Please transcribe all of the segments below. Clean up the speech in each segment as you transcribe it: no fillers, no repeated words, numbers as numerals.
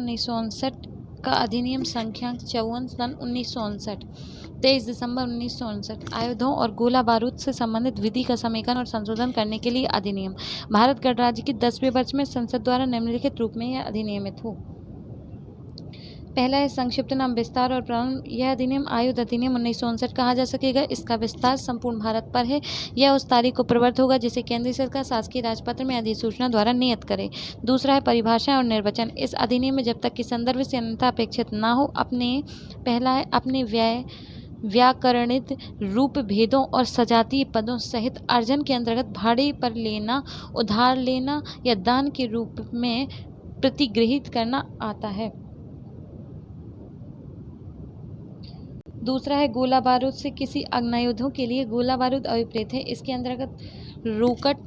1959 का अधिनियम संख्या 54 सन 1959, 23 दिसंबर 1959 आयुधों और गोला बारूद से संबंधित विधि का समेकन और संशोधन करने के लिए अधिनियम। भारत गणराज्य के 10वें वर्ष में संसद द्वारा निम्नलिखित रूप में यह अधिनियमित हो। पहला है संक्षिप्त नाम, विस्तार और प्रारंभ। यह अधिनियम आयुध अधिनियम 1959 कहा जा सकेगा। इसका विस्तार संपूर्ण भारत पर है। यह उस तारीख को प्रवृत्त होगा जिसे केंद्रीय सरकार शासकीय राजपत्र में अधिसूचना द्वारा नियत करे। दूसरा है परिभाषा और निर्वचन। इस अधिनियम में जब तक कि संदर्भ से अन्यथा अपेक्षित ना हो, पहला है अपने व्याकरणित रूप भेदों और सजातीय पदों सहित अर्जन के अंतर्गत भाड़े पर लेना, उधार लेना या दान के रूप में प्रतिगृहित करना आता है। दूसरा है गोला बारूद से किसी अग्नायुधों के लिए गोला बारूद अभिप्रेत है। इसके अंतर्गत रॉकेट,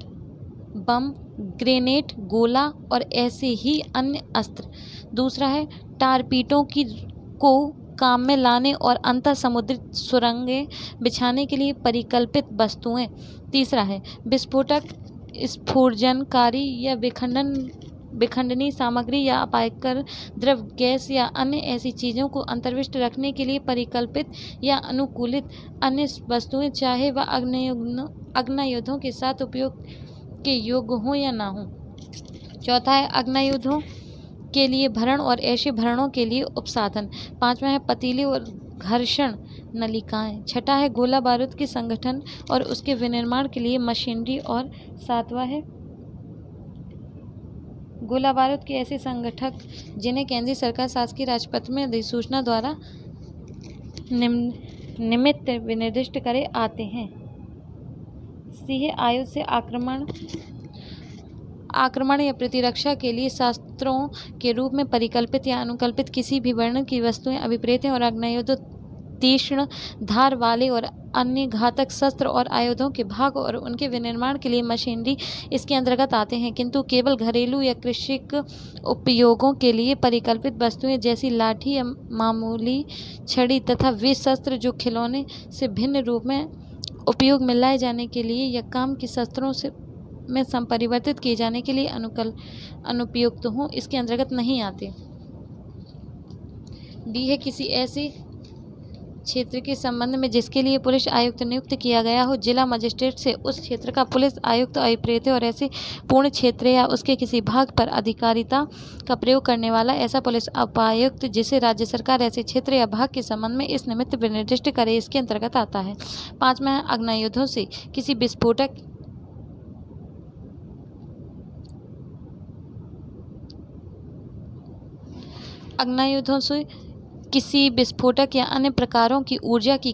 बम, ग्रेनेड, गोला और ऐसे ही अन्य अस्त्र। दूसरा है टारपीडों को काम में लाने और अंतर समुद्री सुरंगें बिछाने के लिए परिकल्पित वस्तुएं। तीसरा है विस्फोटक, स्फोर्जनकारी या विखंडनी सामग्री या अपायकर द्रव गैस या अन्य ऐसी चीज़ों को अंतर्विष्ट रखने के लिए परिकल्पित या अनुकूलित अन्य वस्तुएं, चाहे वह अग्नायुधों के साथ उपयोग के योग्य हों या ना हों। चौथा है अग्नायुधों के लिए भरण और ऐसे भरणों के लिए उपसाधन। पांचवा है पतीले और घर्षण नलिकाएं। छठा है गोला बारूद के संगठन और उसके विनिर्माण के लिए मशीनरी। और सातवां है गोला बारूद के ऐसे संगठक जिन्हें केंद्रीय सरकार शासकीय राजपत्र में अधिसूचना द्वारा निमित्त विनिर्दिष्ट करे आते हैं। सी है आयुध से आक्रमण या प्रतिरक्षा के लिए शस्त्रों के रूप में परिकल्पित या अनुकल्पित किसी भी वर्णन की वस्तुएं अभिप्रेत हैं। और अग्नायुध तीक्ष्ण धार वाले और अन्य घातक शस्त्र और आयुधों के भाग और उनके विनिर्माण के लिए मशीनरी इसके अंतर्गत आते हैं, किंतु केवल घरेलू या कृषिक उपयोगों के लिए परिकल्पित वस्तुएं जैसी लाठी या मामूली छड़ी तथा वे शस्त्र जो खिलौने से भिन्न रूप में उपयोग में लाए जाने के लिए या काम के शस्त्रों में संपरिवर्तित किए जाने के लिए अनुपयुक्त हों, इसके अंतर्गत नहीं आते। डी है किसी ऐसे क्षेत्र के संबंध में जिसके लिए पुलिस आयुक्त नियुक्त किया गया हो, जिला मजिस्ट्रेट से उस क्षेत्र का पुलिस आयुक्त अभिप्रेत है और ऐसे पूर्ण क्षेत्र या उसके किसी भाग पर अधिकारिता का प्रयोग करने वाला ऐसा पुलिस उपायुक्त जिसे राज्य सरकार ऐसे क्षेत्र या भाग के संबंध में इस निमित्त विनिर्दिष्ट करे, इसके अंतर्गत आता है। पांचवा है अग्नायुधों से किसी विस्फोटक या अन्य प्रकारों की ऊर्जा की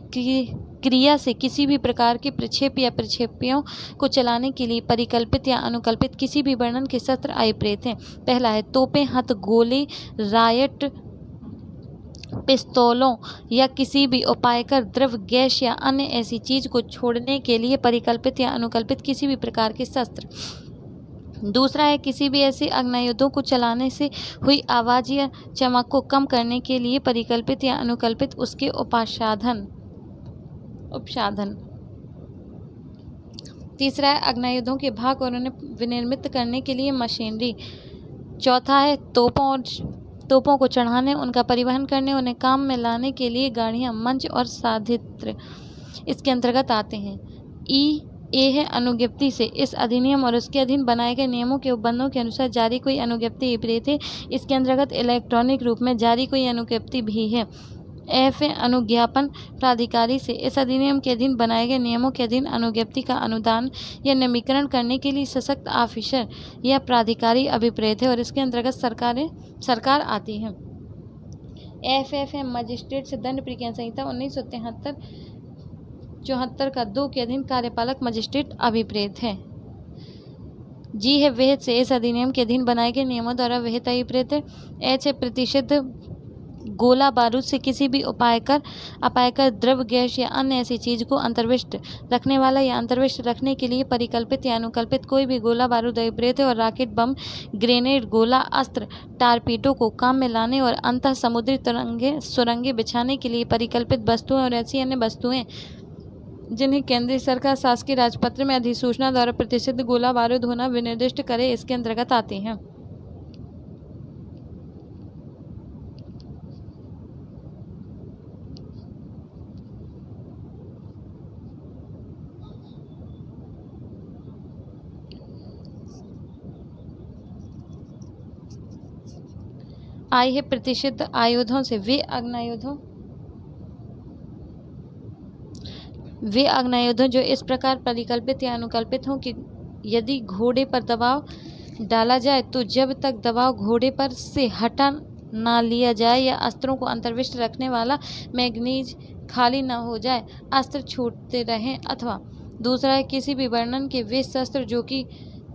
क्रिया से किसी भी प्रकार के प्रक्षेप या प्रक्षेपियों को चलाने के लिए परिकल्पित या अनुकल्पित किसी भी वर्णन के शस्त्र अभिप्रेत हैं। पहला है तोपें, हथगोले, रायट पिस्तौलों या किसी भी उपायकर द्रव गैस या अन्य ऐसी चीज को छोड़ने के लिए परिकल्पित या अनुकल्पित किसी भी प्रकार के शस्त्र। दूसरा है किसी भी ऐसे अग्नायुधों को चलाने से हुई आवाज़ या चमक को कम करने के लिए परिकल्पित या अनुकल्पित उसके उपसाधन। तीसरा है अग्नायुधों के भाग और उन्हें विनिर्मित करने के लिए मशीनरी। चौथा है तोपों को चढ़ाने, उनका परिवहन करने, उन्हें काम में लाने के लिए गाड़ियाँ, मंच और साधित्र इसके अंतर्गत आते हैं। ए है अनुज्ञप्ति से इस अधिनियम और उसके अधीन बनाए गए नियमों के उपबंधों के अनुसार जारी कोई अनुज्ञप्ति अभिप्रेत है। इसके अंतर्गत इलेक्ट्रॉनिक रूप में जारी कोई अनुज्ञप्ति भी है। एफ है अनुज्ञापन प्राधिकारी से इस अधिनियम के अधीन बनाए गए नियमों के अधीन अनुज्ञप्ति का अनुदान या नवीनीकरण करने के लिए सशक्त ऑफिसर या प्राधिकारी अभिप्रेत है और इसके अंतर्गत सरकार आती है। एफ है मजिस्ट्रेट से दंड प्रक्रिया संहिता 1974 का 2 के अधीन कार्यपालक मजिस्ट्रेट अभिप्रेत है। जी है विहित से इस अधिनियम के अधीन बनाए गए नियमों द्वारा विहित अभिप्रेत है। एच है प्रतिषिद्ध गोला बारूद से किसी भी अपायकर द्रव गैस या अन्य ऐसी चीज को अंतर्विष्ट रखने वाला या अंतर्विष्ट रखने के लिए परिकल्पित या अनुकल्पित कोई भी गोला बारूद अभिप्रेत है। और रॉकेट, बम, ग्रेनेड, गोला, अस्त्र, टारपीडो को काम में लाने और अंतः समुद्री सुरंगें बिछाने के लिए परिकल्पित वस्तुएं और ऐसी अन्य वस्तुएं जिन्हें केंद्रीय सरकार शासकीय राजपत्र में अधिसूचना द्वारा प्रतिषिद्ध गोला बारूद होना विनिर्दिष्ट करे, इसके अंतर्गत आते हैं। आई है प्रतिषिद्ध आयुधों से वे अग्नायुधों जो इस प्रकार परिकल्पित या अनुकल्पित हों कि यदि घोड़े पर दबाव डाला जाए तो जब तक दबाव घोड़े पर से हटा ना लिया जाए या अस्त्रों को अंतर्विष्ट रखने वाला मैगनीज खाली न हो जाए अस्त्र छूटते रहें। अथवा दूसरा है किसी भी वर्णन के वे शस्त्र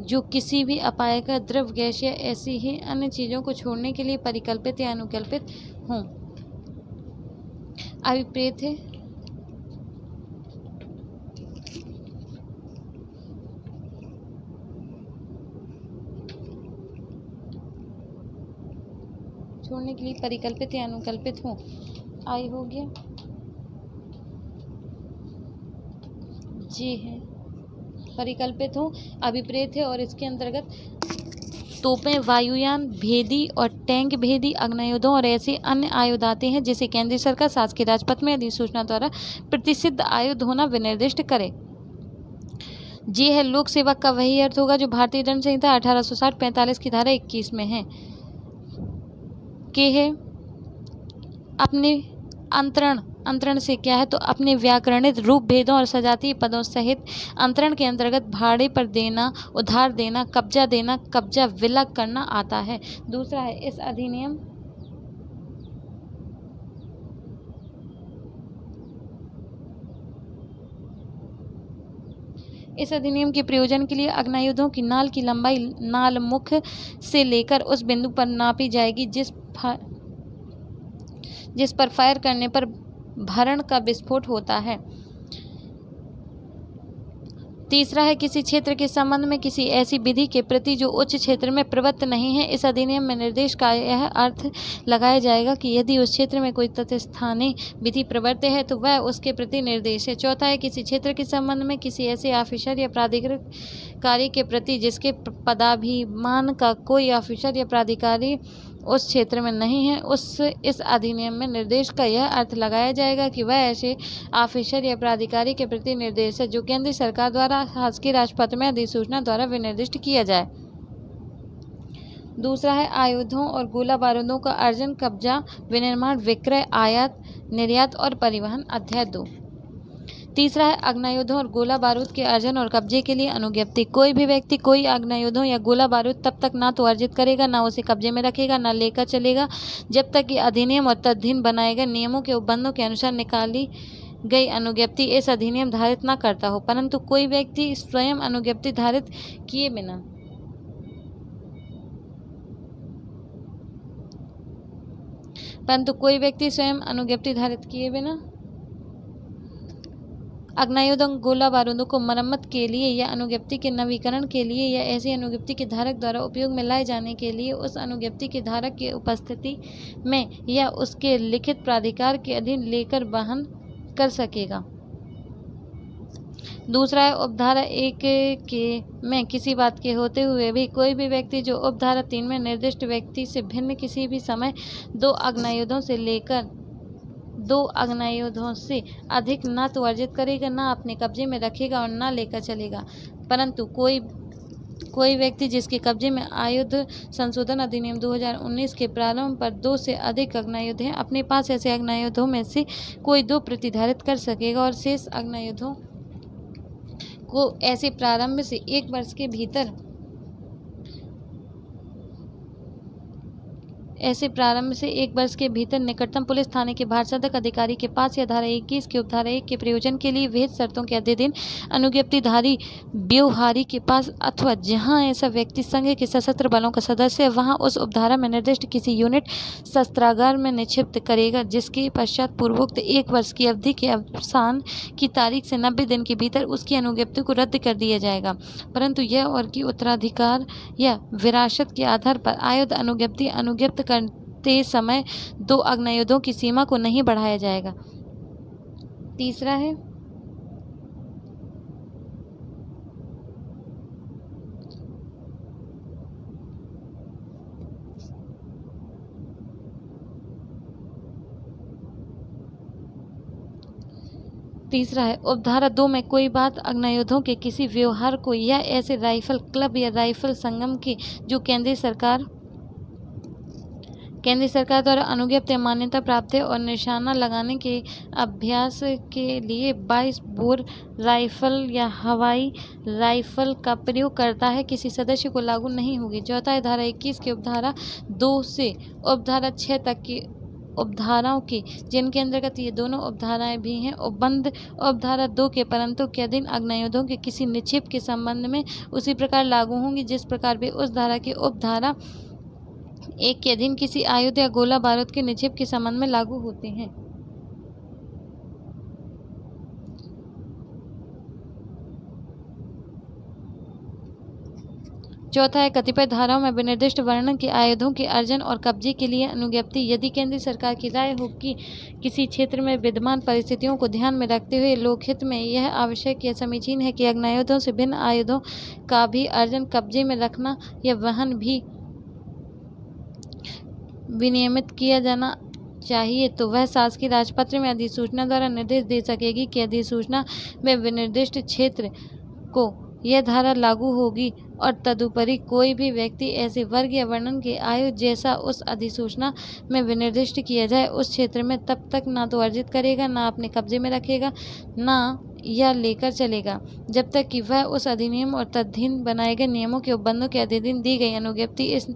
जो किसी भी अपायकर द्रव गैस या ऐसी ही अन्य चीज़ों को छोड़ने के लिए परिकल्पित या अनुकल्पित हों। अभिप्रेत है छोड़ने के लिए परिकल्पित या अनुकल्पित हों। आई हो गया, जी है परिकल्पित हो। अभिप्रेत है और इसके अंतर्गत तोपें, वायुयान भेदी और टैंक भेदी अग्नायुधों और ऐसे अन्य आयुध आते हैं जिसे केंद्रीय सरकार शासकीय राजपत्र में अधिसूचना द्वारा प्रतिषिद्ध आयुध होना विनिर्दिष्ट करे। जी है लोक सेवक का वही अर्थ होगा जो भारतीय दंड संहिता 1860-45 की धारा 21 में है। के है अपने अंतरण से क्या है तो अपने व्याकरणित रूप भेदों और सजातीय पदों सहित अंतरण के अंतर्गत भाड़े पर देना, उधार देना, कब्जा विलग करना आता है। दूसरा है इस अधिनियम के प्रयोजन के लिए अग्नायुधों की नाल की लंबाई नाल मुख से लेकर उस बिंदु पर नापी जाएगी जिस पर फायर करने पर भरण का विस्फोट होता है। तीसरा है किसी क्षेत्र के संबंध में किसी ऐसी विधि के प्रति जो उच्च क्षेत्र में प्रवृत्त नहीं है। इस अधिनियम में निर्देश का यह अर्थ लगाया जाएगा कि यदि उस क्षेत्र में कोई तत्स्थानीय विधि प्रवृत्त है तो वह उसके प्रति निर्देश है। चौथा है किसी क्षेत्र के संबंध में किसी ऐसे ऑफिसर या प्राधिकृत कार्य के प्रति जिसके पदाभिमान का कोई ऑफिसर या प्राधिकारी उस क्षेत्र में नहीं है। इस अधिनियम में निर्देश का यह अर्थ लगाया जाएगा कि वह ऐसे ऑफिसर या प्राधिकारी के प्रति निर्देश है जो केंद्र सरकार द्वारा शासकीय राजपत्र में अधिसूचना द्वारा विनिर्दिष्ट किया जाए। दूसरा है आयुधों और गोला बारूदों का अर्जन, कब्जा, विनिर्माण, विक्रय, आयात, निर्यात और परिवहन, अध्याय 2। तीसरा है अग्नायुधों और गोला बारूद के अर्जन और कब्जे के लिए अनुज्ञप्ति। कोई भी व्यक्ति कोई अग्नायुधों या गोला बारूद तब तक ना तो अर्जित करेगा, ना उसे कब्जे में रखेगा, ना लेकर चलेगा जब तक कि अधिनियम और तदधीन बनाए गए नियमों के उपबंधों के अनुसार निकाली गई अनुज्ञप्ति इस अधिनियम धारित न करता हो। परंतु कोई व्यक्ति स्वयं अनुज्ञप्ति धारित किए बिना अग्नायुधों गोला बारूदों को मरम्मत के लिए या अनुज्ञप्ति के नवीकरण के लिए या ऐसी अनुज्ञप्ति के धारक द्वारा उपयोग में लाए जाने के लिए उस अनुज्ञप्ति के धारक की उपस्थिति में या उसके लिखित प्राधिकार के अधीन लेकर वहन कर सकेगा। दूसरा है उपधारा 1 में किसी बात के होते हुए भी कोई भी व्यक्ति जो उपधारा 3 में निर्दिष्ट व्यक्ति से भिन्न किसी भी समय 2 अग्नायुधों से अधिक न तो अर्जित करेगा, न अपने कब्जे में रखेगा और न लेकर चलेगा। परंतु कोई व्यक्ति जिसके कब्जे में आयुध संशोधन अधिनियम 2019 के प्रारंभ पर 2 से अधिक अग्नायुध हैं, अपने पास ऐसे अग्नायुधों में से कोई 2 प्रतिधारित कर सकेगा और शेष अग्नायुधों को ऐसे प्रारंभ से 1 वर्ष के भीतर निकटतम पुलिस थाने के भारसाधक अधिकारी के पास या धारा 21 के उपधारा 1 के प्रयोजन के लिए विहित शर्तों के अधीन अनुज्ञप्तिधारी व्योहारी के पास अथवा जहां ऐसा व्यक्ति संघ के सशस्त्र बलों का सदस्य है वहां उस उपधारा में निर्दिष्ट किसी यूनिट शस्त्रागार में निक्षिप्त करेगा, जिसके पश्चात पूर्वोक्त 1 वर्ष की अवधि के अवसान की तारीख से 90 दिन के भीतर उसकी अनुज्ञप्ति को रद्द कर दिया जाएगा। परंतु यह और कि उत्तराधिकार या विरासत के आधार पर आयुध अनुज्ञप्त करते समय 2 अग्नायुधों की सीमा को नहीं बढ़ाया जाएगा। तीसरा है उपधारा 2 में कोई बात अग्नायुधों के किसी व्यवहार को या ऐसे राइफल क्लब या राइफल संगम की जो केंद्रीय सरकार केंद्र सरकार द्वारा अनुज्ञप्ति या मान्यता प्राप्त है और निशाना लगाने के अभ्यास के लिए 22 बोर राइफल या हवाई राइफल का प्रयोग करता है, किसी सदस्य को लागू नहीं होगी। चौथा है धारा 21 के उपधारा 2 से उपधारा 6 तक की उपधाराओं की, जिनके अंतर्गत ये दोनों उपधाराएं भी हैं, उपबंध उपधारा 2 के परंतु के अधीन अग्नायुधों के किसी निक्षेप के संबंध में उसी प्रकार लागू होंगी जिस प्रकार वे उस धारा के उपधारा 1 के अधीन किसी आयुध या गोला बारूद के निक्षेप के संबंध में लागू होते हैं। चौथा है कतिपय धाराओं में विनिर्दिष्ट वर्णन के आयुधों के अर्जन और कब्जे के लिए अनुज्ञप्ति। यदि केंद्र सरकार की राय हो कि किसी क्षेत्र में विद्यमान परिस्थितियों को ध्यान में रखते हुए लोकहित में यह आवश्यक या समीचीन है कि अग्नायुधों से भिन्न आयुधों का भी अर्जन कब्जे में रखना या वहन भी विनियमित किया जाना चाहिए, तो वह शासकीय राजपत्र में अधिसूचना द्वारा निर्देश दे सकेगी कि अधिसूचना में विनिर्दिष्ट क्षेत्र को यह धारा लागू होगी और तदुपरि कोई भी व्यक्ति ऐसे वर्ग या वर्णन के आयु जैसा उस अधिसूचना में विनिर्दिष्ट किया जाए उस क्षेत्र में तब तक ना तो अर्जित करेगा, ना अपने कब्जे में रखेगा, ना या लेकर चलेगा, जब तक कि वह उस अधिनियम और तदधीन बनाए गए नियमों के उपबंधों के अधीन दी गई अनुज्ञप्ति इस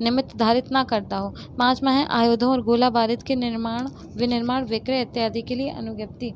निमित्त धारित न करता हो। 5वां है आयुधों और गोला बारूद के निर्माण, विनिर्माण, विक्रय इत्यादि के लिए अनुज्ञप्ति।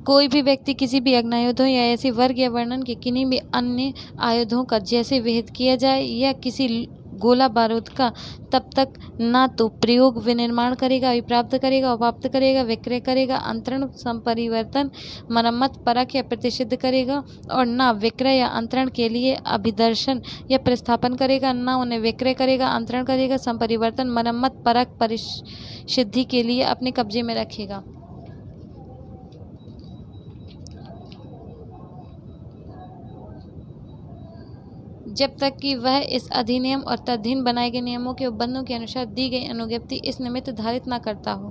कोई भी व्यक्ति किसी भी अग्नायुधों या ऐसे वर्ग या वर्णन के किन्हीं भी अन्य आयुधों का जैसे विहित किया जाए या किसी गोला बारूद का तब तक ना तो प्रयोग, विनिर्माण करेगा, अभिप्राप्त करेगा, उपाप्त करेगा, विक्रय करेगा, अंतरण, संपरिवर्तन, मरम्मत, परख या प्रतिषिद्ध करेगा और ना विक्रय या अंतरण के लिए अभिदर्शन या प्रतिस्थापन करेगा, ना उन्हें विक्रय करेगा, अंतरण करेगा, संपरिवर्तन, मरम्मत, परख, परिसिद्धि के लिए अपने कब्जे में रखेगा। जब तक कि वह इस अधिनियम और तदधीन बनाए गए नियमों के उपबंधों के अनुसार दी गई अनुज्ञप्ति इस निमित्त धारित न करता हो।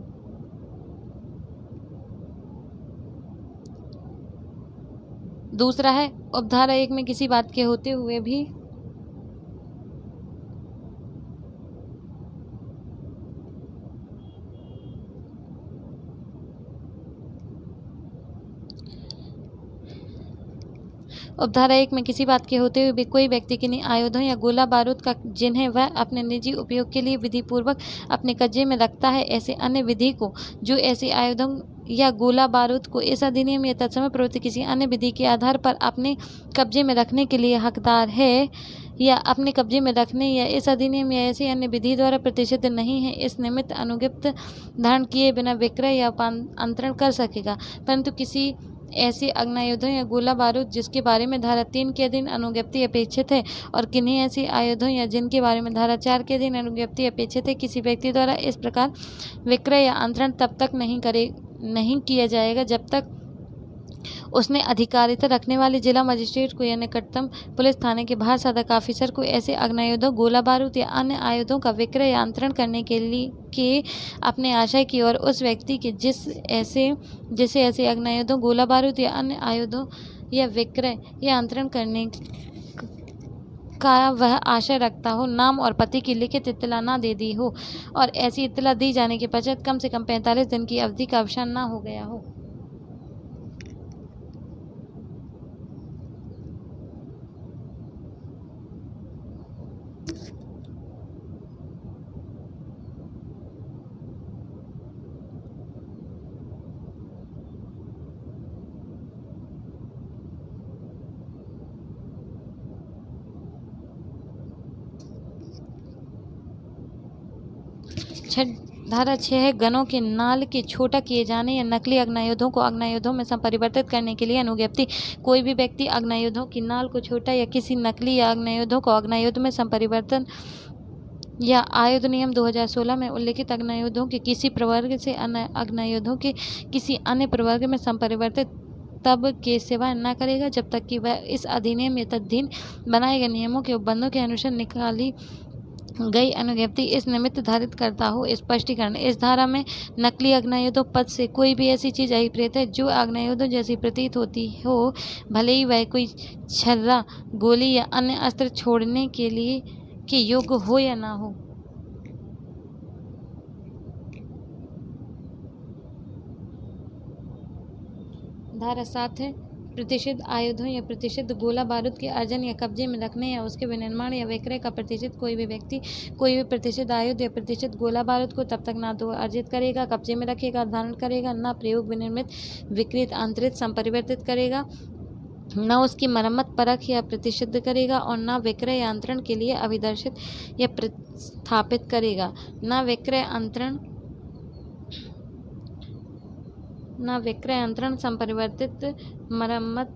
दूसरा है उपधारा 1 में किसी बात के होते हुए भी उपधारा 1 में किसी बात के होते हुए भी कोई व्यक्ति किन्हीं आयुधों या गोला बारूद का जिन्हें वह अपने निजी उपयोग के लिए विधिपूर्वक अपने कब्जे में रखता है, ऐसे अन्य विधि को जो ऐसे आयुधों या गोला बारूद को इस अधिनियम या तत्समय प्रवृत्ति किसी अन्य विधि के आधार पर अपने कब्जे में रखने के लिए हकदार है या अपने कब्जे में रखने या इस अधिनियम या ऐसी अन्य विधि द्वारा प्रतिषिद्ध नहीं है, इस निमित्त अनुज्ञप्त धारण किए बिना विक्रय या अंतरण कर सकेगा। परंतु किसी ऐसे आग्नेयायुधों या गोला बारूद जिसके बारे में धारा 3 के अधीन अनुज्ञप्ति अपेक्षित है और किन्हीं ऐसे आयुधों या जिनके बारे में धारा 4 के अधीन अनुज्ञप्ति अपेक्षित है, किसी व्यक्ति द्वारा इस प्रकार विक्रय या अंतरण तब तक नहीं किया जाएगा जब तक उसने अधिकारिता रखने वाले जिला मजिस्ट्रेट को या निकटतम पुलिस थाने के बाहर सदक ऑफिसर को ऐसे आग्नेयायुधों, गोला बारूद या अन्य आयुधों का विक्रय या अंतरण करने के अपने आशय की और उस व्यक्ति के जिसे ऐसे आग्नेयायुधों, गोला बारूद या अन्य आयुधों या विक्रय या अंतरण करने का वह आशय रखता हो, नाम और पते की लिखित इत्तला न दे दी हो और ऐसी इत्तला दी जाने के पश्चात कम से कम 45 दिन की अवधि का अवसान न हो गया हो। धारा 6 है गनों के नाल के छोटा किए जाने या नकली आग्नेयायुधों को आग्नेयायुधों में संपरिवर्तित करने के लिए अनुज्ञप्ति। कोई भी व्यक्ति आग्नेयायुधों की नाल को छोटा या किसी नकली या आग्नेयायुधों को आग्नेयायुध में संपरिवर्तन या आयुध नियम 2016 में उल्लिखित आग्नेयायुधों के किसी प्रवर्ग से आग्नेयायुधों के किसी अन्य प्रवर्ग में संपरिवर्तित तब के सिवा न करेगा जब तक कि वह इस अधिनियम या तदधीन बनाए गए नियमों के उपबंधों के अनुसार गई अनुज्ञप्ति इस निमित्त धारित करता हो। स्पष्टीकरण। इस धारा में नकली आग्नेयोद्योग पद से कोई भी ऐसी चीज अभिप्रेत है जो आग्नेयोद्योग जैसी प्रतीत होती हो, भले ही वह कोई छर्रा, गोली या अन्य अस्त्र छोड़ने के लिए के योग्य हो या ना हो। धारा 7 है प्रतिषिद्ध आयुधों या प्रतिषिद्ध गोला बारूद के अर्जन या कब्जे में रखने या उसके विनिर्माण या विक्रय का प्रतिषिद्ध कोई भी व्यक्ति कोई भी प्रतिषिद्ध आयुध या प्रतिषिद्ध गोला बारूद को तब तक ना तो अर्जित करेगा, कब्जे में रखेगा, धारण करेगा, ना प्रयोग, विनिर्मित, विकृत, आंतरिक, संपरिवर्तित करेगा, न उसकी मरम्मत, परख या प्रतिषिद्ध करेगा, और न विक्रय या अंतरण के लिए अभिदर्शित या प्रतिस्थापित करेगा। न विक्रय अंतरण, संपरिवर्तित, मरम्मत,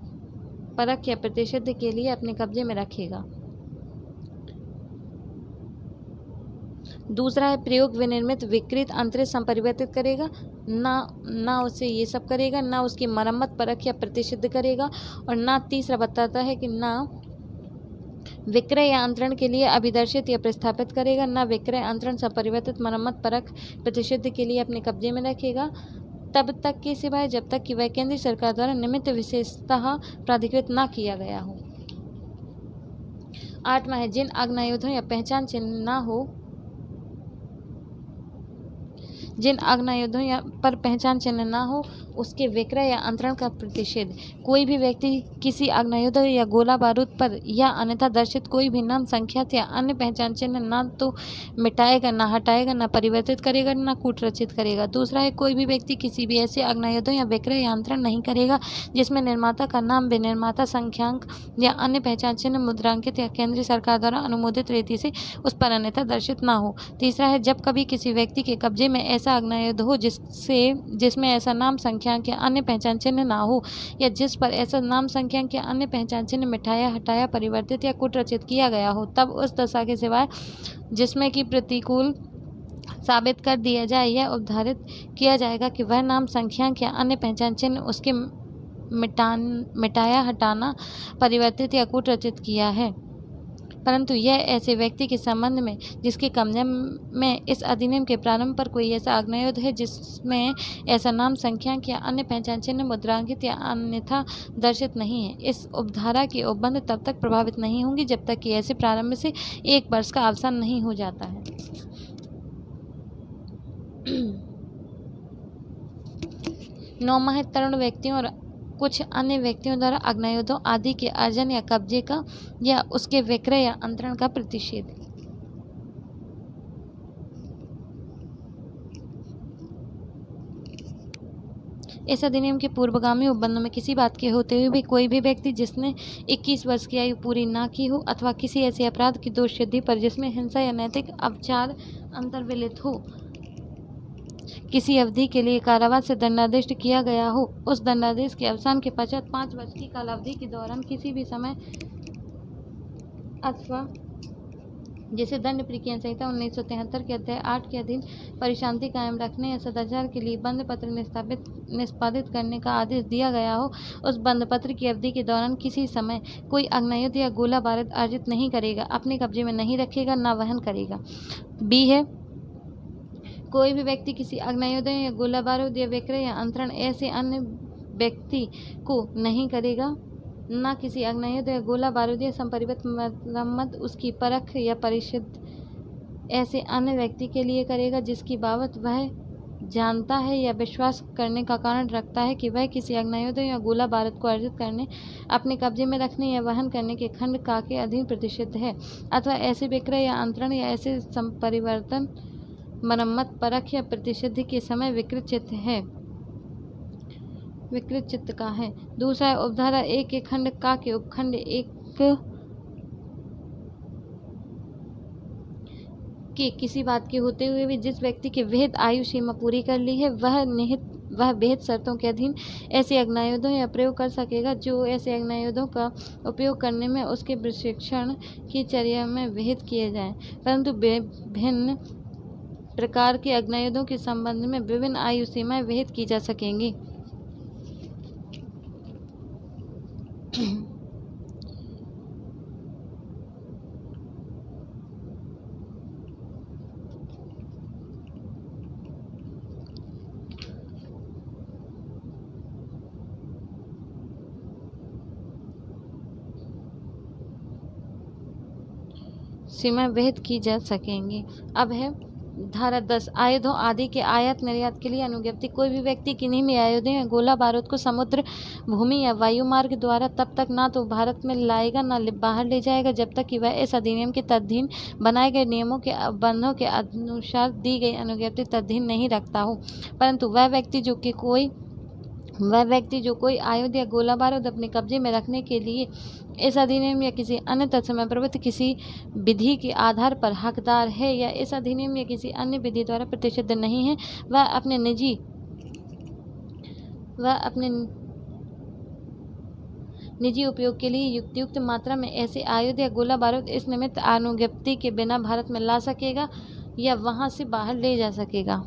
परख या प्रतिषिद्ध के लिए अपने कब्जे में रखेगा। दूसरा है प्रयोग, विनिर्मित, विकृत, अंतरित, संपरिवर्तित करेगा, ना उसे ये सब करेगा, ना उसकी मरम्मत, परख या प्रतिषिद्ध करेगा, और ना तीसरा बताता है कि ना विक्रय या अंतरण के लिए अभिदर्शित या प्रतिस्थापित करेगा, ना विक्रय, अंतरण, संपरिवर्तित, मरम्मत, परख, प्रतिषिद्ध के लिए अपने कब्जे में रखेगा, तब तक के सिवाय जब तक कि वह केंद्रीय सरकार द्वारा निमित्त विशेषतः प्राधिकृत ना किया गया हो। 8वां है जिन आग्नेयोद्यों या पहचान चिन्ह ना हो, जिन आग्नेयोद्यों या पर पहचान चिन्ह ना हो, उसके विक्रय या अंतरण का प्रतिषेध। कोई भी व्यक्ति किसी आग्नेयोद्योग या गोला बारूद पर या अन्यथा दर्शित कोई भी नाम, संख्या या अन्य पहचान चिन्ह ना तो मिटाएगा, ना हटाएगा, ना परिवर्तित करेगा, ना कूट रचित करेगा। दूसरा है कोई भी व्यक्ति किसी भी ऐसे आग्नेयोद्योग या विक्रय या अंतरण नहीं करेगा जिसमें निर्माता का नाम, विनिर्माता संख्यांक या अन्य पहचान चिन्ह मुद्रांकित या केंद्रीय सरकार द्वारा अनुमोदित रीति से उस पर अन्यथा दर्शित ना हो। तीसरा है जब कभी किसी व्यक्ति के कब्जे में ऐसा आग्नेयोद्योग हो जिसमें ऐसा नाम, संख्यांक या अन्य पहचान चिन्ह ना हो, या जिस पर ऐसा नाम, संख्यांक या अन्य पहचान चिन्ह मिटाया, हटाया, परिवर्तित या कूट रचित किया गया हो, तब उस दशा के सिवाय जिसमें कि प्रतिकूल साबित कर दिया जाए, यह उद्धारित किया जाएगा कि वह नाम, संख्यांक या अन्य पहचान चिन्ह उसके मिटाया, हटाना, परिवर्तित या कूट रचित किया है, परंतु यह ऐसे व्यक्ति के संबंध में जिसके कब्जे में इस अधिनियम के प्रारंभ पर कोई ऐसा आग्नेयोद्योग है जिसमें ऐसा नाम, संख्यांक या अन्य पहचान चिन्ह मुद्रांकित या अन्यथा दर्शित नहीं है। इस उपधारा की उपबंध तब तक प्रभावित नहीं होंगी जब तक कि ऐसे प्रारंभ से 1 वर्ष का अवसान नहीं हो जाता है। 9वां है तरुण व्यक्तियों और कुछ अन्य व्यक्तियों द्वारा आग्नेयोद्योग आदि के अर्जन या कब्जे का या उसके विक्रय या अंतरण का प्रतिषेध। इस अधिनियम के पूर्वगामी उपबंधों में किसी बात के होते हुए भी कोई भी व्यक्ति जिसने 21 वर्ष की आयु पूरी ना की हो अथवा किसी ऐसे अपराध की दोष सिद्धि पर जिसमें हिंसा या नैतिक अपचार अंतर्विलित हो, किसी अवधि के लिए कारावास से दंडादेश किया गया हो, उस दंडादेश के अवसान के पश्चात 5 वर्ष की कालावधि के दौरान किसी भी समय अथवा जिसे दंड प्रक्रिया संहिता 1973 के अध्याय 8 के अधीन परिशांति कायम रखने या सदाचार के लिए बंद पत्र निष्पादित करने का आदेश दिया गया हो, उस बंद पत्र की अवधि के दौरान किसी समय कोई आग्नेयोद्योग या गोला बारूद अर्जित नहीं करेगा, अपने कब्जे में नहीं रखेगा, ना वहन करेगा। बी है कोई भी व्यक्ति किसी आग्नेयोद्योग या गोला बारूद या विक्रय या अंतरण ऐसे अन्य व्यक्ति को नहीं करेगा, न किसी आग्नेयोद्योग या गोला बारूद या संपरिवर्तित, मरम्मत, उसकी परख या परिषिद्ध ऐसे अन्य व्यक्ति के लिए करेगा जिसकी बाबत वह जानता है या विश्वास करने का कारण रखता है कि वह किसी आग्नेयोद्योग या गोला बारूद को अर्जित करने, अपने कब्जे में रखने या वहन करने के खंड का के अधीन प्रतिषिद्ध है, अथवा ऐसे विक्रय या अंतरण या ऐसे संपरिवर्तन, मरम्मत, परख या प्रतिषिद्धि के समय विकृत चित्त का है। दूसरा है उपधारा 1 के खंड का के उपखंड 1 के किसी बात के होते हुए भी जिस व्यक्ति की विहित आयु सीमा पूरी कर ली है वह विहित शर्तों के अधीन ऐसे आग्नेयोद्योग या प्रयोग कर सकेगा जो ऐसे आग्नेयोद्योग का उपयोग करने में उसके प्रशिक्षण की चर्या में विहित किए जाएं, परंतु विभिन्न प्रकार के आग्नेयोद्योग के संबंध में विभिन्न आयु सीमाएं विहित की जा सकेंगी। सीमा विहित की जा सकेंगी। अब है धारा 10, आयुधों आदि के आयात निर्यात के लिए अनुज्ञप्ति। कोई भी व्यक्ति किन्हीं भी आयुधों या गोला बारूद को समुद्र, भूमि या वायु मार्ग द्वारा तब तक ना तो भारत में लाएगा ना बाहर ले जाएगा जब तक कि वह इस अधिनियम के तदधीन बनाए गए नियमों के बंधों के अनुसार दी गई अनुज्ञप्ति तदधीन नहीं रखता हो। परंतु वह व्यक्ति जो कोई आयुध या गोला बारूद अपने कब्जे में रखने के लिए इस अधिनियम या किसी अन्य तत्समय प्रवृत्त किसी विधि के आधार पर हकदार है या इस अधिनियम या किसी अन्य विधि द्वारा प्रतिषिद्ध नहीं है, वह अपने निजी उपयोग के लिए युक्त मात्रा में ऐसे आयुध या गोला बारूद इस निमित्त अनुज्ञप्ति के बिना भारत में ला सकेगा या वहां से बाहर ले जा सकेगा।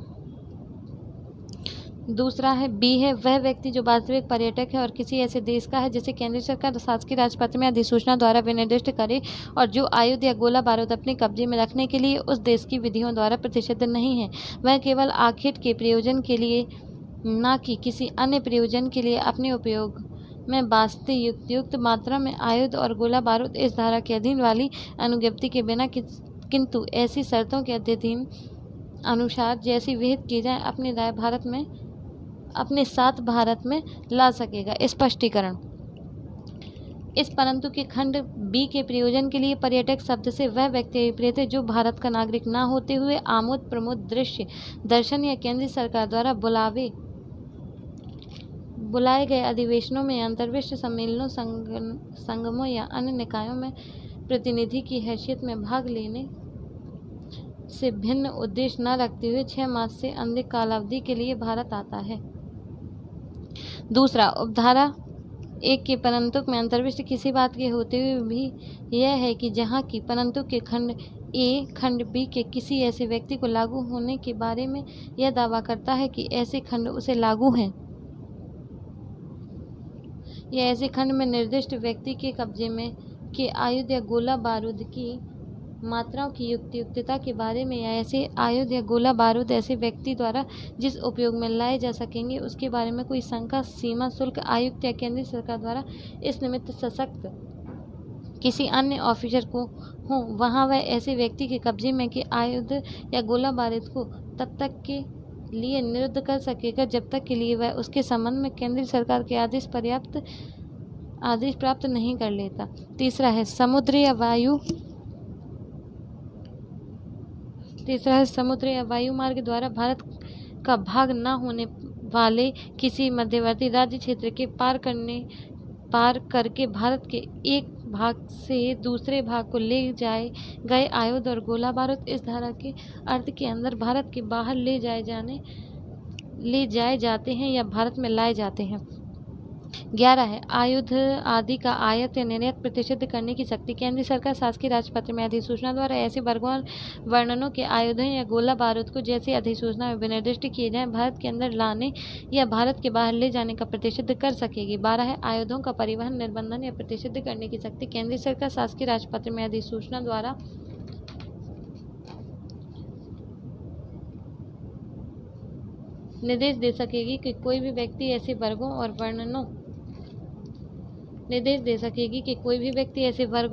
दूसरा है बी है, वह व्यक्ति जो वास्तविक पर्यटक है और किसी ऐसे देश का है जिसे केंद्र सरकार शासकीय राजपत्र में अधिसूचना द्वारा विनिर्दिष्ट करे और जो आयुध या गोला बारूद अपने कब्जे में रखने के लिए उस देश की विधियों द्वारा प्रतिषिद्ध नहीं है, वह केवल आखिर के प्रयोजन के लिए न कि किसी अन्य प्रयोजन के लिए अपने उपयोग में वास्तविक युक्त मात्रा में आयुध और गोला बारूद इस धारा के अधीन वाली अनुज्ञप्ति के बिना किंतु ऐसी शर्तों के अधीन अनुसार जैसी विहित की जाए अपने साथ भारत में ला सकेगा। स्पष्टीकरण। इस परंतु के खंड बी के प्रयोजन के लिए पर्यटक शब्द से वह व्यक्ति अभिप्रेत है जो भारत का नागरिक न होते हुए आमोद प्रमोद दृश्य दर्शन या केंद्र सरकार द्वारा बुलाए गए अधिवेशनों में अंतर्विश्व सम्मेलनों, संगमों या अन्य निकायों में प्रतिनिधि की हैसियत में भाग लेने से भिन्न उद्देश्य न रखते हुए 6 मास से अधिक कालावधि के लिए भारत आता है। दूसरा, उपधारा 1 के परंतु में अंतर्विष्ट किसी बात के होते हुए भी यह है कि जहाँ की परंतु के खंड ए खंड बी के किसी ऐसे व्यक्ति को लागू होने के बारे में यह दावा करता है कि ऐसे खंड उसे लागू हैं या ऐसे खंड में निर्दिष्ट व्यक्ति के कब्जे में के आयुध या गोला बारूद की मात्राओं की युक्तिता के बारे में या ऐसे आयुध या गोला बारूद ऐसे व्यक्ति द्वारा जिस उपयोग में लाए जा सकेंगे उसके बारे में कोई शंका सीमा शुल्क आयुक्त या केंद्रीय सरकार द्वारा इस निमित्त सशक्त किसी अन्य ऑफिसर को हो, वहाँ वह ऐसे व्यक्ति के कब्जे में के आयुध या गोला बारूद को तब तक के लिए निरुद्ध कर सकेगा जब तक के लिए वह उसके संबंध में केंद्रीय सरकार के आदेश प्राप्त नहीं कर लेता। तीसरा है समुद्र या वायु मार्ग द्वारा भारत का भाग न होने वाले किसी मध्यवर्ती राज्य क्षेत्र के पार करके भारत के एक भाग से दूसरे भाग को ले जाए गए आयुध और गोला बारूद इस धारा के अर्थ के अंदर भारत के बाहर ले जाए जाते हैं या भारत में लाए जाते हैं। 11 है आयुध आदि का आयात या निर्यात प्रतिषिद्ध करने की शक्ति। केंद्र सरकार शासकीय राजपत्र में अधिसूचना द्वारा ऐसे वर्गों और वर्णनों के आयुधों या गोला बारूद को जैसे अधिसूचना में विनिर्दिष्ट किए जाएं भारत के अंदर लाने या भारत के बाहर ले जाने का प्रतिषिद्ध कर सकेगी। 12 है आयुधों का परिवहन, निर्बंधन या प्रतिषिद्ध करने की शक्ति। केंद्र सरकार शासकीय राजपत्र में अधिसूचना द्वारा निर्देश दे सकेगी कि कोई भी व्यक्ति ऐसे वर्गों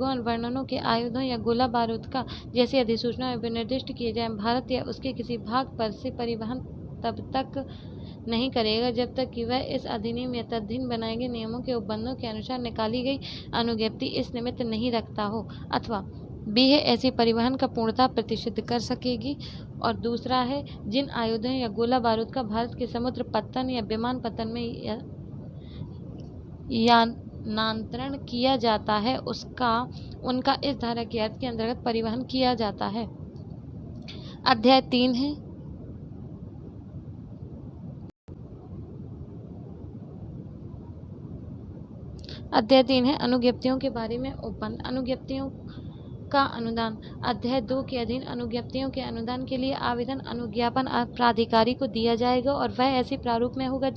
और वर्णनों के आयुधों या गोला बारूद का जैसे अधिसूचना में विनिर्दिष्ट किए जाए भारत या उसके किसी भाग पर से परिवहन तब तक नहीं करेगा जब तक कि वह इस अधिनियम या तदधीन बनाए गए नियमों के उपबंधों के अनुसार निकाली गई अनुज्ञप्ति इस निमित्त नहीं रखता हो। अथवा बी है ऐसे परिवहन का पूर्णतः प्रतिषिद्ध कर सकेगी। और दूसरा है जिन आयुधों या गोला बारूद का भारत के समुद्र पत्तन या विमान पत्तन में यानांतरण किया जाता है उनका इस धारा के अर्थ के अंतर्गत परिवहन किया जाता है। अध्याय 3 है अनुज्ञप्तियों के बारे में उपबंध। अनुज्ञप्तियों का अनुदान। अध्याय 2 के अधीन अनुज्ञप्तियों के अनुदान के लिए आवेदन अनुज्ञापन प्राधिकारी को दिया जाएगा और वह ऐसे प्रारूप में होगा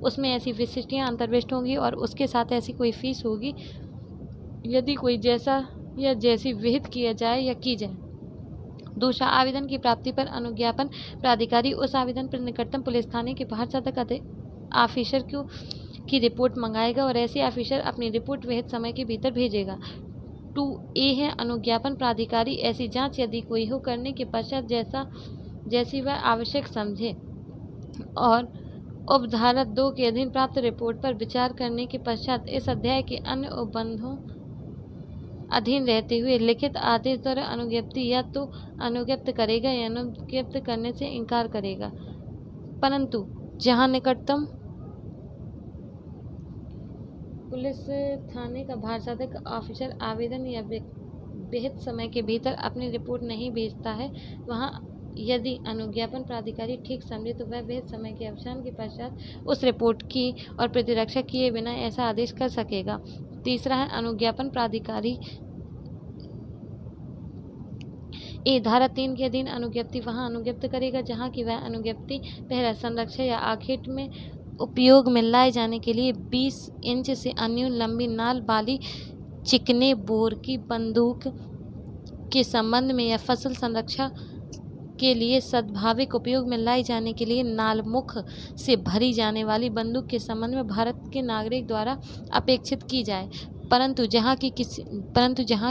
उसमें ऐसी विशिष्टियां अंतर्विष्ट होंगी और उसके साथ ऐसी कोई फीस होगी यदि कोई जैसा या जैसी विहित किया जाए या की जाए। दूसरा, आवेदन की प्राप्ति पर अनुज्ञापन प्राधिकारी उस आवेदन पर निकटतम पुलिस थाने के बाहर ऑफिसर की रिपोर्ट मंगाएगा और ऐसे ऑफिसर अपनी रिपोर्ट विहित समय के भीतर भेजेगा। 2A है अनुज्ञापन प्राधिकारी ऐसी जांच यदि कोई हो करने के पश्चात जैसी वह आवश्यक समझे और उपधारा 2 के अधीन प्राप्त रिपोर्ट पर विचार करने के पश्चात इस अध्याय के अन्य उपबंधों अधीन रहते हुए लिखित आदेश द्वारा अनुज्ञप्ति या तो अनुज्ञप्त करेगा या अनुज्ञप्त करने से इनकार करेगा, परंतु जहां निकटतम पुलिस थाने का भारसाधक ऑफिसर आवेदन या विहित समय के भीतर अपनी रिपोर्ट नहीं भेजता है, वहां यदि अनुज्ञापन प्राधिकारी ठीक समझे तो वह विहित समय के अवसान के पश्चात उस रिपोर्ट की और प्रतिरक्षा किए बिना ऐसा आदेश कर सकेगा। तीसरा है अनुज्ञापन प्राधिकारी ए धारा 3 के अधीन अनुज्ञप्ति वहां अनुज्ञप्त करेगा जहां की वह अनुज्ञप्ति पहला संरक्षण या आखेट में उपयोग में लाए जाने के लिए 20 इंच से अन्यून लंबी नाल वाली चिकने बोर की बंदूक के संबंध में या फसल संरक्षा के लिए सद्भाविक उपयोग में लाई जाने के लिए नालमुख से भरी जाने वाली बंदूक के संबंध में भारत के नागरिक द्वारा अपेक्षित की जाए, परंतु जहां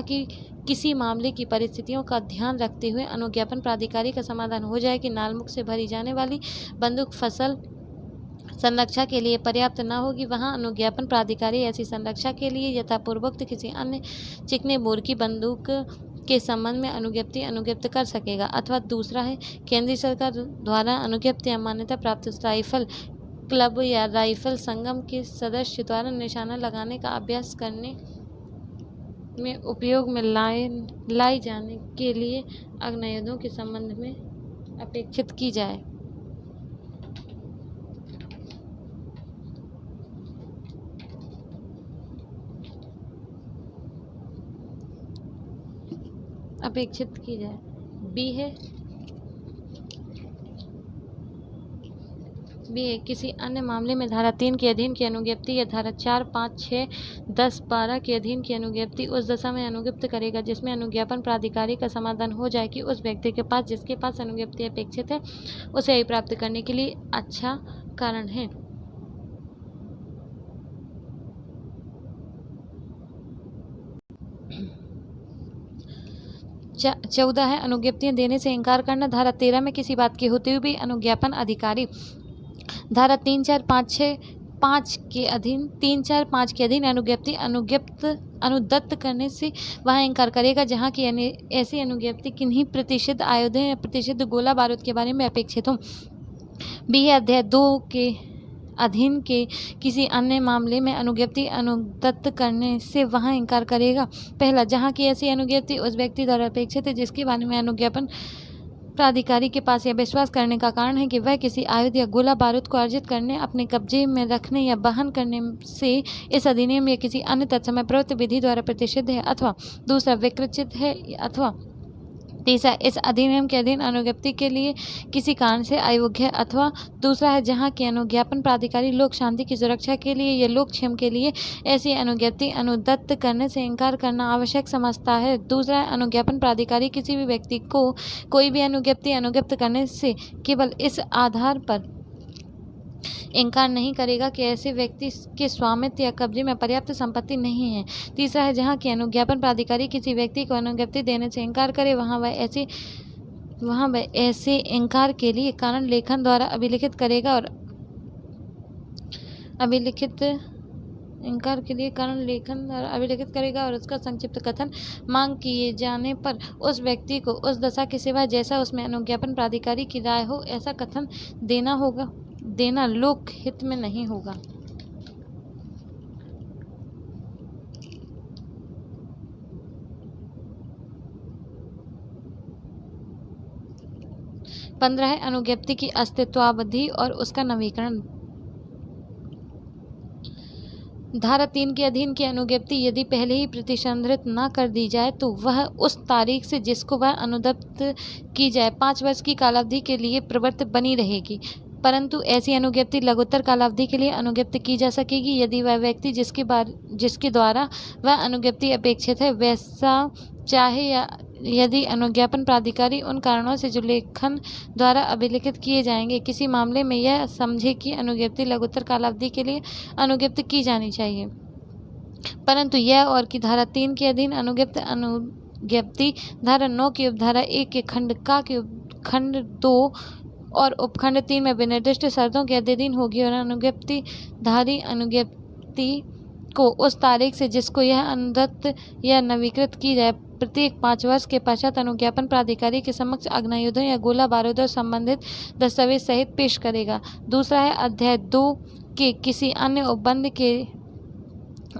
की किसी मामले की परिस्थितियों का ध्यान रखते हुए अनुज्ञापन प्राधिकारी का समाधान हो जाए कि नालमुख से भरी जाने वाली बंदूक फसल संरक्षा के लिए पर्याप्त न होगी, वहां अनुज्ञापन प्राधिकारी ऐसी संरक्षा के लिए यथापूर्वोक्त किसी अन्य चिकने बोर की बंदूक के संबंध में अनुज्ञप्त कर सकेगा। अथवा दूसरा है केंद्रीय सरकार द्वारा अनुज्ञप्त या मान्यता प्राप्त राइफल क्लब या राइफल संगम के सदस्य द्वारा निशाना लगाने का अभ्यास करने में उपयोग में लाई जाने के लिए अग्नायुधों के संबंध में अपेक्षित की जाए। बी है किसी अन्य मामले में धारा 3 के अधीन की अनुज्ञप्ति या धारा 4, 5, 6, 10, 12 के अधीन की अनुज्ञप्ति उस दशा में अनुज्ञप्त करेगा जिसमें अनुज्ञापन प्राधिकारी का समाधान हो जाए कि उस व्यक्ति के पास जिसके पास अनुज्ञप्ति अपेक्षित है उसे प्राप्त करने के लिए अच्छा कारण है। चौदह है अनुज्ञप्तियां देने से इनकार करना। धारा 13 में किसी बात के होते हुए भी अनुज्ञापन अधिकारी धारा 3, 4, 5, 6, 5 के अधीन 3, 4, 5 के अधीन अनुदत्त करने से वह इनकार करेगा जहां की ऐसी अनुज्ञप्ति किन्हीं प्रतिषिद्ध आयुधों या प्रतिषिद्ध गोला बारूद के बारे में अपेक्षित हो। बी है अध्याय 2 के अधीन के किसी अन्य मामले में अनुज्ञप्ति अनुदत्त करने से वहां इनकार करेगा। पहला, जहां की ऐसी अनुज्ञप्ति उस व्यक्ति द्वारा अपेक्षित है जिसके बारे में अनुज्ञापन प्राधिकारी के पास यह विश्वास करने का कारण है कि वह किसी आयुध या गोला बारूद को अर्जित करने, अपने कब्जे में रखने या वहन करने से इस अधिनियम या किसी अन्य तत्समय प्रवृत्त विधि द्वारा प्रतिषिद्ध है, अथवा दूसरा विकृत है, अथवा तीसरा इस अधिनियम के अधीन अनुज्ञप्ति के लिए किसी कारण से अयोग्य है, अथवा दूसरा है जहां की अनुज्ञापन प्राधिकारी लोक शांति की सुरक्षा के लिए या लोकक्षेम के लिए ऐसी अनुज्ञप्ति अनुदत्त करने से इनकार करना आवश्यक समझता है। दूसरा है अनुज्ञापन प्राधिकारी किसी भी व्यक्ति को कोई भी अनुज्ञप्ति अनुज्ञप्त करने से केवल इस आधार पर इनकार नहीं करेगा कि ऐसे व्यक्ति के स्वामित्व या कब्जे में पर्याप्त संपत्ति नहीं है। तीसरा है जहां की अनुज्ञापन प्राधिकारी किसी व्यक्ति को अनुज्ञप्ति देने से इनकार करे वहां वह ऐसे इनकार के लिए कारण लेखन द्वारा अभिलिखित करेगा और उसका संक्षिप्त कथन मांग किए जाने पर उस व्यक्ति को उस दशा के सिवा जैसा उसमें अनुज्ञापन प्राधिकारी की राय हो ऐसा कथन देना लोक हित में नहीं होगा। पंद्रह है अनुज्ञप्ति की अस्तित्वावधि और उसका नवीकरण। धारा 3 के अधीन की अनुज्ञप्ति यदि पहले ही प्रतिसंहृत न कर दी जाए तो वह उस तारीख से जिसको वह अनुदत्त की जाए 5 वर्ष की कालावधि के लिए प्रवृत्त बनी रहेगी, परंतु ऐसी अनुज्ञप्ति लघुत्तर कालावधि के लिए अनुज्ञप्त की जा सकेगी यदि वह व्यक्ति जिसके द्वारा वह अनुज्ञप्ति अपेक्षित है वैसा चाहे या यदि अनुज्ञापन प्राधिकारी उन कारणों से जो लेखन द्वारा अभिलिखित किए जाएंगे किसी मामले में यह समझे कि अनुज्ञप्ति लघुत्तर कालावधि के लिए अनुज्ञप्त की जानी चाहिए। परंतु यह और की धारा 3 के अधीन अनुज्ञप्ति धारा 9 की उपधारा 1 के खंड का के खंड 2 और उपखंड 3 में विनिर्दिष्ट शर्तों के अधीन होगी और अनुज्ञप्ति धारी अनुज्ञप्ति को उस तारीख से जिसको यह अनुदत्त या नवीकृत की जाए प्रत्येक 5 वर्ष के पश्चात अनुज्ञापन प्राधिकारी के समक्ष आग्नेयायुधों या गोला बारूद और संबंधित दस्तावेज सहित पेश करेगा। दूसरा है अध्याय 2 के किसी अन्य उपबंध के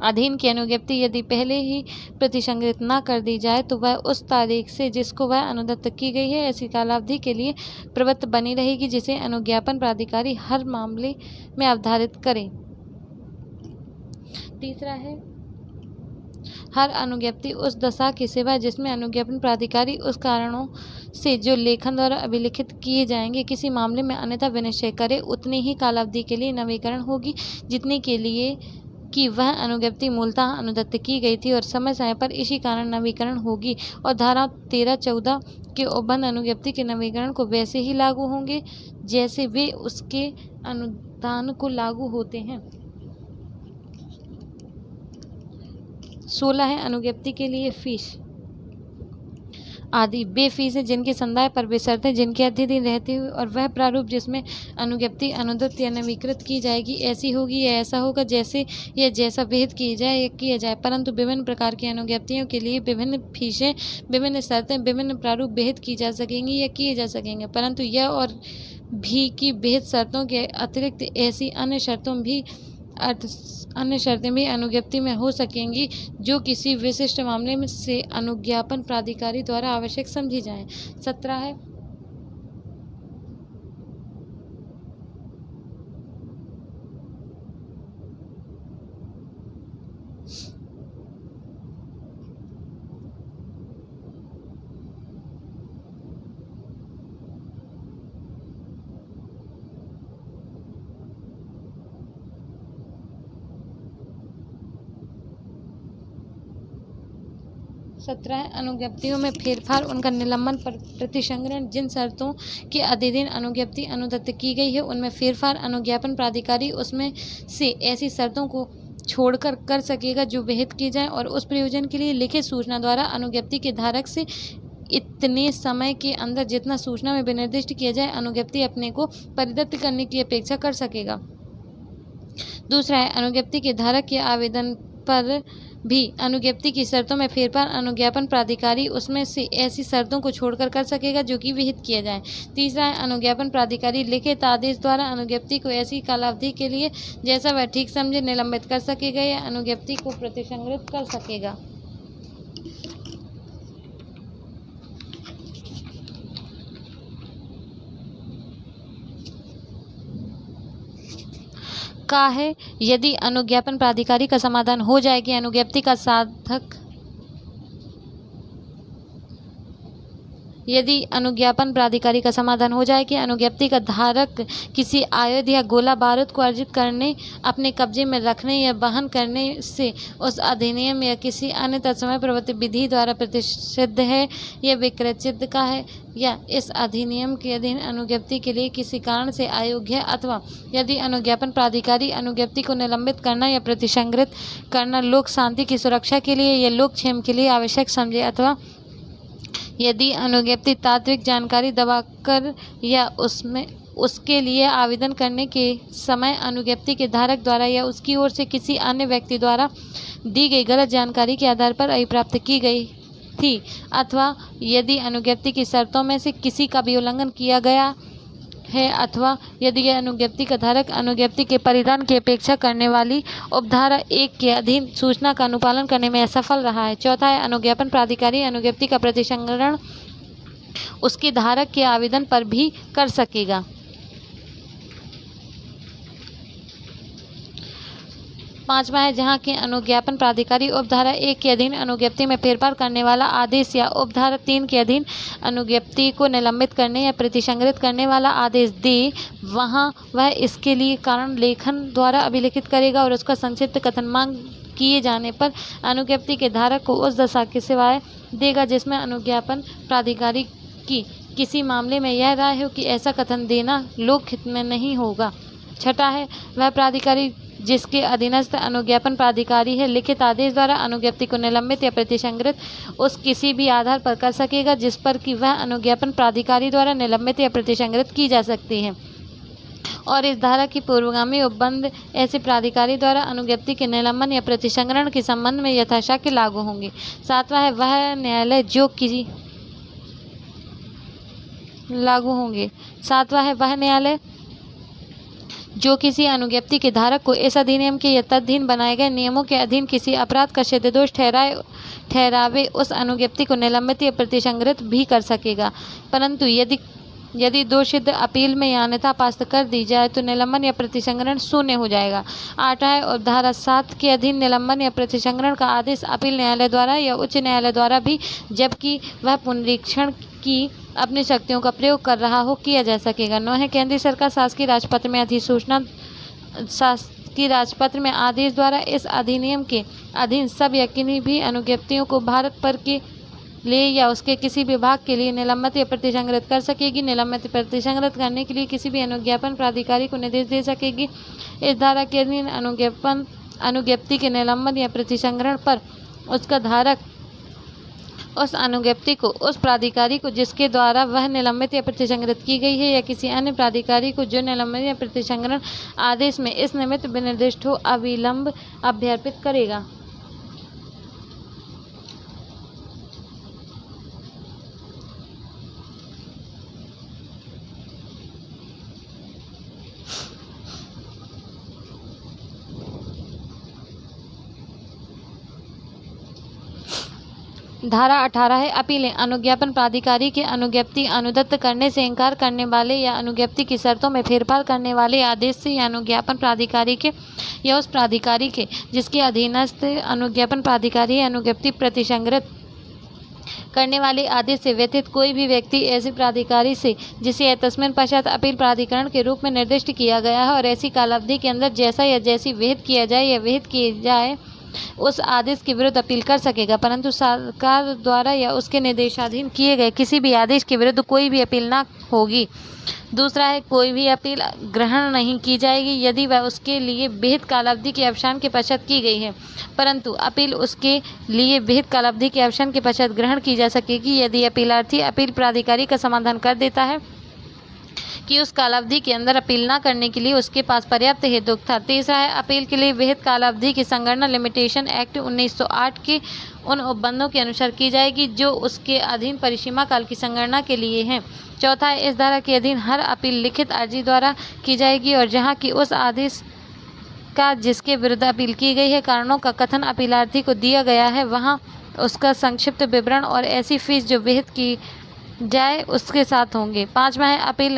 अधीन की अनुज्ञप्ति यदि पहले ही प्रतिसंग्रहित न कर दी जाए तो वह उस तारीख से जिसको वह अनुदत्त की गई है ऐसी कालावधि के लिए प्रवृत्त बनी रहेगी जिसे अनुज्ञापन प्राधिकारी हर मामले में अवधारित करे। तीसरा है हर अनुज्ञप्ति उस दशा की सिवाय जिसमें अनुज्ञापन प्राधिकारी उस कारणों से जो लेखन द्वारा अभिलिखित किए जाएंगे किसी मामले में अन्यथा विनिश्चय करे उतनी ही कालावधि के लिए नवीकरण होगी जितने के लिए कि वह अनुज्ञप्ति मूलतः अनुदत्त की गई थी और समय समय पर इसी कारण नवीकरण होगी। और धारा 13-14 के उपबंध अनुज्ञप्ति के नवीकरण को वैसे ही लागू होंगे जैसे वे उसके अनुदान को लागू होते हैं। 16 है अनुज्ञप्ति के लिए फीस आदि वे फीस है जिनके संदाय पर वे शर्तें जिनके अधीन रहते हुए और वह प्रारूप जिसमें अनुज्ञप्ति अनुदत्त या नवीकृत की जाएगी ऐसी होगी या ऐसा होगा जैसे या जैसा विहित किया जाए परंतु विभिन्न प्रकार की अनुज्ञप्तियों के लिए विभिन्न फीसें विभिन्न शर्तें विभिन्न प्रारूप विहित की जा सकेंगी या किए जा सकेंगे परंतु यह और भी की विहित शर्तों के अतिरिक्त ऐसी अन्य शर्तें भी अनुज्ञप्ति में हो सकेंगी जो किसी विशिष्ट मामले में से अनुज्ञापन प्राधिकारी द्वारा आवश्यक समझी जाएं। 17 है अनुज्ञप्तियों में फेरफार उनका निलंबन पर प्रतिसंग्रहण जिन शर्तों के अधीन अनुज्ञप्ति अनुदत्त की गई है उनमें फेरफार अनुज्ञापन प्राधिकारी उसमें से ऐसी शर्तों को छोड़कर कर सकेगा जो विहित की जाए और उस प्रयोजन के लिए लिखित सूचना द्वारा अनुज्ञप्ति के धारक से इतने समय के अंदर जितना सूचना में विनिर्दिष्ट किया जाए अनुज्ञप्ति अपने को परिदत्त करने की अपेक्षा कर सकेगा। दूसरा है अनुज्ञप्ति के धारक के आवेदन पर भी अनुज्ञप्ति की शर्तों में फेरफार अनुज्ञापन प्राधिकारी उसमें से ऐसी शर्तों को छोड़कर कर सकेगा जो कि विहित किया जाए। तीसरा है अनुज्ञापन प्राधिकारी लिखित आदेश द्वारा अनुज्ञप्ति को ऐसी कालावधि के लिए जैसा वह ठीक समझे निलंबित कर सकेगा या अनुज्ञप्ति को प्रतिसंग्रहित कर सकेगा। का है यदि अनुज्ञापन प्राधिकारी का समाधान हो जाए कि अनुज्ञप्ति का साधक यदि अनुज्ञापन प्राधिकारी का समाधान हो जाए कि अनुज्ञप्ति का धारक किसी आयुध या गोला बारूद को अर्जित करने अपने कब्जे में रखने या वहन करने से उस अधिनियम या किसी अन्य तत्समय प्रवृत्ति विधि द्वारा प्रतिषिद्ध है या विकृत का है या इस अधिनियम के अधीन अनुज्ञप्ति के लिए किसी कारण से अयोग्य है अथवा यदि अनुज्ञापन प्राधिकारी अनुज्ञप्ति को निलंबित करना या प्रतिसंग्रहित करना लोक शांति की सुरक्षा के लिए या लोक क्षेम के लिए आवश्यक समझे अथवा यदि अनुज्ञप्ति तात्विक जानकारी दबाकर या उसके लिए आवेदन करने के समय अनुज्ञप्ति के धारक द्वारा या उसकी ओर से किसी अन्य व्यक्ति द्वारा दी गई गलत जानकारी के आधार पर अभिप्राप्त की गई थी अथवा यदि अनुज्ञप्ति की शर्तों में से किसी का भी उल्लंघन किया गया है अथवा यदि यह अनुज्ञप्ति का धारक अनुज्ञप्ति के परिधान की अपेक्षा करने वाली उपधारा 1 के अधीन सूचना का अनुपालन करने में असफल रहा है। चौथा है अनुज्ञापन प्राधिकारी अनुज्ञप्ति का प्रतिसंग्रहण उसके धारक के आवेदन पर भी कर सकेगा। पांचवा है जहाँ के अनुज्ञापन प्राधिकारी उपधारा 1 के अधीन अनुज्ञप्ति में फेरफार करने वाला आदेश या उपधारा 3 के अधीन अनुज्ञप्ति को निलंबित करने या प्रतिसंग्रहित करने वाला आदेश दे वहाँ वह इसके लिए कारण लेखन द्वारा अभिलिखित करेगा और उसका संक्षिप्त कथन मांग किए जाने पर अनुज्ञप्ति के धारक को उस दशा की सेवाएं देगा जिसमें अनुज्ञापन प्राधिकारी की किसी मामले में यह राय हो कि ऐसा कथन देना लोक हित में नहीं होगा। छठा है वह प्राधिकारी जिसके अधीनस्थ अनुज्ञापन प्राधिकारी है लिखित आदेश द्वारा अनुज्ञप्ति को निलंबित या प्रतिसंग्रहित उस किसी भी आधार पर कर सकेगा जिस पर कि वह अनुज्ञापन प्राधिकारी द्वारा निलंबित या प्रतिसंग्रहित की जा सकती है। और इस धारा की पूर्वगामी उपबंध ऐसे प्राधिकारी द्वारा अनुज्ञप्ति के निलंबन या प्रतिसंग्रहण के संबंध में यथाशक्य लागू होंगे। सातवां है वह न्यायालय जो किसी लागू होंगे। सातवां है वह न्यायालय जो किसी अनुज्ञप्ति के धारक को इस अधिनियम के या तदधीन बनाए गए नियमों के अधीन किसी अपराध का सिद्धदोष ठहरावे उस अनुज्ञप्ति को निलंबित या प्रतिसंग्रहित भी कर सकेगा, परंतु यदि दोषसिद्ध अपील में या अन्यथा पास कर दी जाए तो निलंबन या प्रतिसंग्रहण शून्य हो जाएगा। 8 है और धारा 7 के अधीन निलंबन या प्रतिसंग्रहण का आदेश अपील न्यायालय द्वारा या उच्च न्यायालय द्वारा भी, जबकि वह पुनरीक्षण की अपनी शक्तियों का प्रयोग कर रहा हो, किया जा सकेगा। 9 है केंद्रीय सरकार शासकीय राजपत्र में अधिसूचना शासकीय राजपत्र में आदेश द्वारा इस अधिनियम के अधीन सब या किन्हीं भी अनुज्ञप्तियों को भारत पर के लिए या उसके किसी विभाग के लिए निलंबित या प्रतिसंग्रहित कर सकेगी। निलंबित या प्रतिसंग्रहित करने के लिए किसी भी अनुज्ञापन प्राधिकारी को निर्देश दे सकेगी। इस धारा के अधीन अनुज्ञप्ति के निलंबन या प्रतिसंग्रहण पर उसका धारक उस अनुज्ञप्ति को उस प्राधिकारी को जिसके द्वारा वह निलंबित या प्रतिसंग्रहित की गई है या किसी अन्य प्राधिकारी को जो निलंबन या प्रतिसंग्रहण आदेश में इस निमित्त विनिर्दिष्ट हो अविलंब अभ्यर्पित करेगा। धारा 18 है अपीलें। अनुज्ञापन प्राधिकारी के अनुज्ञप्ति अनुदत्त करने से इनकार करने वाले या अनुज्ञप्ति की शर्तों में फेरफार करने वाले आदेश से या अनुज्ञापन प्राधिकारी के या उस प्राधिकारी के जिसके अधीनस्थ अनुज्ञापन प्राधिकारी अनुज्ञप्ति प्रतिसंग्रहित करने वाले आदेश से व्यतीत कोई भी व्यक्ति ऐसे प्राधिकारी से जिसे तस्मिन पश्चात अपील प्राधिकरण के रूप में निर्दिष्ट किया गया है और ऐसी कालावधि के अंदर जैसा या जैसी विहित किया जाए या विहित किए जाए उस आदेश के विरुद्ध अपील कर सकेगा, परंतु सरकार द्वारा या उसके निर्देशाधीन किए गए किसी भी आदेश के विरुद्ध कोई भी अपील न होगी। दूसरा है कोई भी अपील ग्रहण नहीं की जाएगी यदि वह उसके लिए विहित कालावधि के अवसान के पश्चात की गई है, परंतु अपील उसके लिए विहित कालावधि के अवसान के पश्चात ग्रहण की जा सकेगी यदि अपीलार्थी अपील प्राधिकारी का समाधान कर देता है कि उस कालावधि के अंदर अपील न करने के लिए उसके पास पर्याप्त हेतु था। तीसरा है अपील के लिए विहित कालावधि की संगणना लिमिटेशन एक्ट 1908 के उन उपबंधों के अनुसार की जाएगी जो उसके अधीन परिसीमा काल की संगणना के लिए हैं। चौथा है इस धारा के अधीन हर अपील लिखित अर्जी द्वारा की जाएगी और जहाँ की उस आदेश का जिसके विरुद्ध अपील की गई है कारणों का कथन अपीलार्थी को दिया गया है वहाँ उसका संक्षिप्त विवरण और ऐसी फीस जो विहित की जाए उसके साथ होंगे। 5वां है अपील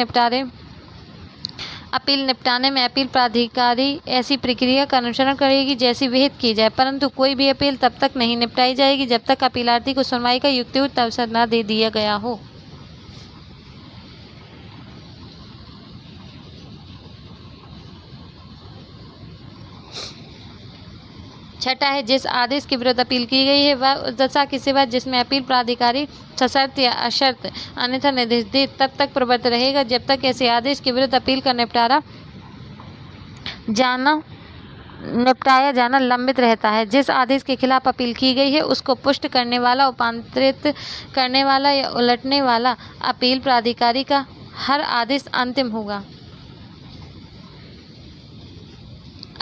निपटाने में अपील प्राधिकारी ऐसी प्रक्रिया का अनुसरण करेगी जैसी विहित की जाए, परंतु कोई भी अपील तब तक नहीं निपटाई जाएगी जब तक अपीलार्थी को सुनवाई का युक्तियुक्त अवसर न दे दिया गया हो। छठा है जिस आदेश के विरुद्ध अपील की गई है वह उस दशा के सिवा जिसमें अपील प्राधिकारी सशर्त या अशर्त अन्यथा निर्देश दे तब तक प्रवृत्त रहेगा जब तक ऐसे आदेश के विरुद्ध अपील का निपटाया जाना लंबित रहता है। जिस आदेश के खिलाफ अपील की गई है उसको पुष्ट करने वाला, उपांतरित करने वाला या उलटने वाला अपील प्राधिकारी का हर आदेश अंतिम होगा।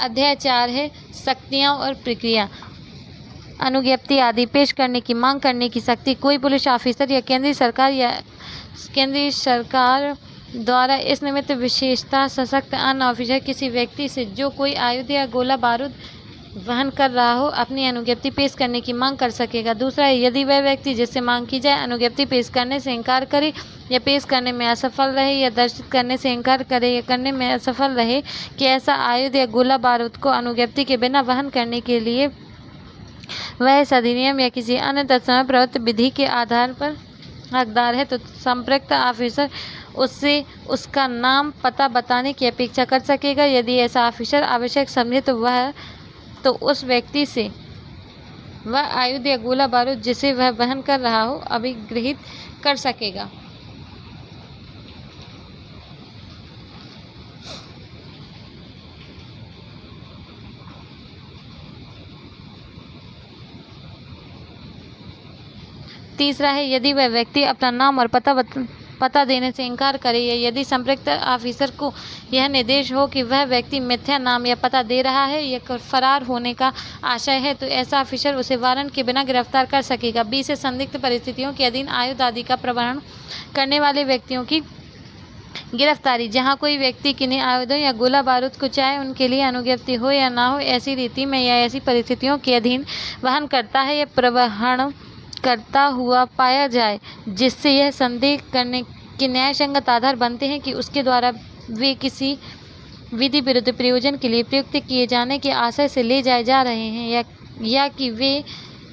अध्याय 4 है शक्तियाँ और प्रक्रिया। अनुज्ञप्ति आदि पेश करने की मांग करने की शक्ति कोई पुलिस ऑफिसर या केंद्रीय सरकार द्वारा इस निमित्त विशेषता सशक्त अन्य ऑफिसर किसी व्यक्ति से जो कोई आयुध या गोला बारूद वहन कर रहा हो अपनी अनुज्ञप्ति पेश करने की मांग कर सकेगा। दूसरा है यदि वह व्यक्ति जिससे मांग की जाए अनुज्ञप्ति पेश करने से इनकार करे या पेश करने में असफल रहे या दर्शित करने से इनकार करे या करने में असफल रहे कि ऐसा आयुध या गोला बारूद को अनुज्ञप्ति के बिना वहन करने के लिए वह इस अधिनियम या किसी अन्य तत्समय प्रवृत्त विधि के आधार पर हकदार है तो संप्रक्त ऑफिसर उससे उसका नाम पता बताने की अपेक्षा कर सकेगा। यदि ऐसा ऑफिसर आवश्यक समझे तो उस व्यक्ति से वह आयुध या गोला बारूद जिसे वह वहन कर रहा हो अभिगृहित कर सकेगा। तीसरा है यदि वह व्यक्ति अपना नाम और पता देने से इनकार करे या यदि संपर्क ऑफिसर को यह निर्देश हो कि वह व्यक्ति मिथ्या नाम या पता दे रहा है या फरार होने का आशय है तो ऐसा ऑफिसर उसे वारंट के बिना गिरफ्तार कर सकेगा। बी से संदिग्ध परिस्थितियों के अधीन आयुध आदि का प्रवहन करने वाले व्यक्तियों की गिरफ्तारी। जहां कोई व्यक्ति किन्हीं आयुधों या गोला बारूद को चाहे उनके लिए अनुज्ञप्ति हो या ना हो ऐसी रीति में या ऐसी परिस्थितियों के अधीन वहन करता है या प्रवहन करता हुआ पाया जाए जिससे यह संदेह करने के न्याय संगत आधार बनते हैं कि उसके द्वारा वे किसी विधि विरुद्ध प्रयोजन के लिए प्रयुक्त किए जाने के आशय से ले जाए जा रहे हैं या कि वे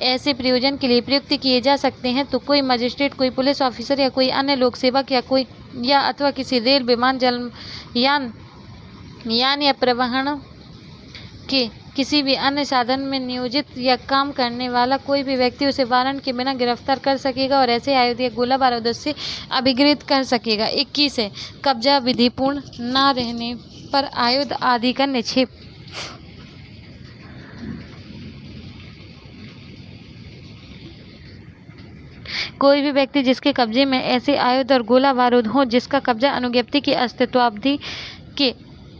ऐसे प्रयोजन के लिए प्रयुक्त किए जा सकते हैं तो कोई मजिस्ट्रेट, कोई पुलिस ऑफिसर या कोई अन्य लोक सेवक या अथवा किसी रेल, विमान, जलयान या परिवहन के किसी भी अन्य साधन में नियोजित या काम करने वाला कोई भी व्यक्ति उसे वारंट के बिना गिरफ्तार कर सकेगा और ऐसे आयुध या गोला बारूद से अभिगृहित कर सकेगा। 21 है कब्जा विधिपूर्ण न रहने पर आयुध आदि का निक्षेप। कोई भी व्यक्ति जिसके कब्जे में ऐसे आयुध और गोला बारूद हो जिसका कब्जा अनुज्ञप्ति की अस्तित्वावधि के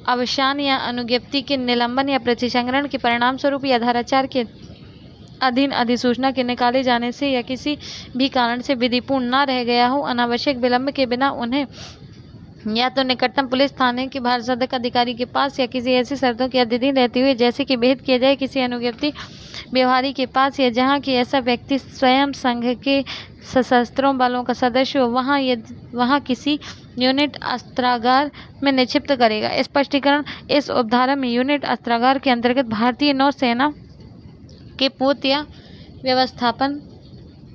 अवसान या अनुज्ञप्ति के निलंबन या प्रतिसंग्रहण के परिणाम स्वरूप या धारा 4 के अधीन अधिसूचना के निकाले जाने से या किसी भी कारण से विधिपूर्ण न रह गया हो, अनावश्यक विलंब के बिना उन्हें या तो निकटतम पुलिस थाने के भारसदक अधिकारी के पास या किसी ऐसी शर्तों के अधीन रहते हुए जैसे कि भेद किया जाए किसी अनुज्ञप्ति व्यवहारी के पास या जहाँ की ऐसा व्यक्ति स्वयं संघ के सशस्त्रों बलों का सदस्य हो वहाँ किसी यूनिट अस्त्रागार में निक्षिप्त करेगा। स्पष्टीकरण इस उपधारा में यूनिट अस्त्रागार के अंतर्गत भारतीय नौसेना के पोत या व्यवस्थापन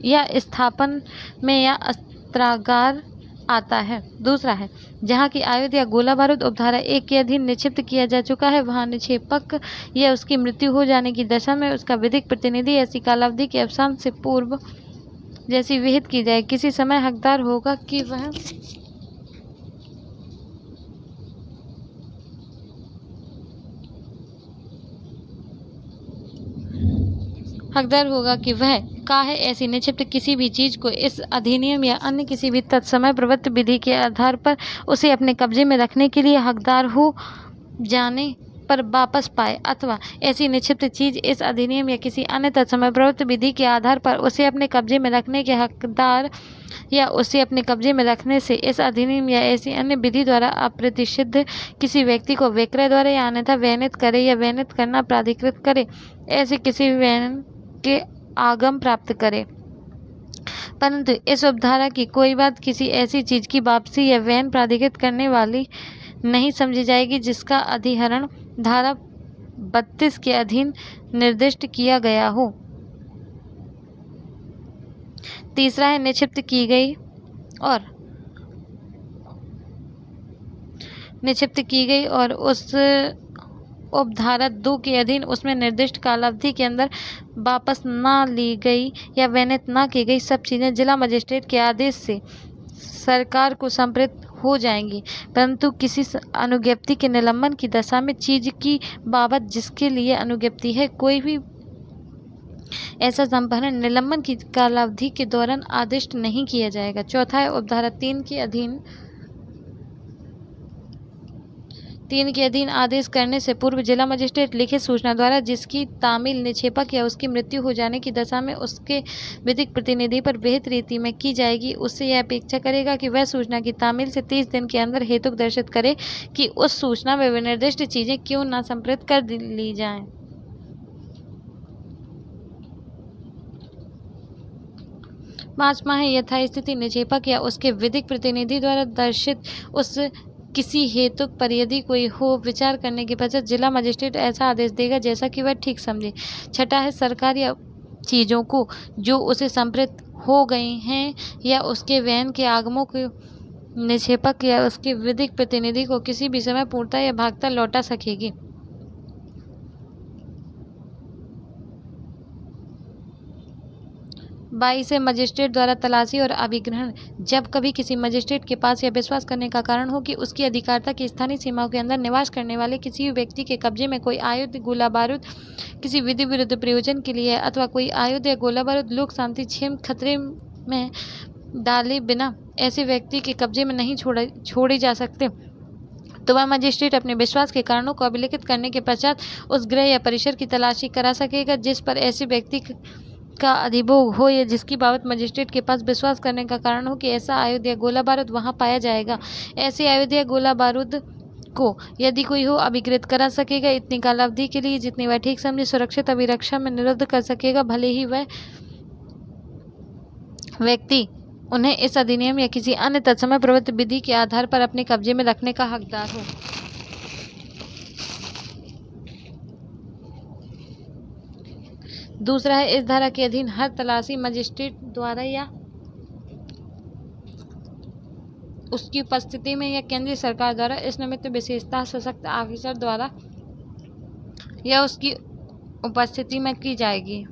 या स्थापन में या अस्त्रागार आता है। दूसरा है जहाँ की आयुध या गोला बारूद उपधारा 1 के अधीन निक्षिप्त किया जा चुका है वहाँ निक्षेपक या उसकी मृत्यु हो जाने की दशा में उसका विधिक प्रतिनिधि ऐसी कालावधि के अवसान से पूर्व जैसी विहित की जाए किसी समय हकदार होगा कि वह काहे ऐसी निक्षिप्त किसी भी चीज को इस अधिनियम या अन्य किसी भी तत्समय प्रवृत्त विधि के आधार पर उसे अपने कब्जे में रखने के लिए हकदार हो जाने पर वापस पाए अथवा ऐसी निक्षिप्त चीज इस अधिनियम या किसी अन्य तत्समय प्रवृत्त विधि के आधार पर उसे अपने कब्जे में रखने के हकदार या उसे अपने कब्जे में रखने से इस अधिनियम या ऐसी अन्य विधि द्वारा अप्रतिषिद्ध किसी व्यक्ति को विक्रय द्वारा या अन्यथा वैनित करे या वैनित करना प्राधिकृत करे ऐसे किसी वैन के आगम प्राप्त करे। परंतु इस उपधारा की कोई बात किसी ऐसी चीज की वापसी या वैन प्राधिकृत करने वाली नहीं समझी जाएगी जिसका अधिहरण धारा 32 के अधीन निर्दिष्ट किया गया हो। तीसरा है निक्षिप्त की गई और उस उपधारा 2 के अधीन उसमें निर्दिष्ट कालावधि के अंदर वापस ना ली गई या वैनित ना की गई सब चीज़ें जिला मजिस्ट्रेट के आदेश से सरकार को संप्रेषित हो जाएंगी। परंतु किसी अनुज्ञप्ति के निलंबन की दशा में चीज की बाबत जिसके लिए अनुज्ञप्ति है कोई भी ऐसा संपहरण निलंबन की कालावधि के दौरान आदिष्ट नहीं किया जाएगा। चौथा है उपधारा 3 के अधीन आदेश करने से पूर्व जिला मजिस्ट्रेट लिखित सूचना द्वारा जिसकी तामील निक्षेपक या उसकी मृत्यु हो जाने की दशा में उसके विधिक प्रतिनिधि पर विहित रीति में की जाएगी उससे यह अपेक्षा करेगा कि वह सूचना की तामील से 30 दिन के अंदर हेतुक दर्शित करे कि उस सूचना में विनिर्दिष्ट चीजें क्यों न संप्रेषित कर ली जाएं। पांचवा है यथास्थिति निक्षेपक या उसके विधिक प्रतिनिधि द्वारा दर्शित उस किसी हेतु पर यदि कोई हो विचार करने के पश्चात जिला मजिस्ट्रेट ऐसा आदेश देगा जैसा कि वह ठीक समझे। छठा है सरकार या चीज़ों को जो उसे संप्रेषित हो गई हैं या उसके वैन के आगमों को निक्षेपक या उसके विधिक प्रतिनिधि को किसी भी समय पूर्णतः या भागता लौटा सकेगी। 22 है मजिस्ट्रेट द्वारा तलाशी और अभिग्रहण। जब कभी किसी मजिस्ट्रेट के पास यह विश्वास करने का कारण हो कि उसकी अधिकारिता की स्थानीय सीमाओं के अंदर निवास करने वाले किसी भी व्यक्ति के कब्जे में कोई आयुध गोला बारूद किसी विधि विरुद्ध प्रयोजन के लिए अथवा कोई आयुध या गोला बारूद लोक शांति क्षेम खतरे में डाले बिना ऐसे व्यक्ति के कब्जे में नहीं छोड़े जा सकते, तो वह मजिस्ट्रेट अपने विश्वास के कारणों को अभिलिखित करने के पश्चात उस गृह या परिसर की तलाशी करा सकेगा जिस पर ऐसे व्यक्ति का अधिभोग हो या जिसकी बाबत मजिस्ट्रेट के पास विश्वास करने का कारण हो कि ऐसा आयुध या गोला बारूद वहां पाया जाएगा। ऐसे आयुध या गोला बारूद को यदि कोई हो अभिकृत करा सकेगा इतनी काल अवधि के लिए जितनी वह ठीक समझे सुरक्षित अभिरक्षा में निरुद्ध कर सकेगा, भले ही वह व्यक्ति उन्हें इस अधिनियम या किसी अन्य तत्समय प्रवृत्त विधि के आधार पर अपने कब्जे में रखने का हकदार हो। दूसरा है, इस धारा के अधीन हर तलाशी मजिस्ट्रेट द्वारा या उसकी उपस्थिति में या केंद्रीय सरकार द्वारा इस निमित्त विशेषतः सशक्त ऑफिसर द्वारा या उसकी उपस्थिति में की जाएगी।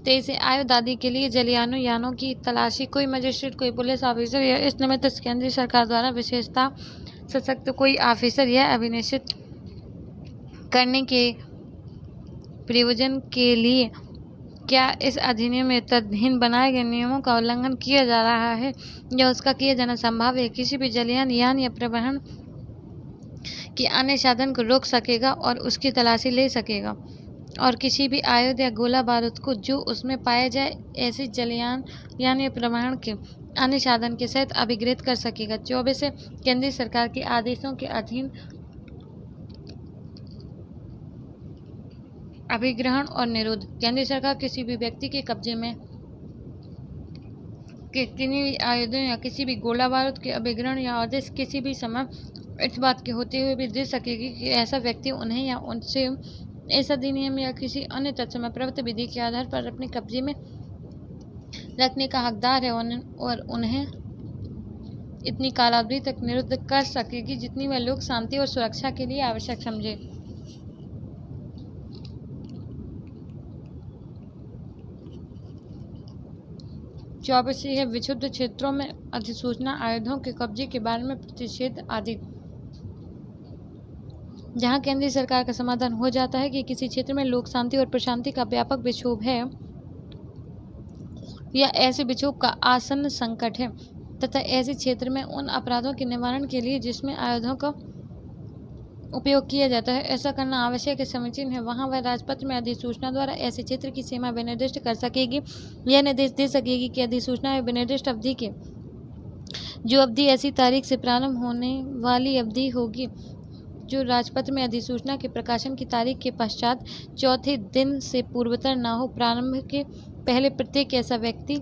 तेईसे आयुध आदि के लिए जलियानो यानों की तलाशी कोई मजिस्ट्रेट, कोई पुलिस ऑफिसर या इस निमित्त केंद्रीय सरकार द्वारा विशेषता सशक्त कोई ऑफिसर यह अभिनिश्चित करने के प्रयोजन के लिए क्या इस अधिनियम में तदधीन बनाए गए नियमों का उल्लंघन किया जा रहा है या उसका किया जाना संभव है, किसी भी जलियान यान या परिवहन के अन्य साधन को रोक सकेगा और उसकी तलाशी ले सकेगा और किसी भी आयुध या गोला बारूद को जो उसमें पाए जाए ऐसे जलयान यानी परिवहन के अन्य साधन के सहित अभिगृहित कर सकेगा। 24 से केंद्रीय सरकार के आदेशों के अधीन अभिग्रहण और निरोध। केंद्रीय सरकार किसी भी व्यक्ति के कब्जे में किसी भी आयुधों या किसी भी गोला बारूद के अभिग्रहण या आदेश किसी भी समय इस बात के होते हुए भी दे सकेगी कि ऐसा व्यक्ति उन्हें या उनसे इस अधिनियम या किसी अन्य तत्समय प्रवृत्त विधि के आधार पर अपने कब्जे में रखने का हकदार है और उन्हें इतनी कालावधि तक निरुद्ध कर सकेगी जितनी वह लोक शांति और सुरक्षा के लिए आवश्यक समझे। चौबीस है, विक्षुब्ध क्षेत्रों में अधिसूचना आयुधों के कब्जे के बारे में प्रतिषेध आदि। जहां केंद्रीय सरकार का समाधान हो जाता है कि किसी क्षेत्र में लोक शांति और प्रशांति का व्यापक विक्षोभ है या ऐसे विक्षोभ का आसन्न संकट है तथा ऐसे क्षेत्र में उन अपराधों के निवारण के लिए जिसमें आयुधों का उपयोग किया जाता है ऐसा करना आवश्यक है समीचीन है, वहां वह राजपत्र में अधिसूचना द्वारा ऐसे क्षेत्र की सीमा विनिर्दिष्ट कर सकेगी। यह निर्देश दे सकेगी कि अधिसूचना में विनिर्दिष्ट अवधि के जो अवधि ऐसी तारीख से प्रारंभ होने वाली अवधि होगी जो राजपत्र में अधिसूचना के प्रकाशन की तारीख के पश्चात चौथे दिन से पूर्वतर न हो। प्रारंभ के पहले प्रत्येक ऐसा व्यक्ति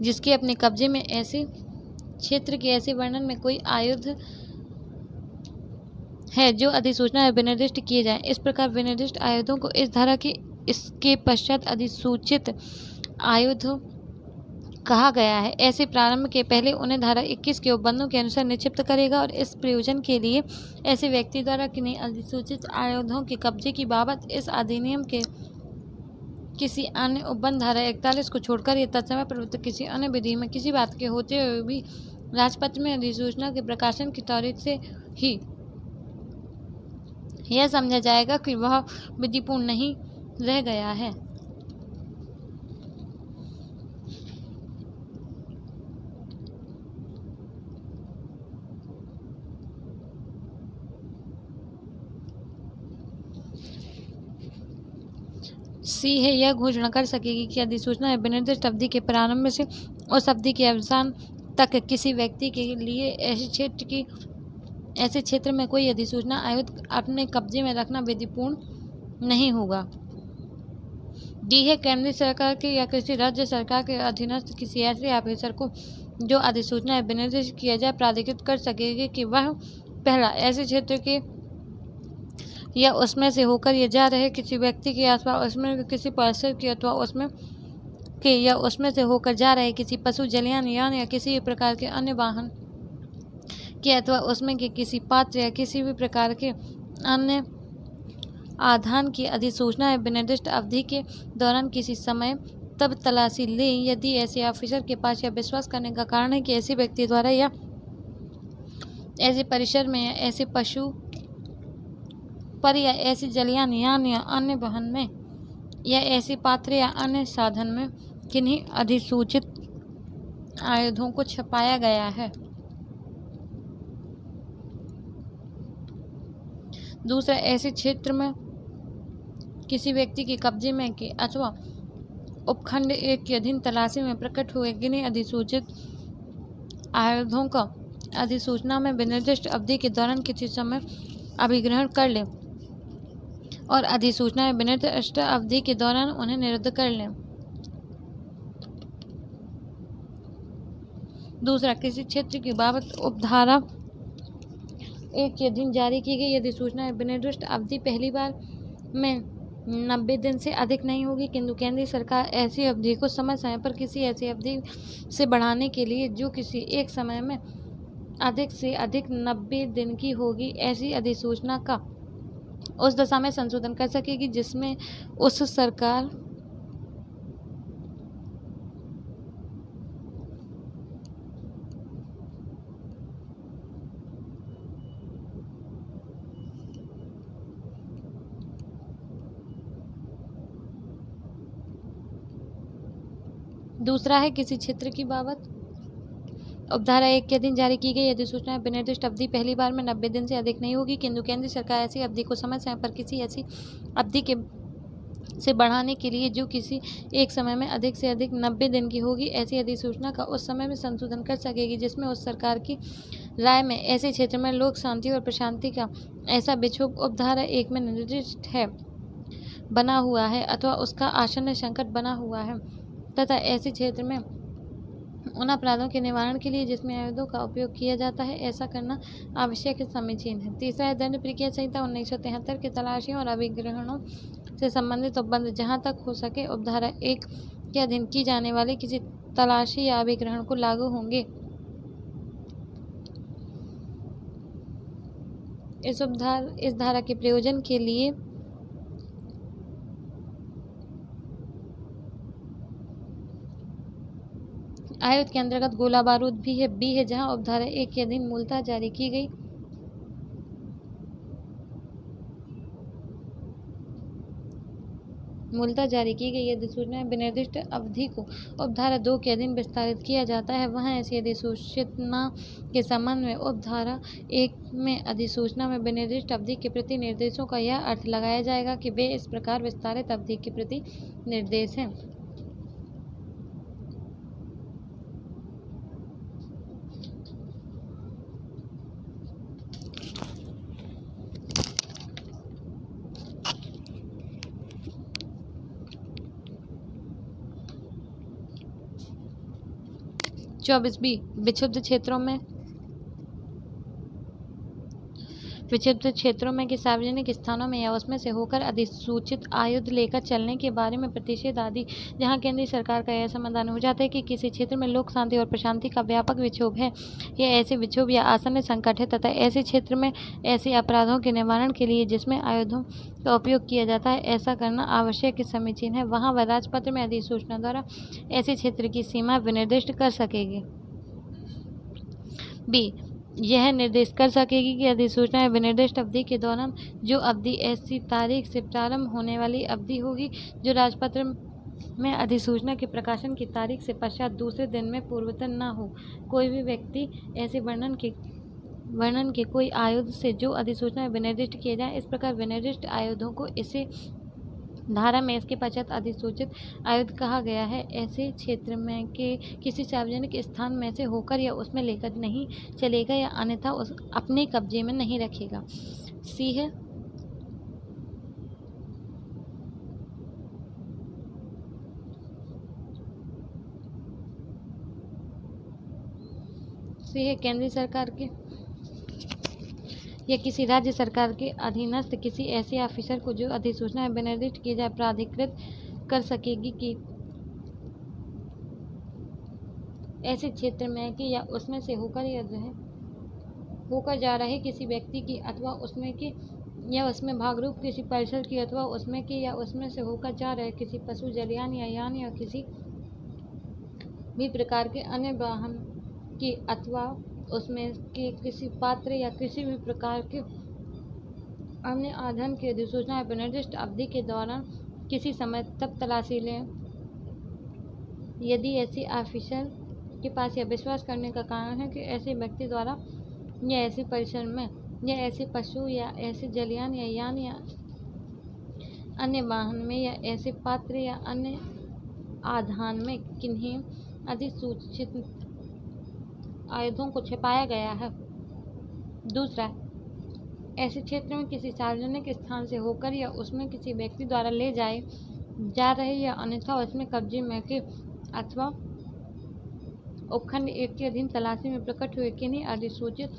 जिसके अपने कब्जे में ऐसे क्षेत्र के ऐसे वर्णन में कोई आयुध है जो अधिसूचना में विनिर्दिष्ट किए जाएं। इस प्रकार विनिर्दिष्ट आयुधों को इस धारा के इसके पश्चात अधिसूचित आयुध कहा गया है। ऐसे प्रारंभ के पहले उन्हें धारा 21 के उपबंधों के अनुसार निक्षिप्त करेगा और इस प्रयोजन के लिए ऐसे व्यक्ति द्वारा किन्हीं अधिसूचित आयुधों के कब्जे की बाबत इस अधिनियम के किसी अन्य उपबंध धारा 41 को छोड़कर या तत्समय प्रवृत्त किसी अन्य विधि में किसी बात के होते हुए भी राजपत्र में अधिसूचना के प्रकाशन की तारीख से ही यह समझा जाएगा कि वह विधिपूर्ण नहीं रह गया है। सी है, यह घोषणा कर सकेगी कि अधिसूचना है विनिर्दिष्ट अवधि के प्रारंभ से उस अवधि के अवसान तक किसी व्यक्ति के लिए ऐसे क्षेत्र में कोई अधिसूचना आयुध अपने कब्जे में रखना विधिपूर्ण नहीं होगा। डी है, केंद्रीय सरकार के या किसी राज्य सरकार के अधीनस्थ किसी ऐसे ऑफिसर को जो अधिसूचना विनिर्दिष्ट किया जाए प्राधिकृत कर सकेगी कि वह पहला ऐसे क्षेत्र के या उसमें से होकर ये जा रहे किसी व्यक्ति के अथवा उसमें किसी परिसर के अथवा उसमें के या उसमें से होकर जा रहे किसी पशु जलयान यान या किसी भी प्रकार के अन्य वाहन के अथवा उसमें के किसी पात्र या किसी भी प्रकार के अन्य आधान की अधिसूचना विनिर्दिष्ट अवधि के दौरान किसी समय तब तलाशी लें यदि ऐसे ऑफिसर के पास यह विश्वास करने का कारण है कि ऐसे व्यक्ति द्वारा या ऐसे परिसर में या ऐसे पशु पर या ऐसी जलयान यान या अन्य वाहन में या ऐसे पात्र या अन्य साधन में किन्हीं अधिसूचित आयुधों को छुपाया गया है। दूसरा, ऐसे क्षेत्र में किसी व्यक्ति के कब्जे में के अथवा उपखंड 1 के अधीन तलाशी में प्रकट हुए किन्हीं अधिसूचित आयुधों का अधिसूचना में विनिर्दिष्ट अवधि के दौरान किसी समय अभिग्रहण कर लें और अधिसूचना में विनिर्दिष्ट अवधि के दौरान उन्हें निरुद्ध कर लें। दूसरा, किसी क्षेत्र की बाबत उपधारा 1 के अधीन जारी की गई अधिसूचना में विनिर्दिष्ट अवधि पहली बार में 90 दिन से अधिक नहीं होगी, किंतु केंद्रीय सरकार ऐसी अवधि को समय समय पर किसी ऐसी अवधि से बढ़ाने के लिए जो किसी एक समय में अधिक से अधिक 90 दिन की होगी, ऐसी अधिसूचना का उस दशा में संशोधन कर सकेगी जिसमें उस सरकार दूसरा है किसी क्षेत्र की बाबत उपधारा 1 के अधीन जारी की गई अधिसूचना में विनिर्दिष्ट अवधि पहली बार में 90 दिन से अधिक नहीं होगी, किंतु केंद्र सरकार ऐसी अवधि को समय समय पर किसी ऐसी अवधि के से बढ़ाने के लिए जो किसी एक समय में अधिक से अधिक 90 दिन की होगी, ऐसी अधिसूचना का उस समय में संशोधन कर सकेगी जिसमें उस सरकार की राय में ऐसे क्षेत्र में लोक शांति और प्रशांति का ऐसा विक्षोभ उपधारा 1 में निर्दिष्ट है बना हुआ है अथवा उसका आसन्न संकट बना हुआ है तथा ऐसे क्षेत्र में उन अपराधों के निवारण के लिए जिसमें आयुधों का उपयोग किया जाता है ऐसा करना आवश्यक है, समीचीन है। तीसरा है दंड प्रक्रिया संहिता 1973 के तलाशियों और अभिग्रहणों से संबंधित उपबंध जहां तक हो सके उपधारा 1 के अधीन की जाने वाली किसी तलाशी या अभिग्रहण को लागू होंगे। इस धारा के प्रयोजन के लिए आयुध के अंतर्गत गोला बारूद भी है। बी है जहां उपधारा 1 के अधीन मूलतः जारी की गई अधिसूचना में विनिर्दिष्ट अवधि को उपधारा 2 के अधीन विस्तारित किया जाता है, वहां ऐसी अधिसूचना के संबंध में उपधारा 1 में अधिसूचना में विनिर्दिष्ट अवधि के प्रति निर्देशों का यह अर्थ लगाया जाएगा कि वे इस प्रकार विस्तारित अवधि के प्रति निर्देश हैं। चौबीस बी विक्षिप्त क्षेत्रों में कि सार्वजनिक स्थानों में या उसमें से होकर अधिसूचित आयुध लेकर चलने के बारे में प्रतिषेध आदि, जहां केंद्रीय सरकार का यह समाधान हो जाता है कि किसी क्षेत्र में लोक शांति और प्रशांति का व्यापक विक्षोभ है या ऐसे विक्षोभ या आसन्न संकट है तथा ऐसे क्षेत्र में ऐसे अपराधों के निवारण के लिए जिसमें आयुधों का उपयोग किया जाता है ऐसा करना आवश्यक है, समीचीन है, वहां वह राजपत्र में अधिसूचना द्वारा ऐसे क्षेत्र की सीमा विनिर्दिष्ट कर सकेगी। बी यह निर्देश कर सकेगी कि अधिसूचना में विनिर्दिष्ट अवधि के दौरान जो अवधि ऐसी तारीख से प्रारंभ होने वाली अवधि होगी जो राजपत्र में अधिसूचना के प्रकाशन की तारीख से पश्चात दूसरे दिन में पूर्वतन न हो, कोई भी व्यक्ति ऐसे वर्णन के कोई आयुध से जो अधिसूचना में विनिर्दिष्ट किए जाए, इस प्रकार विनिर्दिष्ट आयुधों को इसे धारा में इसके पश्चात अधिसूचित आयुध कहा गया है, ऐसे क्षेत्र में के किसी सार्वजनिक स्थान में से होकर या उसमें लेकर नहीं चलेगा या अन्यथा अपने कब्जे में नहीं रखेगा। सी है केंद्रीय सरकार के या किसी राज्य सरकार के अधीनस्थ किसी ऐसे ऑफिसर को जो अधिसूचना में विनिर्दिष्ट किया जाए प्राधिकृत कर सकेगी कि ऐसे क्षेत्र में कि या उसमें से होकर या होकर जा रहे किसी व्यक्ति की अथवा उसमें की या उसमें भागरूप किसी परिसर की अथवा उसमें की या उसमें से होकर जा रहे किसी पशु, जलयान या यान या किसी भी प्रकार के अन्य वाहन की अथवा उसमें के किसी पात्र या किसी भी प्रकार के अन्य आधान की अधिसूचना या निर्दिष्ट अवधि के दौरान किसी समय तब तलाशी लें यदि ऐसी ऑफिसर के पास यह विश्वास करने का कारण है कि ऐसे व्यक्ति द्वारा या ऐसे परिसर में या ऐसे पशु या ऐसे जलयान या यान या अन्य वाहन में या ऐसे पात्र या अन्य आधान में किन्हीं अधिसूचित आयुधों को छिपाया गया है। दूसरा, ऐसे क्षेत्र में किसी सार्वजनिक स्थान से होकर या उसमें किसी व्यक्ति द्वारा ले जाए जा रहे या अन्यथा उसमें कब्जे में के अथवा उपखंड 1 के अधीन तलाशी में प्रकट हुए किन्हीं अधिसूचित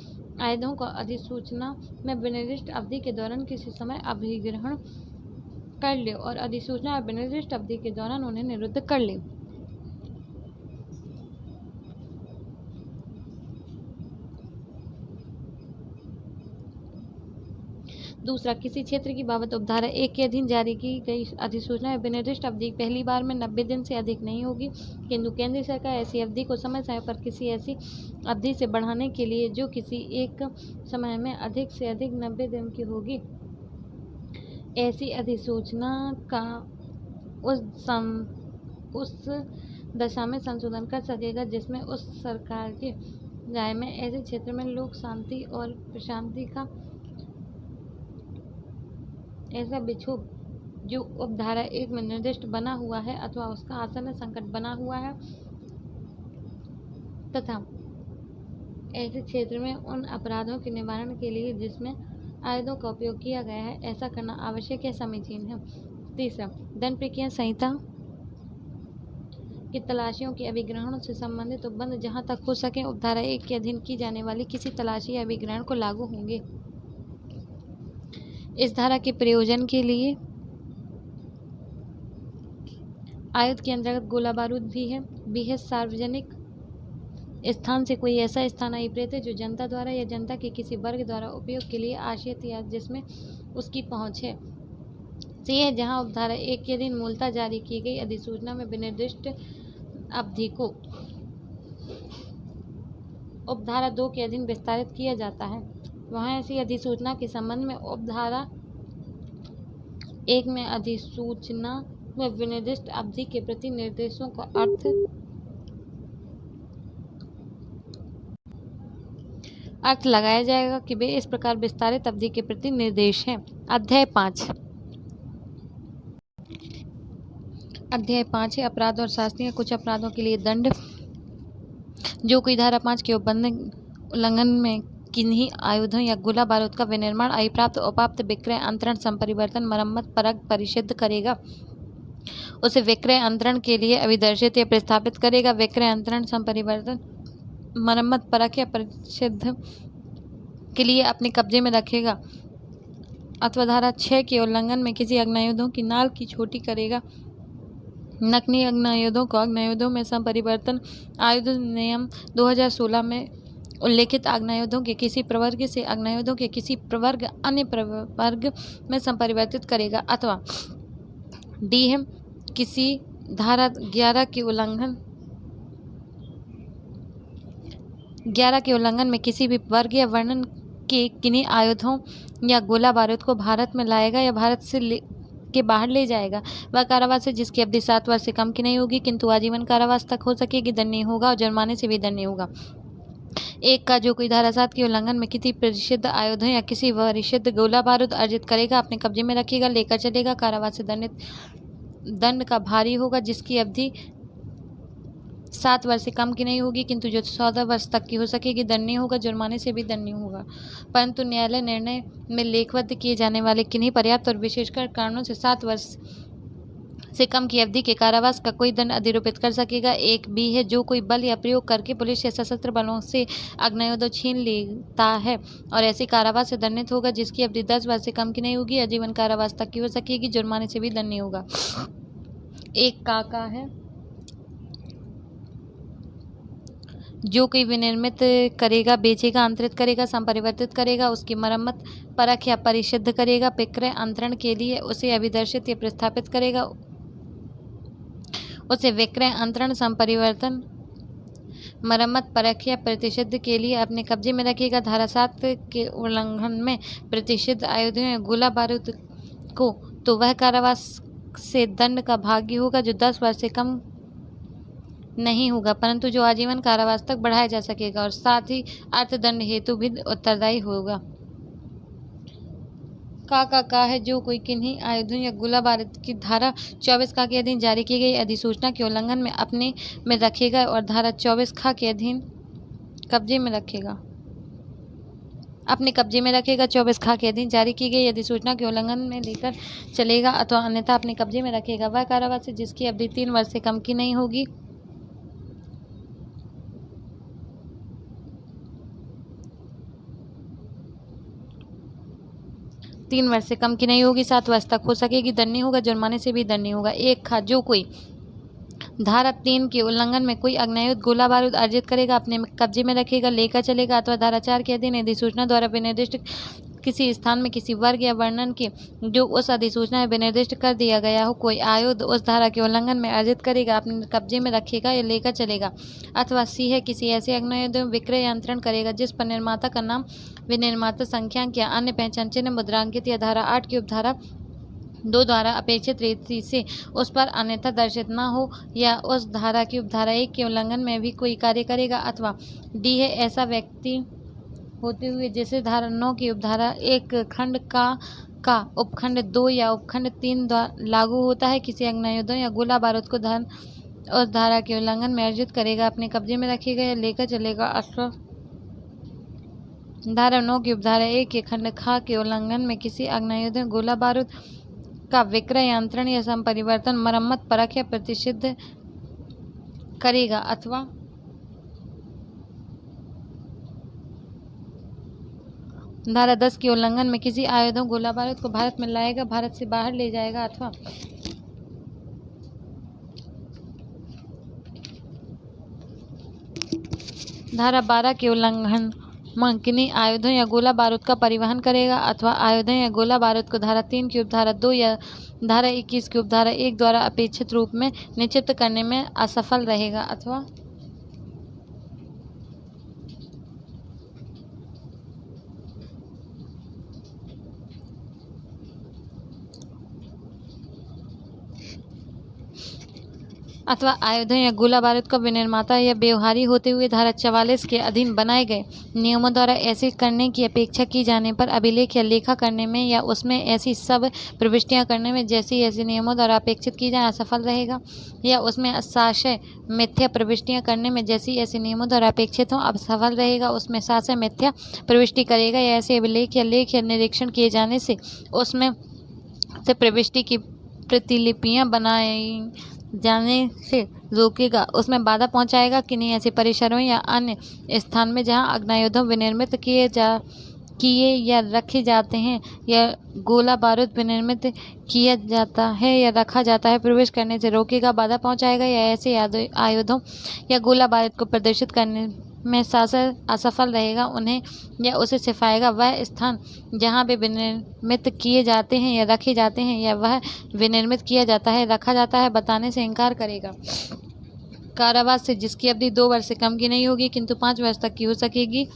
आयुधों को अधिसूचना में विनिर्दिष्ट अवधि के दौरान किसी समय अभिग्रहण कर ले और अधिसूचना में विनिर्दिष्ट अवधि के दौरान उन्हें निरुद्ध कर ले। दूसरा, किसी क्षेत्र की बाबत उपधारा 1 के अधीन जारी की गई अधिसूचना में विनिर्दिष्ट अवधि पहली बार में 90 दिन से अधिक नहीं होगी, किंतु केंद्र सरकार ऐसी अवधि को समय समय पर किसी ऐसी अवधि से बढ़ाने के लिए जो किसी एक समय में अधिक से अधिक 90 दिन की होगी, ऐसी अधिसूचना का उस दशा में संशोधन कर सकेगा जिसमें उस सरकार के राय में ऐसे क्षेत्र में लोक शांति और प्रशांति का ऐसा बिछोह जो उपधारा 1 में निर्दिष्ट बना हुआ है अथवा उसका आसन्न संकट बना हुआ है तथा ऐसे क्षेत्र में उन अपराधों के निवारण के लिए जिसमें आयुधों का उपयोग किया गया है ऐसा करना आवश्यक या समीचीन है। तीसरा, दंड प्रक्रिया संहिता की तलाशियों के अभिग्रहणों से संबंधित उपबंध जहां तक हो सके उपधारा 1 के अधीन की जाने वाली किसी तलाशी या अभिग्रहण को लागू होंगे। इस धारा के प्रयोजन के लिए आयुध के अंतर्गत गोला बारूद भी है। सार्वजनिक स्थान से कोई ऐसा स्थान अभिप्रेत है जो जनता द्वारा या जनता के किसी वर्ग द्वारा उपयोग के लिए आश्रित या जिसमें उसकी पहुंच है। सी है जहां उपधारा 1 के अधीन मूलतः जारी की गई अधिसूचना में विनिर्दिष्ट अवधि को उपधारा 2 के अधीन विस्तारित किया जाता है, वहां ऐसी अधिसूचना के संबंध में उपधारा 1 में अधिसूचना में विनिर्दिष्ट अवधि के प्रति निर्देशों का अर्थ लगाया जाएगा कि वे इस प्रकार विस्तारित अवधि के प्रति निर्देश हैं। अध्याय 5 है अपराध और शास्ति। कुछ अपराधों के लिए दंड। जो कोई धारा 5 के उल्लंघन में किन्हीं आयुधों या गोला बारूद का विनिर्माण, अभिप्राप्त, उपाप्त, विक्रय, अंतरण, संपरिवर्तन, मरम्मत, परख, परिसिद्ध करेगा, उसे विक्रय अंतरण के लिए अभिदर्शित या प्रस्थापित करेगा। विक्रय, अंतरण, संपरिवर्तन, मरम्मत, परख या परिसिद्ध के लिए अपने कब्जे में रखेगा अथवा धारा 6 के उल्लंघन में किसी अग्नायुधों की नाल की छोटी करेगा। नकली अग्नायुधों को अग्नायुधों में संपरिवर्तन आयुध नियम 2016 में उल्लेखित अग्नायुधों के किसी प्रवर्ग से अग्नायुधों के किसी प्रवर्ग अन्य प्रवर्ग में संपरिवर्तित करेगा। अथवा डी है किसी धारा 11 के उल्लंघन में किसी भी वर्ग या वर्णन के किन्हीं आयुधों या गोला बारूद को भारत में लाएगा या भारत से के बाहर ले जाएगा। वह कारावास है जिसकी अवधि 7 वर्ष से कम की नहीं होगी, किंतु आजीवन कारावास तक हो सकेगी, दंडनीय होगा और जुर्माने से भी दंडनीय होगा। 1 का जो कोई धारा 7 के उल्लंघन में किसी परिसिद्ध आयुधों या किसी परिसिद्ध गोला बारूद अर्जित करेगा, अपने कब्जे में रखेगा, लेकर चलेगा, कारावास से दंड का भारी होगा, जिसकी अवधि 7 वर्ष से कम की नहीं होगी, किंतु जो 14 वर्ष तक की हो सकेगी, दंडनीय होगा, जुर्माने से भी दंडनीय होगा। परंतु न्यायालय निर्णय में लेखबद्ध किए जाने वाले किन्हीं पर्याप्त और विशेषकर कारणों से 7 वर्ष से कम की अवधि के कारावास का कोई दंड अधिरोपित कर सकेगा। 1 बी है जो कोई बल या प्रयोग करके पुलिस या सशस्त्र बलों से अग्नायुध छीन लेता है और ऐसे कारावास से दंडित होगा, जिसकी अवधि 10 वर्ष से कम की नहीं होगी, आजीवन कारावास तक की हो सकेगी, जुर्माने से भी दंडनीय होगा। 1 का है जो कोई विनिर्मित करेगा, बेचेगा, अंतरित करेगा, संपरिवर्तित करेगा, उसकी मरम्मत, परख या परिशुद्ध करेगा, विक्रय अंतरण के लिए उसे अभिदर्शित या प्रतिस्थापित करेगा, उसे विक्रय अंतरण, संपरिवर्तन, मरम्मत, परख या प्रतिषिद्ध के लिए अपने कब्जे में रखेगा। धारा 7 के उल्लंघन में प्रतिषिद्ध आयुधों या गोला बारूद को तो वह कारावास से दंड का भागी होगा जो 10 वर्ष से कम नहीं होगा, परंतु जो आजीवन कारावास तक बढ़ाया जा सकेगा, और साथ ही अर्थदंड हेतु भी उत्तरदायी होगा। का है जो कोई किन्हीं आयुधों या गोला बारूद की धारा 24 का के अधीन जारी की गई अधिसूचना के उल्लंघन में अपने में रखेगा और धारा 24 खा के अधीन कब्जे में रखेगा, अपने कब्जे में रखेगा। 24 खा के अधीन जारी की गई अधिसूचना के उल्लंघन में लेकर चलेगा अथवा अन्यथा अपने कब्जे में रखेगा वह कारावास जिसकी अवधि 3 वर्ष से कम की नहीं होगी। तीन वर्ष से कम की नहीं होगी, 7 वर्ष तक हो सकेगी, दंड नहीं होगा, जुर्माने से भी दंड नहीं होगा। 1 खा जो कोई धारा 3 के उल्लंघन में कोई अग्नायुध गोला बारूद अर्जित करेगा, अपने कब्जे में रखेगा, लेकर चलेगा अथवा धारा 4 के अधीन अधिसूचना द्वारा विनिर्दिष्ट किसी स्थान में किसी वर्ग या वर्णन के जो उस अधिसूचना में विनिर्दिष्ट कर दिया गया हो कोई आयुध उस धारा के उल्लंघन में अर्जित करेगा, अपने कब्जे में रखेगा या लेकर चलेगा, अथवा सी है किसी ऐसे अग्नायुध में विक्रय यंत्रण करेगा जिस पर निर्माता का नाम, विनिर्माता संख्यांक या अन्य पहचान चिन्ह मुद्रांकित या धारा 8 की उपधारा 2 द्वारा अपेक्षित रीति से उस पर अन्यथा दर्शित न हो, या उस धारा की उपधारा 1 के उल्लंघन में भी कोई कार्य करेगा, अथवा डी है ऐसा व्यक्ति होते हुए जैसे धारा 9 की उपधारा 1 खंड का उपखंड 2 या उपखंड 3 लागू होता है किसी अग्नायुधों या गोला बारूद को उस धारा के उल्लंघन में अर्जित करेगा, अपने कब्जे में रखेगा या लेकर चलेगा, अथवा धारा 9 की उपधारा 1 के खंड खा के उल्लंघन में किसी अग्नायुध या गोला बारूद का विक्रय यंत्रण या संपरिवर्तन, मरम्मत, परख या प्रतिषिद्ध करेगा, अथवा धारा 10 के उल्लंघन में किसी आयुधों गोला बारूद को भारत में लाएगा, भारत से बाहर ले जाएगा, अथवा धारा 12 के उल्लंघन में किन्हीं आयुधों या गोला बारूद का परिवहन करेगा, अथवा आयुधों या गोला बारूद को धारा 3 की उपधारा 2 या धारा 21 की उपधारा 1 द्वारा अपेक्षित रूप में निक्षिप्त करने में असफल रहेगा, अथवा आयुधों या गोला बारूद का विनिर्माता या व्यवहारी होते हुए धारा 44 के अधीन बनाए गए नियमों द्वारा ऐसे करने की अपेक्षा की जाने पर अभिलेख या लेखा करने में या उसमें ऐसी सब प्रविष्टियां करने में जैसी ऐसे नियमों द्वारा अपेक्षित की जाए असफल रहेगा, या उसमें साशय मिथ्या प्रविष्टियां करने में जैसी ऐसे नियमों द्वारा अपेक्षित हों असफल रहेगा, उसमें साशय मिथ्या प्रविष्टि करेगा या ऐसे अभिलेख या लेख या निरीक्षण किए जाने से उसमें से प्रविष्टि की प्रतिलिपियां बनाई जाने से रोकेगा, उसमें बाधा पहुंचाएगा, किन्हीं ऐसे परिसरों या अन्य स्थान में जहां अग्नायुधों विनिर्मित किए या रखे जाते हैं या गोला बारूद विनिर्मित किया जाता है या रखा जाता है प्रवेश करने से रोकेगा, बाधा पहुंचाएगा, या ऐसे आयुधों या गोला बारूद को प्रदर्शित करने में शासन असफल रहेगा, उन्हें या उसे सिफाएगा वह स्थान जहाँ वे विनिर्मित किए जाते हैं या रखे जाते हैं या वह विनिर्मित किया जाता है रखा जाता है बताने से इनकार करेगा। कारावास से जिसकी अवधि 2 वर्ष से कम की नहीं होगी किंतु 5 वर्ष तक की हो सकेगी,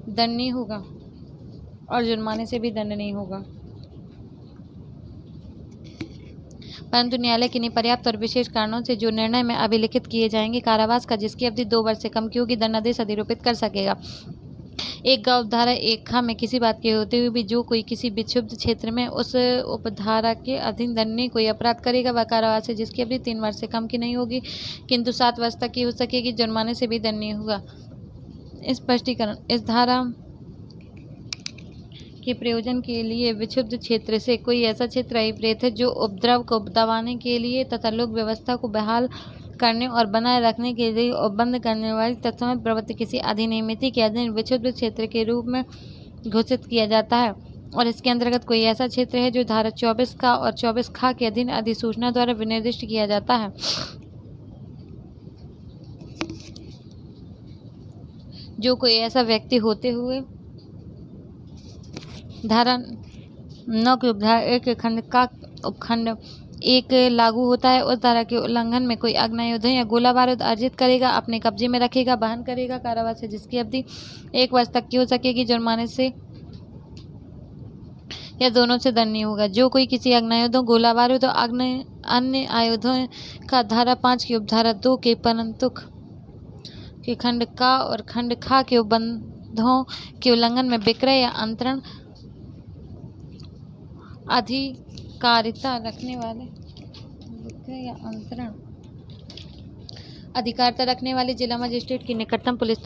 दंड नहीं होगा और जुर्माने से भी दंड नहीं होगा, परंतु न्यायालय किन्हीं पर्याप्त और विशेष कारणों से जो निर्णय में अभिलिखित किए जाएंगे कारावास का जिसकी अवधि 2 वर्ष से कम की होगी दंडादेश अधिरोपित कर सकेगा। 1 उपधारा 1 खा में किसी बात के होते हुए भी जो कोई किसी विक्षुब्ध क्षेत्र में उस उपधारा के अधीन दंडनीय कोई अपराध करेगा वह कारावास है जिसकी अवधि 3 वर्ष से कम की नहीं होगी किंतु 7 वर्ष तक की हो सकेगी, जुर्माने से भी दंडनीय होगा। स्पष्टीकरण, इस धारा के प्रयोजन के लिए विक्षुब्ध क्षेत्र से कोई ऐसा क्षेत्र अभिप्रेत है जो उपद्रव को दबाने के लिए तथा लोक व्यवस्था को बहाल करने और बनाए रखने के लिए उपबंध करने वाली तत्सम प्रवृत्ति किसी अधिनियमित के अधीन विक्षुब्ध क्षेत्र के रूप में घोषित किया जाता है, और इसके अंतर्गत कोई ऐसा क्षेत्र है जो धारा 24 का और 24 खा के अधीन अधिसूचना द्वारा विनिर्दिष्ट किया जाता है। जो कोई ऐसा व्यक्ति होते हुए धारा 9 के उपधारा 1 के खंड का उपखंड 1 लागू होता है, उस धारा के उल्लंघन में कोई आग्नेयायुध या गोला बारूद अर्जित करेगा, अपने कब्जे में रखेगा, वहन करेगा, कारावास है जिसकी अवधि 1 वर्ष तक की हो सकेगी, जुर्माने से या दोनों से दंडनीय होगा। जो कोई किसी आग्नेयायुधों, गोला बारूद और अन्य आयुधों का धारा 5 की उपधारा 2 के परंतुक के खंड का और खंड खा के उपबंधों के उल्लंघन में विक्रय या अंतरण अधिकारिता रखने वाले जिला मजिस्ट्रेट की निकटतम पुलिस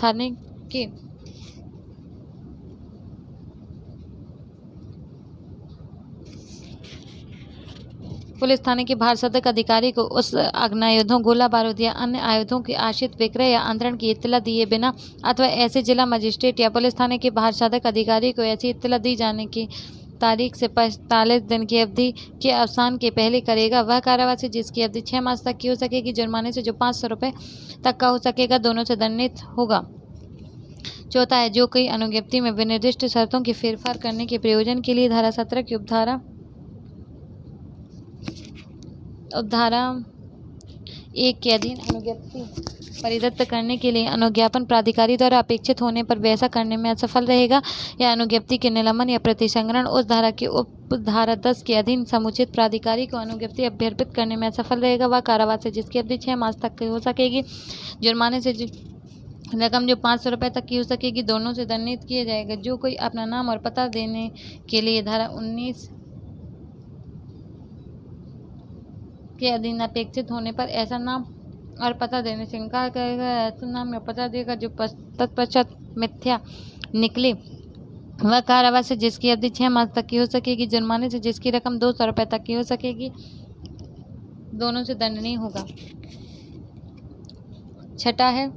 थाने के भार सदक अधिकारी को उस आग्नेयायुधों, गोला बारूद या अन्य आयुधों के आश्रित विक्रय या अंतरण की इत्तला दिए बिना अथवा ऐसे जिला मजिस्ट्रेट या पुलिस थाने के भार सदक अधिकारी को ऐसी इत्तला दी जाने की तारीख से 45 दिन की अवधि के अवसान के पहले करेगा, वह कारावास है जिसकी अवधि 6 मास तक की हो सकेगी, जुर्माने से जो 500 रुपये तक का हो सकेगा, दोनों से दंडित होगा। चौथा है, जो कोई अनुज्ञप्ति में विनिर्दिष्ट शर्तों के फेरफार करने के प्रयोजन के लिए धारा 17 की उपधारा 1 के अधीन अनुज्ञप्ति परिदत्त करने के लिए अनुज्ञापन प्राधिकारी द्वारा अपेक्षित होने पर वैसा करने में असफल रहेगा या अनुज्ञप्ति के निलंबन या प्रतिसंग्रहण उस धारा के उपधारा 10 के अधीन समुचित प्राधिकारी को अनुज्ञप्ति अभ्यर्पित करने में असफल रहेगा, वह कारावास है जिसकी अवधि 6 मास तक की हो सकेगी, जुर्माने से रकम जो 500 रुपये तक की हो सकेगी, दोनों से दंडित किया जाएगा। जो कोई अपना नाम और पता देने के लिए धारा 19 के अधीन अपेक्षित होने पर ऐसा नाम और पता देने से इनकार करेगा, ऐसा नाम या पता देगा जो तत्पश्चात मिथ्या निकले, वह कारावास है जिसकी अवधि 6 मास तक की हो सकेगी, जुर्माने से जिसकी रकम 200 रुपये तक की हो सकेगी, दोनों से दंडनीय होगा। छठा है,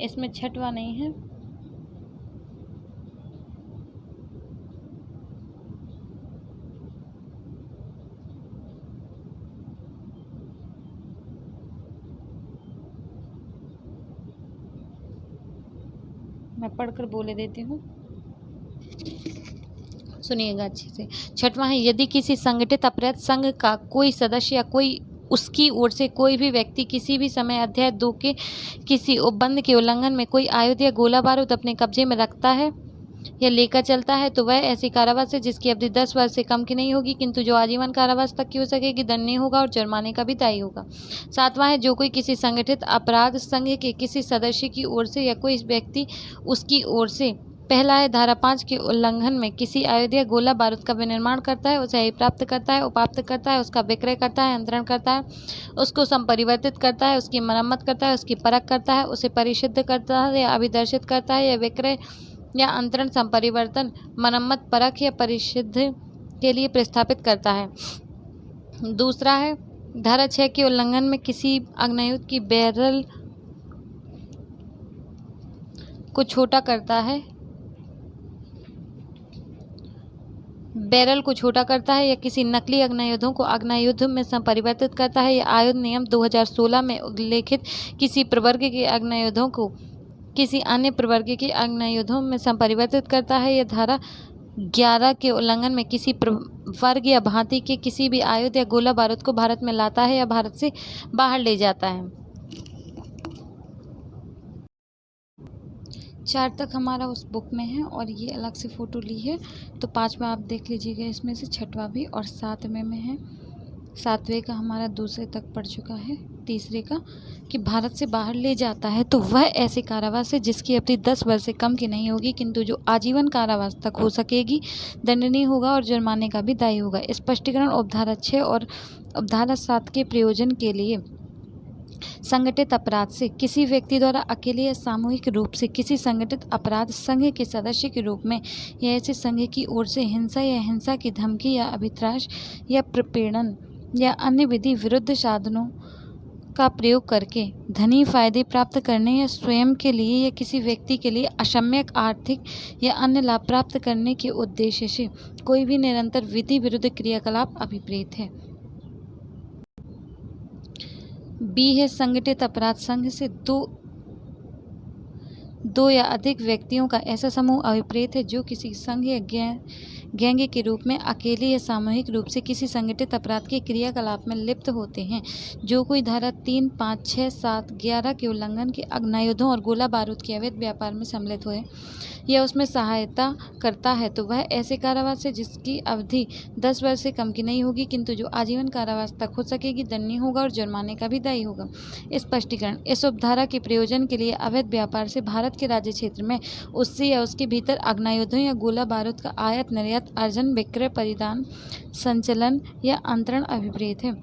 इसमें छठवा नहीं है, मैं पढ़कर बोले देती हूँ, सुनिएगा अच्छे से। छठवां है, यदि किसी संगठित अपराध संघ का कोई सदस्य या कोई उसकी ओर से कोई भी व्यक्ति किसी भी समय अध्याय 2 के किसी उपबंध के उल्लंघन में कोई आयुध या गोला बारूद अपने कब्जे में रखता है या लेकर चलता है, तो वह ऐसी कारावास है जिसकी अवधि 10 वर्ष से कम की नहीं होगी, किंतु जो आजीवन कारावास तक की हो सकेगी, दंडनीय होगा और जुर्माने का भी दायी होगा। सातवां है, जो कोई किसी संगठित अपराध संघ के किसी सदस्य की ओर से या कोई व्यक्ति उसकी ओर से, पहला है, धारा 5 के उल्लंघन में किसी आयुध या गोला बारूद का विनिर्माण करता है, उसे प्राप्त करता है, उपाप्त करता है, उसका विक्रय करता है, अंतरण करता है, उसको संपरिवर्तित करता है, उसकी मरम्मत करता है, उसकी परख करता है, उसे परिशुद्ध करता है या अभिदर्शित करता है, या विक्रय या अंतरण, संपरिवर्तन, मरम्मत, परख या परिशुद्ध के लिए प्रस्थापित करता है। दूसरा है, धारा 6 के उल्लंघन में किसी आग्नेयायुध की बैरल को छोटा करता है, या किसी नकली आग्नेयायुधों को आग्नेयायुद्ध में संपरिवर्तित करता है, या आयुध नियम 2016 में उल्लेखित किसी प्रवर्ग के आग्नेयायुधों को किसी अन्य प्रवर्ग के आग्नेयायुधों में संपरिवर्तित करता है, या धारा 11 के उल्लंघन में किसी वर्ग या भांति के किसी भी आयुध या गोला बारूद को भारत में लाता है या भारत से बाहर ले जाता है। 4 तक हमारा उस बुक में है और ये अलग से फ़ोटो ली है, तो 5वां आप देख लीजिएगा इसमें से, 6वां भी, और 7वें में है। 7वें का हमारा दूसरे तक पढ़ चुका है। तीसरे का कि भारत से बाहर ले जाता है तो वह ऐसे कारावास है जिसकी अवधि 10 वर्ष से कम की नहीं होगी, किंतु जो आजीवन कारावास तक हो सकेगी, दंडनीय होगा और जुर्माने का भी दायी होगा। स्पष्टीकरण उपधारा 6 और उपधारा 7 के प्रयोजन के लिए संगठित अपराध से किसी व्यक्ति द्वारा अकेले या सामूहिक रूप से किसी संगठित अपराध संघ के सदस्य के रूप में या ऐसे संघ की ओर से हिंसा या हिंसा की धमकी या अभित्राश या प्रपीड़न या अन्य विधि विरुद्ध साधनों का प्रयोग करके धनी फायदे प्राप्त करने या स्वयं के लिए या किसी व्यक्ति के लिए असम्यक आर्थिक या अन्य लाभ प्राप्त करने के उद्देश्य से कोई भी निरंतर विधि विरुद्ध क्रियाकलाप अभिप्रेत है। बी है संगठित अपराध संघ से दो या अधिक व्यक्तियों का ऐसा समूह अभिप्रेत है जो किसी संघ या गैंग के रूप में अकेले या सामूहिक रूप से किसी संगठित अपराध के क्रियाकलाप में लिप्त होते हैं। जो कोई धारा 3, 5, 6, 7, 11 के उल्लंघन के अग्नायुधों और गोला बारूद के अवैध व्यापार में सम्मिलित हुए या उसमें सहायता करता है तो वह ऐसे कारावास से जिसकी अवधि 10 वर्ष से कम की नहीं होगी किंतु जो आजीवन कारावास तक हो सकेगी दंडनीय होगा और जुर्माने का भी दायी होगा। स्पष्टीकरण। इस उपधारा के प्रयोजन के लिए अवैध व्यापार से भारत के राज्य क्षेत्र में उससे या उसके भीतर अग्नायुधों या गोला बारूद का आयात निर्यात अर्जन विक्रय परिधान संचलन या अंतरण अभिप्रेत है।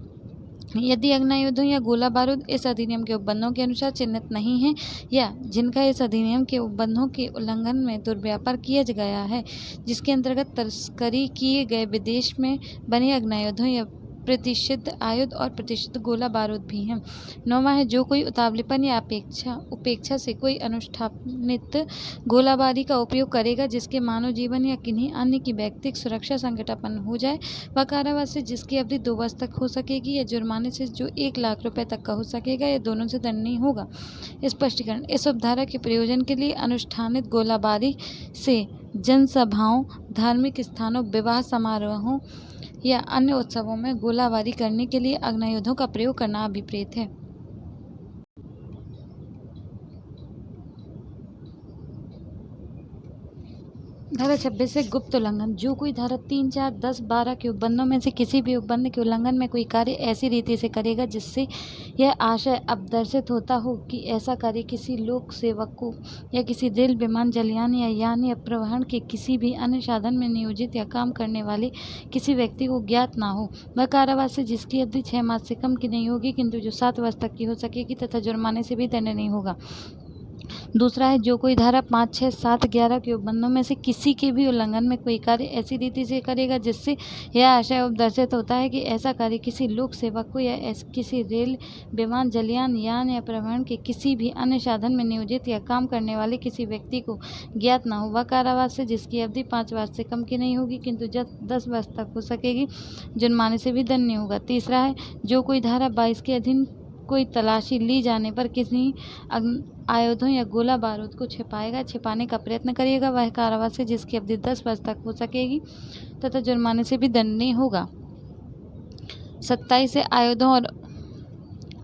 यदि अग्नायुधों या गोला बारूद इस अधिनियम के उपबंधों के अनुसार चिन्हित नहीं है या जिनका इस अधिनियम के उपबंधों के उल्लंघन में दुर्व्यापार किया गया है जिसके अंतर्गत तस्करी किए गए विदेश में बने अग्नायुधों या प्रतिषिद्ध आयुध और प्रतिषिद्ध गोला बारूद भी हैं। 9वां है जो कोई उतावलेपन या उपेक्षा से कोई अनुष्ठानित गोलाबारी का उपयोग करेगा जिसके मानव जीवन या किन्हीं अन्य की व्यक्तिगत सुरक्षा संकटापन्न हो जाए वह कारावास से जिसकी अवधि 2 वर्ष तक हो सकेगी या जुर्माने से जो 1 लाख रुपए तक का हो सकेगा या दोनों से दंडनीय होगा। स्पष्टीकरण। इस उपधारा के प्रयोजन के लिए अनुष्ठानित गोलाबारी से जनसभाओं धार्मिक स्थानों विवाह समारोहों या अन्य उत्सवों में गोलाबारी करने के लिए अग्नायुधों का प्रयोग करना अभिप्रेत है। धारा 26 से गुप्त उल्लंघन। जो कोई धारा 3, 4, 10, 12 के उपबंधों में से किसी भी उपबंध के उल्लंघन में कोई कार्य ऐसी रीति से करेगा जिससे यह आशय अवदर्शित होता हो कि ऐसा कार्य किसी लोक सेवक को या किसी रेल विमान जलयान या यान या परिवहन के किसी भी अन्य साधन में नियोजित या काम करने वाले किसी व्यक्ति को ज्ञात ना हो वह कारावास से जिसकी अवधि 6 मास से कम की नहीं होगी किंतु जो 7 वर्ष तक की हो सकेगी तथा जुर्माने से भी दंडनीय होगा। दूसरा है जो कोई धारा 5, 6, 7, 11 के उपबंधों में से किसी के भी उल्लंघन में कोई कार्य ऐसी रीति से करेगा जिससे यह आशय उपदर्शित होता है कि ऐसा कार्य किसी लोक सेवक को या किसी रेल विमान जलयान यान या परिवहन के किसी भी अन्य साधन में नियोजित या काम करने वाले किसी व्यक्ति को ज्ञात न हो वह कारावास से जिसकी अवधि 5 वर्ष से कम की नहीं होगी किंतु 10 वर्ष तक हो सकेगी जुर्माने से भी दंडनीय होगा। तीसरा है जो कोई धारा 22 के अधीन कोई तलाशी ली जाने पर किसी आयुधों या गोला बारूद को छिपाने का प्रयत्न करेगा वह कारावास से जिसकी अवधि 10 वर्ष तक हो सकेगी तथा जुर्माने से भी दंडनीय होगा। 27 से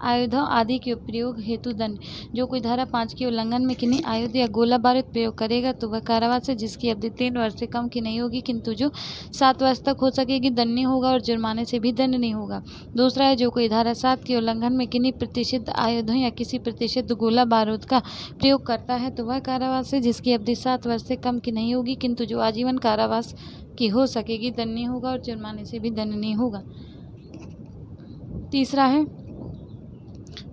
आयुधों आदि के प्रयोग हेतु दंड। जो कोई धारा 5 के उल्लंघन में किन्हीं आयुध या गोला बारूद प्रयोग करेगा तो वह कारावास से जिसकी अवधि 3 वर्ष से कम की नहीं होगी किंतु जो 7 वर्ष तक हो सकेगी दंडनीय होगा और जुर्माने से भी दंडनीय होगा। दूसरा है जो कोई धारा 7 के उल्लंघन में किन्हीं प्रतिषिद्ध आयुधों या किसी प्रतिषिद्ध गोला बारूद का प्रयोग करता है तो वह कारावास से जिसकी अवधि 7 वर्ष से कम की नहीं होगी किंतु जो आजीवन कारावास की हो सकेगी दंडनीय होगा और जुर्माने से भी दंडनीय होगा। तीसरा है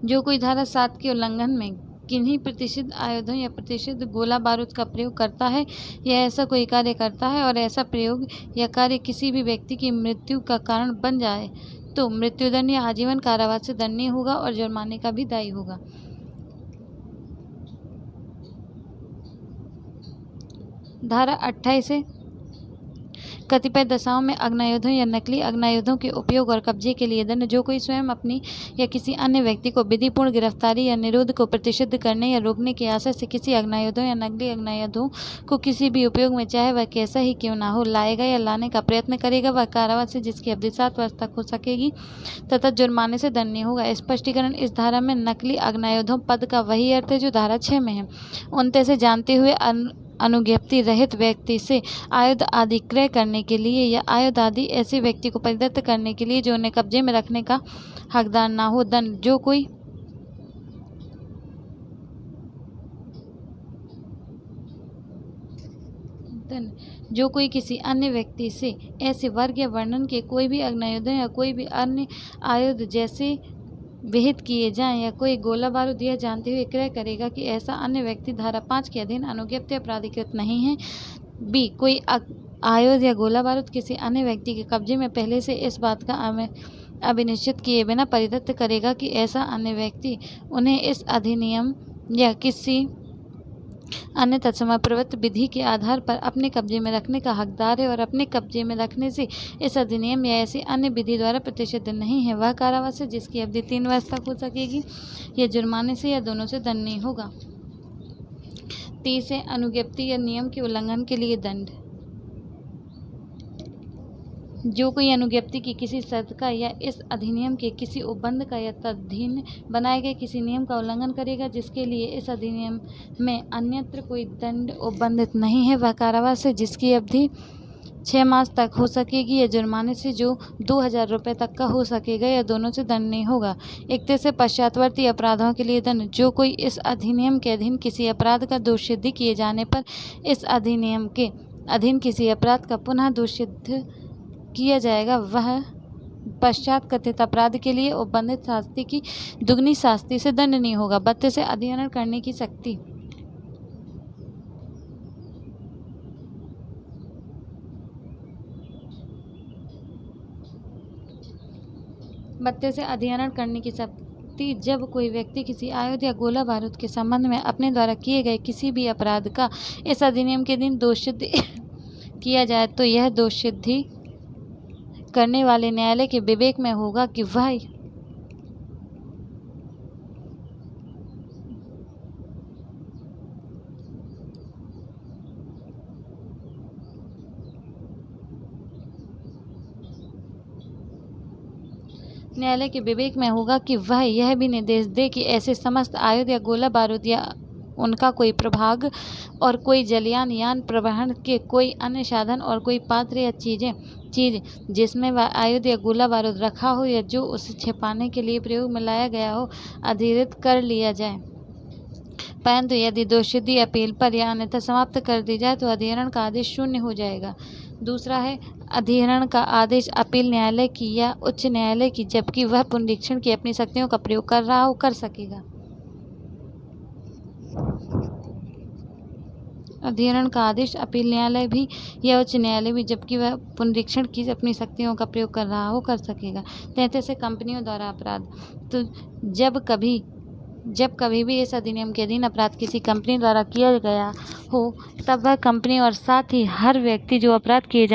जो कोई धारा 7 के उल्लंघन में किन्हीं प्रतिषिद्ध आयुधों या प्रतिषिद्ध गोला बारूद का प्रयोग करता है या ऐसा कोई कार्य करता है और ऐसा प्रयोग या कार्य किसी भी व्यक्ति की मृत्यु का कारण बन जाए तो मृत्युदंड या आजीवन कारावास से दंडनीय होगा और जुर्माने का भी दायी होगा। धारा 28 से कतिपय दशाओं में अग्नायुधों या नकली अग्नायुधों के उपयोग और कब्जे के लिए दंड। जो कोई स्वयं अपनी या किसी अन्य व्यक्ति को विधिपूर्ण गिरफ्तारी या निरोध को प्रतिषिद्ध करने या रोकने के आशय से किसी अग्नायुधों या नकली अग्नायुधों को किसी भी उपयोग में चाहे वह कैसा ही क्यों ना हो लाएगा या लाने का प्रयत्न करेगा वह कारावास से जिसकी अवधि 7 वर्ष तक हो सकेगी तथा जुर्माने से दंडनीय होगा। स्पष्टीकरण। इस धारा में नकली अग्नायुधों पद का वही अर्थ है जो धारा 6 में है। 29 से जानते हुए अनुज्ञप्ति रहित व्यक्ति से आयुध आदि क्रय करने के लिए या आयुध आदि ऐसे व्यक्ति को परिदत्त करने के लिए जो उन्हें कब्जे में रखने का हकदार ना हो। दंड। जो कोई किसी अन्य व्यक्ति से ऐसे वर्ग या वर्णन के कोई भी अग्नायुधों या कोई भी अन्य आयुध जैसे विहित किए जाएं या कोई गोला बारूद यह जानते हुए क्रय करेगा कि ऐसा अन्य व्यक्ति धारा 5 के अधीन अनुज्ञप्त या प्राधिकृत नहीं है। बी कोई आयुध या गोला बारूद किसी अन्य व्यक्ति के कब्जे में पहले से इस बात का अभिनिश्चित किए बिना परिदत्त करेगा कि ऐसा अन्य व्यक्ति उन्हें इस अधिनियम या किसी अन्य तत्समय प्रवृत्त विधि के आधार पर अपने कब्जे में रखने का हकदार है और अपने कब्जे में रखने से इस अधिनियम या ऐसी अन्य विधि द्वारा प्रतिषिद्ध नहीं है, वह कारावास है जिसकी अवधि 3 वर्ष तक हो सकेगी, या जुर्माने से या दोनों से दंडनीय होगा। 30 है अनुज्ञप्ति या नियम के उल्लंघन के लिए दंड। जो कोई अनुज्ञप्ति की किसी शर्त का या इस अधिनियम के किसी उपबंध का या तदधीन बनाए गए किसी नियम का उल्लंघन करेगा जिसके लिए इस अधिनियम में अन्यत्र कोई दंड उपबंधित नहीं है, वह कारावास है जिसकी अवधि 6 मास तक हो सकेगी, या जुर्माने से जो 2000 रुपये तक का हो सकेगा, या दोनों से दंडनीय होगा। 31 से पश्चातवर्ती अपराधों के लिए दंड। जो कोई इस अधिनियम के अधीन किसी अपराध का दोष सिद्ध किए जाने पर इस अधिनियम के अधीन किसी अपराध का पुनः दोष सिद्ध किया जाएगा, वह पश्चात कथित अपराध के लिए उपबंधित शास्ति की दुगनी शास्ति से दंडनीय होगा। 32 से अधिहरण करने की शक्ति। से अधिहरण करने की शक्ति जब कोई व्यक्ति किसी आयुध या गोला बारूद के संबंध में अपने द्वारा किए गए किसी भी अपराध का इस अधिनियम के दिन दोष सिद्ध किया जाए तो यह दोष सिद्धि करने वाले न्यायालय के विवेक में होगा कि वह यह भी निर्देश दे कि ऐसे समस्त आयुध या गोला बारूद या उनका कोई प्रभाग और कोई जलयान यान परिवहन के कोई अन्य साधन और कोई पात्र या चीज जिसमें वह आयुध या गोला बारूद रखा हो या जो उसे छिपाने के लिए प्रयोग में लाया गया हो अधिकृत कर लिया जाए, परंतु यदि दोषसिद्धि अपील पर या अन्यथा समाप्त कर दी जाए तो अधिहरण का आदेश शून्य हो जाएगा। दूसरा है अधिहरण का आदेश अपील न्यायालय की या उच्च न्यायालय की जबकि वह पुनरीक्षण की अपनी शक्तियों का प्रयोग कर रहा हो कर सकेगा। अधिहरण का आदेश अपील न्यायालय भी या उच्च न्यायालय भी जबकि वह पुनरीक्षण की अपनी शक्तियों का प्रयोग कर रहा हो कर सकेगा। 33 से कंपनियों द्वारा अपराध। तो जब कभी भी इस अधिनियम के अधीन अपराध किसी कंपनी द्वारा किया गया हो तब वह कंपनी और साथ ही हर व्यक्ति जो अपराध किए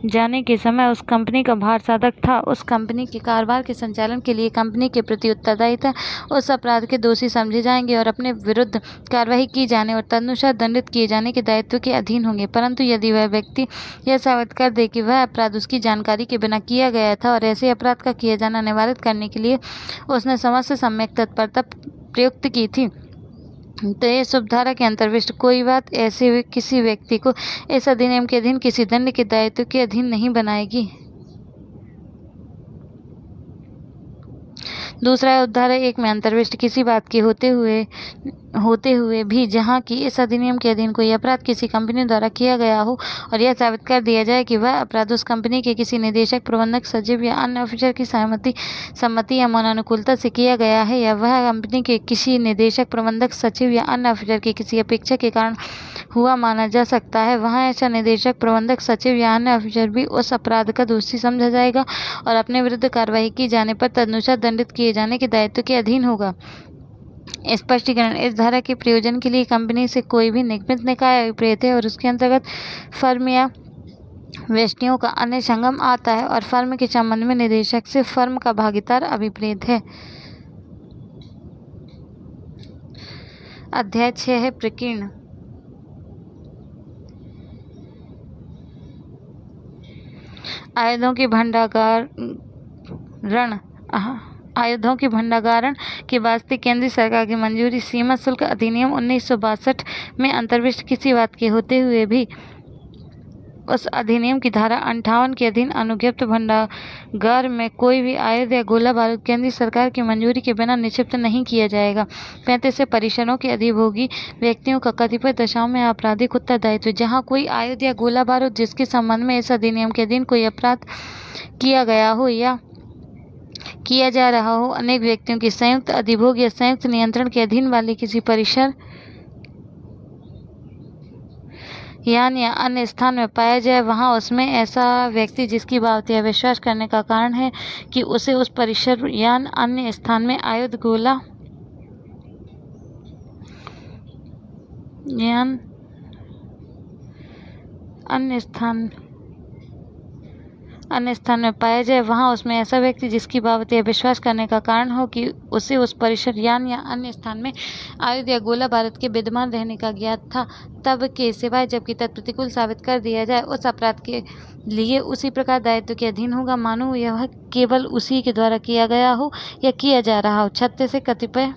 जाने के समय उस कंपनी का भार साधक था उस कंपनी के कारोबार के संचालन के लिए कंपनी के प्रति उत्तरदायी था, उस अपराध के दोषी समझे जाएंगे और अपने विरुद्ध कार्रवाई की जाने और तदनुसार दंडित किए जाने के दायित्व के अधीन होंगे। परंतु यदि वह व्यक्ति यह साबित कर दे कि वह अपराध उसकी जानकारी के बिना किया गया था और ऐसे अपराध का किया जाना निवारित करने के लिए उसने समस्त सम्यक तत्परता प्रयुक्त की थी तो ये शुभधारा के अंतर्विष्ट कोई बात ऐसे किसी व्यक्ति को इस अधिनियम के अधीन किसी दंड के दायित्व के अधीन नहीं बनाएगी। दूसरा है उद्धारा 1 में अंतर्विष्ट किसी बात के होते हुए भी जहाँ की इस अधिनियम के अधीन कोई अपराध किसी कंपनी द्वारा किया गया हो और यह साबित कर दिया जाए कि वह अपराध उस कंपनी के किसी निदेशक प्रबंधक सचिव या अन्य ऑफिसर की सम्मति या मनानुकूलता से किया गया है या वह कंपनी के किसी निदेशक प्रबंधक सचिव या अन्य ऑफिसर की किसी अपेक्षा के कारण हुआ माना जा सकता है, वहाँ ऐसा निदेशक प्रबंधक सचिव या अन्य ऑफिसर भी उस अपराध का दोषी समझा जाएगा और अपने विरुद्ध कार्रवाई की जाने पर तदनुसार दंडित किए जाने के दायित्व के अधीन होगा। स्पष्टीकरण। इस धारा के प्रयोजन के लिए कंपनी से कोई भी निगमित निकाय अभिप्रेत है और उसके अंतर्गत फर्म या व्यष्टियों का अन्य संगम आता है और फर्म के संबंध में निदेशक से फर्म का भागीदार अभिप्रेत है। अध्याय 6 है प्रकीर्ण। आयुधों के भंडारण के वास्ते केंद्रीय सरकार की मंजूरी सीमा शुल्क अधिनियम 1962 में अंतर्विष्ट किसी बात के होते हुए भी उस अधिनियम की धारा 58 के अधीन अनुज्ञप्त भंडागार में कोई भी आयुध या गोला बारूद केंद्रीय सरकार की मंजूरी के बिना निक्षिप्त नहीं किया जाएगा। 35 से परिसरों के अधिभोगी व्यक्तियों का कतिपय दशाओं में आपराधिक उत्तरदायित्व। जहाँ कोई आयुध या गोला बारूद जिसके संबंध में इस अधिनियम के अधीन कोई अपराध किया गया हो या किया जा रहा हो, अनेक व्यक्तियों की संयुक्त अधिभोग या संयुक्त नियंत्रण के अधीन वाले किसी परिसर यान या अन्य स्थान में पाया जाए, वहां उसमें ऐसा व्यक्ति जिसकी बात या विश्वास करने का कारण है कि उसे उस परिसर यान अन्य स्थान में आयुध गोला यान अन्य स्थान में पाया जाए, वहां उसमें ऐसा व्यक्ति जिसकी बाबत यह विश्वास करने का कारण हो कि उसे उस परिसर यान या अन्य स्थान में आयुध या गोला बारूद के विद्यमान रहने का ज्ञात था, तब के सिवाय जबकि तत्प्रतिकूल साबित कर दिया जाए, उस अपराध के लिए उसी प्रकार दायित्व के अधीन होगा, मानो यह केवल उसी के द्वारा किया गया हो या किया जा रहा हो। 36 से कतिपय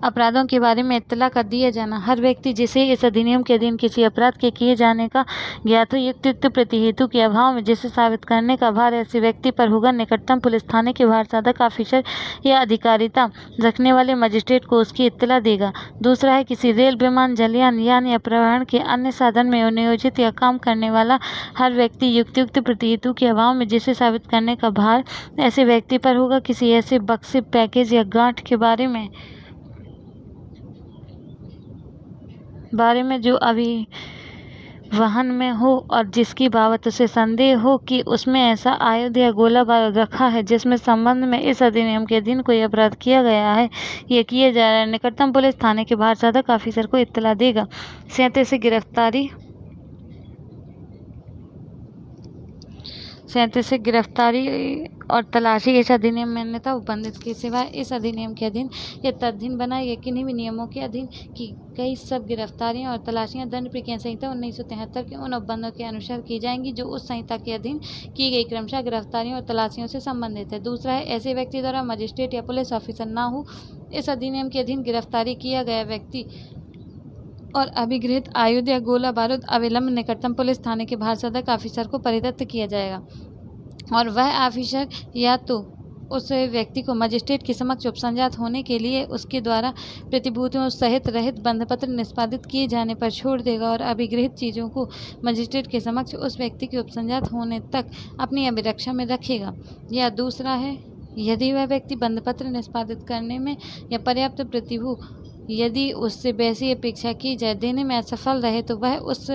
अपराधों के बारे में इत्तला कर दिया जाना। हर व्यक्ति जिसे इस अधिनियम के अधीन किसी अपराध के किए जाने का ज्ञात हो, युक्तियुक्त प्रतिहेतु के अभाव में जिसे साबित करने का भार ऐसे व्यक्ति पर होगा, निकटतम पुलिस थाने के भारसाधक ऑफिसर या अधिकारिता रखने वाले मजिस्ट्रेट को उसकी इत्तला देगा। दूसरा है किसी रेल, विमान, जलयान, यान या परिवहन के अन्य साधन में नियोजित या काम करने वाला हर व्यक्ति युक्तियुक्त प्रतिहेतु के अभाव में जिसे साबित करने का भार ऐसे व्यक्ति पर होगा, किसी ऐसे बक्से, पैकेज या गांठ के बारे में जो अभी वाहन में हो और जिसकी बाबत उसे संदेह हो कि उसमें ऐसा आयुध या गोला बारूद रखा है जिसमें संबंध में इस अधिनियम के अधीन कोई अपराध किया गया है या किया जा रहा है, निकटतम पुलिस थाने के भारसाधक ऑफिसर को इत्तला देगा। 37 से गिरफ्तारी और तलाशी। इस अधिनियम में अन्यथा उपबंधित के सिवाय इस अधिनियम के अधीन या तदधीन बनाए गए किन्हीं भी नियमों के अधीन की गई सब गिरफ्तारियां और तलाशियां दंड प्रक्रिया संहिता 1973 के उन उपबंधों के अनुसार की जाएंगी जो उस संहिता के अधीन की गई क्रमशः गिरफ्तारियों और तलाशियों से संबंधित है। दूसरा है ऐसे व्यक्ति द्वारा मजिस्ट्रेट या पुलिस ऑफिसर ना हो इस अधिनियम के अधीन गिरफ्तारी किया गया व्यक्ति और अभिगृहित आयुध या गोला बारूद अविलंब निकटतम पुलिस थाने के भारसाधक ऑफिसर को परिदत्त किया जाएगा और वह ऑफिसर या तो उस व्यक्ति को मजिस्ट्रेट के समक्ष उपसंजात होने के लिए उसके द्वारा प्रतिभूतियों सहित रहित बंधपत्र निष्पादित किए जाने पर छोड़ देगा और अभिगृहित चीज़ों को मजिस्ट्रेट के समक्ष उस व्यक्ति के उपसंजात होने तक अपनी अभिरक्षा में रखेगा। या दूसरा है यदि वह व्यक्ति बंधपत्र निष्पादित करने में या पर्याप्त प्रतिभू यदि उससे वैसी अपेक्षा की जाए देने में असफल रहे तो वह उस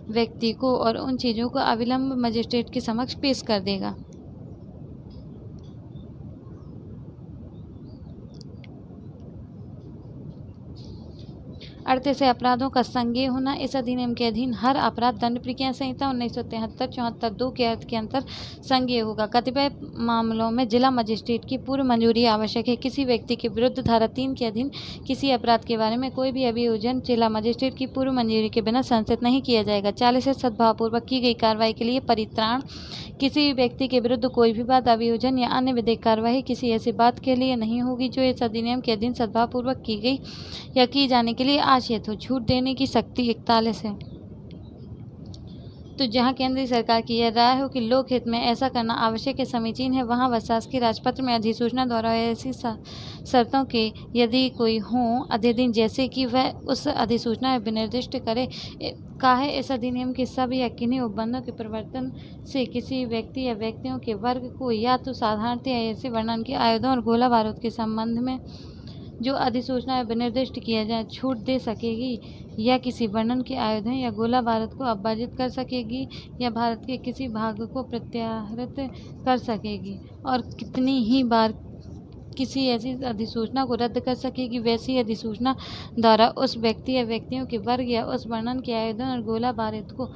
व्यक्ति को और उन चीज़ों को अविलंब मजिस्ट्रेट के समक्ष पेश कर देगा। अड़ते से अपराधों का संज्ञेय होना। इस अधिनियम के अधीन हर अपराध दंड प्रक्रिया संहिता 1973-74-2 के अर्थ के अंतर संज्ञेय होगा। कतिपय मामलों में जिला मजिस्ट्रेट की पूर्व मंजूरी आवश्यक है। किसी व्यक्ति के विरुद्ध धारा 3 के अधीन किसी अपराध के बारे में कोई भी अभियोजन जिला मजिस्ट्रेट की पूर्व मंजूरी के बिना संस्थित नहीं किया जाएगा। 40 से सद्भावपूर्वक की गई कार्रवाई के लिए परित्राण। किसी व्यक्ति के विरुद्ध कोई भी बात, अभियोजन या अन्य विधिक कार्रवाई किसी ऐसी बात के लिए नहीं होगी जो इस अधिनियम के अधीन सद्भावपूर्वक की गई या की जाने के लिए आशय हो। छूट देने की शक्ति 41 है। तो जहां केंद्रीय सरकार की यह राय हो कि लोक हित में ऐसा करना आवश्यक है, समीचीन है, वहां वह शासकीय राजपत्र में अधिसूचना द्वारा ऐसी शर्तों के यदि कोई हों अधिनियम जैसे कि वह उस अधिसूचना में विनिर्दिष्ट करे का है इस अधिनियम के सब या किन्हीं उपबंधों के प्रवर्तन से किसी व्यक्ति या व्यक्तियों के वर्ग को या तो साधारणतः या ऐसे वर्णन के आयुधों और गोला बारूद के संबंध में जो अधिसूचना में विनिर्दिष्ट किया जाए छूट दे सकेगी या किसी वर्णन के आयुधों या गोला बारूद को अपवर्जित कर सकेगी या भारत के किसी भाग को प्रत्याहृत कर सकेगी और कितनी ही बार किसी ऐसी अधिसूचना को रद्द कर सकेगी वैसी अधिसूचना द्वारा उस व्यक्ति या व्यक्तियों के वर्ग या उस वर्णन के आयुधों और गोला बारूद को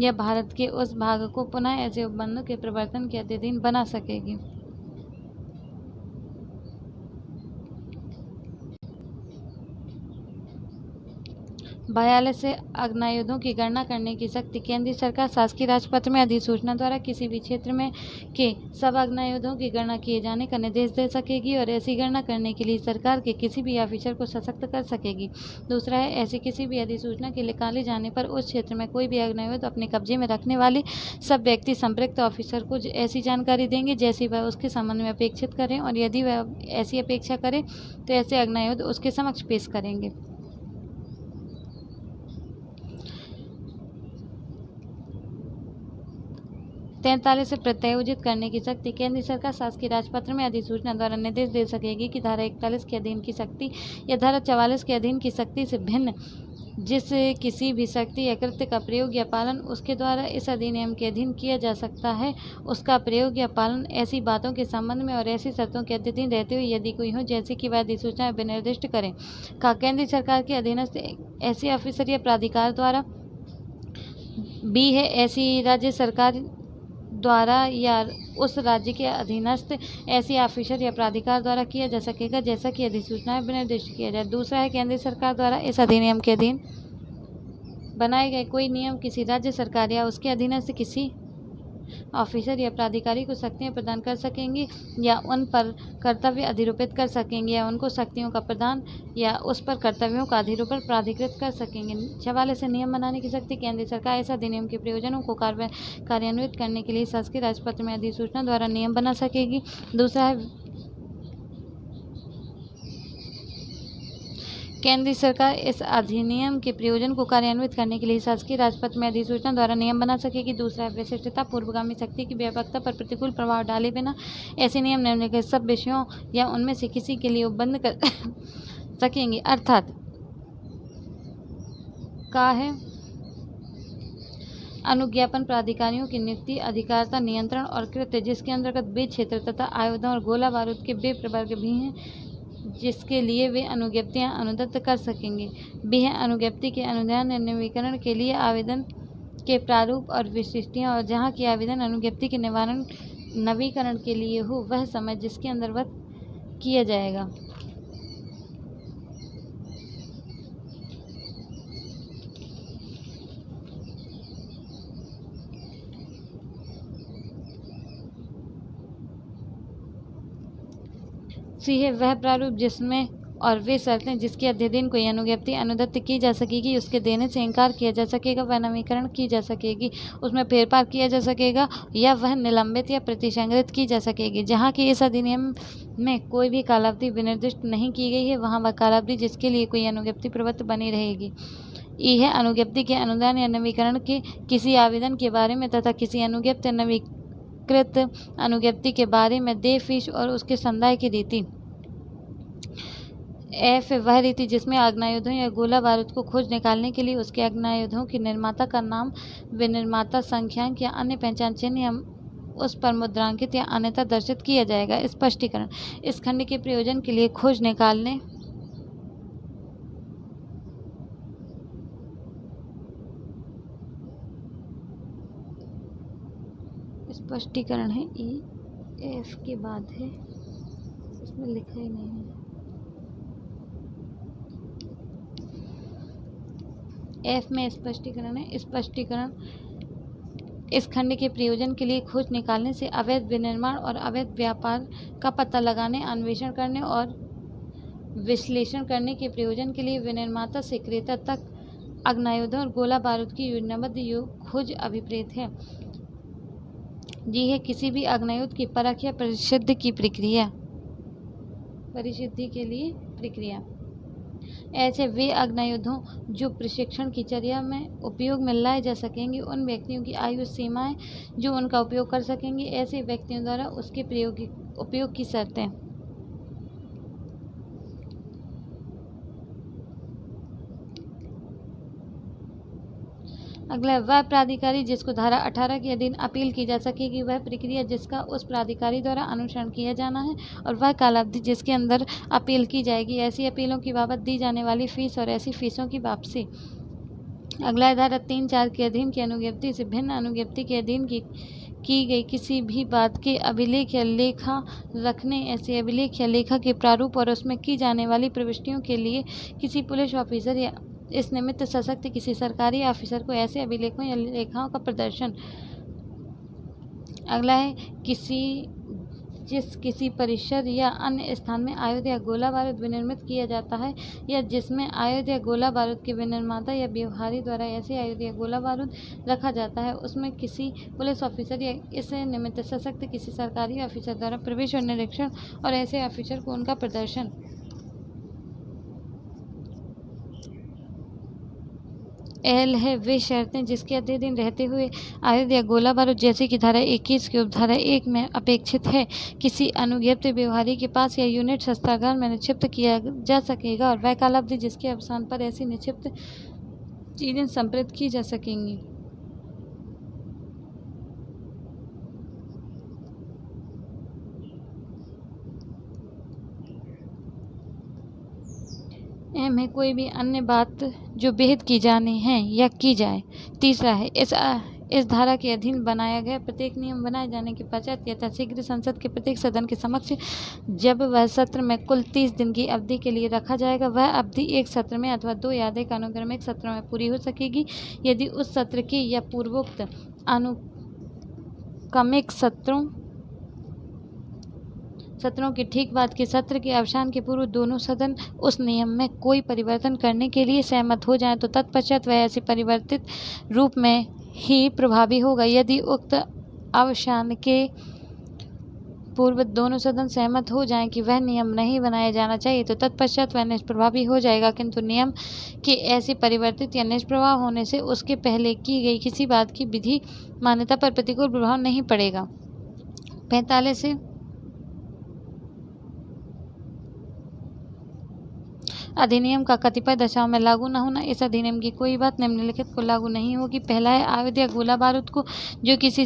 या भारत के उस भाग को पुनः ऐसे उपबंधों के प्रवर्तन के अधीन बना सकेगी। बयालीस से अग्नायुधों की गणना करने की शक्ति। केंद्रीय सरकार शासकीय राजपत्र में अधिसूचना द्वारा किसी भी क्षेत्र में के सब अग्नायुधों की गणना किए जाने का निर्देश दे सकेगी और ऐसी गणना करने के लिए सरकार के किसी भी ऑफिसर को सशक्त कर सकेगी। दूसरा है ऐसी किसी भी अधिसूचना के निकाले जाने पर उस क्षेत्र में कोई भी अग्नायुध अपने कब्जे में रखने वाले सब व्यक्ति संपृक्त ऑफिसर को ऐसी जानकारी देंगे जैसी वह उसके संबंध में अपेक्षित करें और यदि वह ऐसी अपेक्षा करे तो ऐसे अग्नायुध उसके समक्ष पेश करेंगे। 43 से प्रत्यायोजित करने की शक्ति। केंद्र सरकार शासकीय राजपत्र में अधिसूचना द्वारा निर्देश दे सकेगी कि धारा 41 के अधीन की शक्ति या धारा 44 के अधीन की शक्ति से भिन्न जिस किसी भी शक्ति या कृत्य का प्रयोग या पालन उसके द्वारा इस अधिनियम के अधीन किया जा सकता है, उसका प्रयोग या पालन ऐसी बातों के संबंध में और ऐसी शर्तों के अधीन रहते हुए यदि कोई हो जैसे कि वह अधिसूचना विनिर्दिष्ट करें। का केंद्र सरकार के अधीनस्थ ऐसे ऑफिसर या प्राधिकार द्वारा बी है ऐसी राज्य सरकार द्वारा या उस राज्य के अधीनस्थ ऐसी ऑफिसर या प्राधिकार द्वारा किया जा सकेगा जैसा कि अधिसूचना में निर्दिष्ट किया जाए। दूसरा है केंद्र सरकार द्वारा इस अधिनियम के अधीन बनाए गए कोई नियम किसी राज्य सरकार या उसके अधीनस्थ किसी ऑफिसर या प्राधिकारी को शक्तियाँ प्रदान कर सकेंगे या उन पर कर्तव्य अधिरूपित कर सकेंगे या उनको शक्तियों का प्रदान या उस पर कर्तव्यों का अधिरूपण प्राधिकृत कर सकेंगे। 44 से नियम बनाने की शक्ति। केंद्र सरकार इस अधिनियम के प्रयोजनों को कार्यान्वित करने के लिए शासकीय राजपत्र में अधिसूचना द्वारा नियम बना सकेगी। दूसरा है केंद्र सरकार इस अधिनियम के प्रयोजन को कार्यान्वित करने के लिए शासकीय राजपत्र में अधिसूचना द्वारा नियम बना सकेगी। दूसरा है विशिष्टता। पूर्वगामी शक्ति की व्यापकता पर प्रतिकूल प्रभाव डाले बिना ऐसे नियम निम्नलिखित सब विषयों या उनमें से किसी के लिए उपबंध कर सकेंगे। अर्थात का है अनुज्ञापन प्राधिकारियों की नियुक्ति, अधिकारता, नियंत्रण और कृत्य जिसके अंतर्गत वे क्षेत्र तथा आयुधों और गोला बारूद के वे प्रवर्ग भी हैं जिसके लिए वे अनुज्ञप्तियां अनुदत्त कर सकेंगे। बी है अनुज्ञप्ति के अनुदान या नवीकरण के लिए आवेदन के प्रारूप और विशिष्टियां और जहां की आवेदन अनुज्ञप्ति के नवीकरण के लिए हो वह समय जिसके अंदर वह किया जाएगा। सी है वह प्रारूप जिसमें और वे शर्तें जिसके अध्ययन कोई अनुज्ञप्ति अनुदत्त की जा सकेगी, उसके देने से इनकार किया जा सकेगा, वह नवीकरण की जा सकेगी, उसमें फेरफार किया जा सकेगा या वह निलंबित या प्रतिसंग्रहित की जा सकेगी। जहाँ की इस अधिनियम में कोई भी कालावधि विनिर्दिष्ट नहीं की गई है वहाँ वह कालावधि जिसके लिए कोई अनुज्ञप्ति प्रवृत्त बनी रहेगी। ई है अनुज्ञप्ति के अनुदान या नवीकरण के किसी आवेदन के बारे में तथा किसी अनुज्ञप्त नवीकृत अनुज्ञप्ति के बारे में देय फीस और उसके संदाय की रीति। एफ वह रीति जिसमें आग्नेयायुधों या गोला बारूद को खोज निकालने के लिए उसके आग्नेयायुधों के निर्माता का नाम, विनिर्माता संख्यांक या अन्य पहचान चिन्ह या उस पर मुद्रांकित या अन्यथा दर्शित किया जाएगा। स्पष्टीकरण। इस खंड के प्रयोजन के लिए खोज निकालने स्पष्टीकरण है ई एफ के बाद है, इसमें लिखा ही नहीं है। एफ में स्पष्टीकरण है। स्पष्टीकरण इस खंड के प्रयोजन के लिए खोज निकालने से अवैध विनिर्माण और अवैध व्यापार का पता लगाने, अन्वेषण करने और विश्लेषण करने के प्रयोजन के लिए विनिर्माता से क्रेता तक आग्नेयायुधों और गोला बारूद की योजनाबद्ध खोज अभिप्रेत है। जी है किसी भी आग्नेयायुध की परख या परिसिद्धि के लिए प्रक्रिया। ऐसे वे आग्नेयायुधों जो प्रशिक्षण की चर्या में उपयोग में लाए जा सकेंगे, उन व्यक्तियों की आयु सीमाएं जो उनका उपयोग कर सकेंगे, ऐसे व्यक्तियों द्वारा उसके उपयोग की शर्तें। अगला वह प्राधिकारी जिसको धारा 18 के अधीन अपील की जा सकेगी, वह प्रक्रिया जिसका उस प्राधिकारी द्वारा अनुसरण किया जाना है और वह कालावधि जिसके अंदर अपील की जाएगी, ऐसी अपीलों की बाबत दी जाने वाली फीस और ऐसी फीसों की वापसी। अगला धारा 3-4 के अधीन की अनुज्ञप्ति से भिन्न अनुज्ञप्ति के अधीन की गई किसी भी बात के अभिलेख या लेखा रखने, ऐसे अभिलेख या लेखा के प्रारूप और उसमें की जाने वाली प्रविष्टियों के लिए किसी पुलिस ऑफिसर या इस निमित्त सशक्त किसी सरकारी ऑफिसर को ऐसे अभिलेखों या लेखाओं का प्रदर्शन। अगला है किसी परिसर या अन्य स्थान में आयुध या गोला बारूद विनिर्मित किया जाता है या जिसमें आयुध या गोला बारूद के विनिर्माता या व्यवहारी द्वारा ऐसे आयुध या गोला बारूद रखा जाता है, उसमें किसी पुलिस ऑफिसर या इस निमित्त सशक्त किसी सरकारी ऑफिसर द्वारा प्रवेश और निरीक्षण और ऐसे ऑफिसर को उनका प्रदर्शन। एल है वे शर्तें जिसके अधीन रहते हुए आयुध या गोला बारूद जैसे कि धारा 21 की उपधारा 1 में अपेक्षित है किसी अनुज्ञप्त व्यवहारी के पास या यूनिट शस्त्रागार में निक्षिप्त किया जा सकेगा, और वह कालावधि जिसके अवसान पर ऐसी निक्षिप्त चीजें संप्रेरित की जा सकेंगी। एम है कोई भी अन्य बात जो विहित की जानी है या की जाए। तीसरा है इस धारा के अधीन बनाया गया प्रत्येक नियम बनाए जाने के पश्चात यथाशीघ्र संसद के प्रत्येक सदन के समक्ष जब वह सत्र में कुल 30 दिन की अवधि के लिए रखा जाएगा, वह अवधि एक सत्र में अथवा 2 या अधिक अनुक्रमिक सत्रों में पूरी हो सकेगी यदि उस सत्र की या पूर्वोक्त अनुक्रमिक सत्रों के ठीक बाद के सत्र के अवसान के पूर्व दोनों सदन उस नियम में कोई परिवर्तन करने के लिए सहमत हो जाएं तो तत्पश्चात वह ऐसे परिवर्तित रूप में ही प्रभावी होगा। यदि उक्त अवसान के पूर्व दोनों सदन सहमत हो जाएं कि वह नियम नहीं बनाया जाना चाहिए तो तत्पश्चात वह निष्प्रभावी हो जाएगा, किंतु नियम के ऐसे परिवर्तित या निष्प्रभाव होने से उसके पहले की गई किसी बात की विधि मान्यता पर प्रतिकूल प्रभाव नहीं पड़ेगा। 45 अधिनियम का कतिपय दशाओं में लागू न होना। इस अधिनियम की कोई बात निम्नलिखित को लागू नहीं होगी। पहला है आयुध या गोला बारूद को जो किसी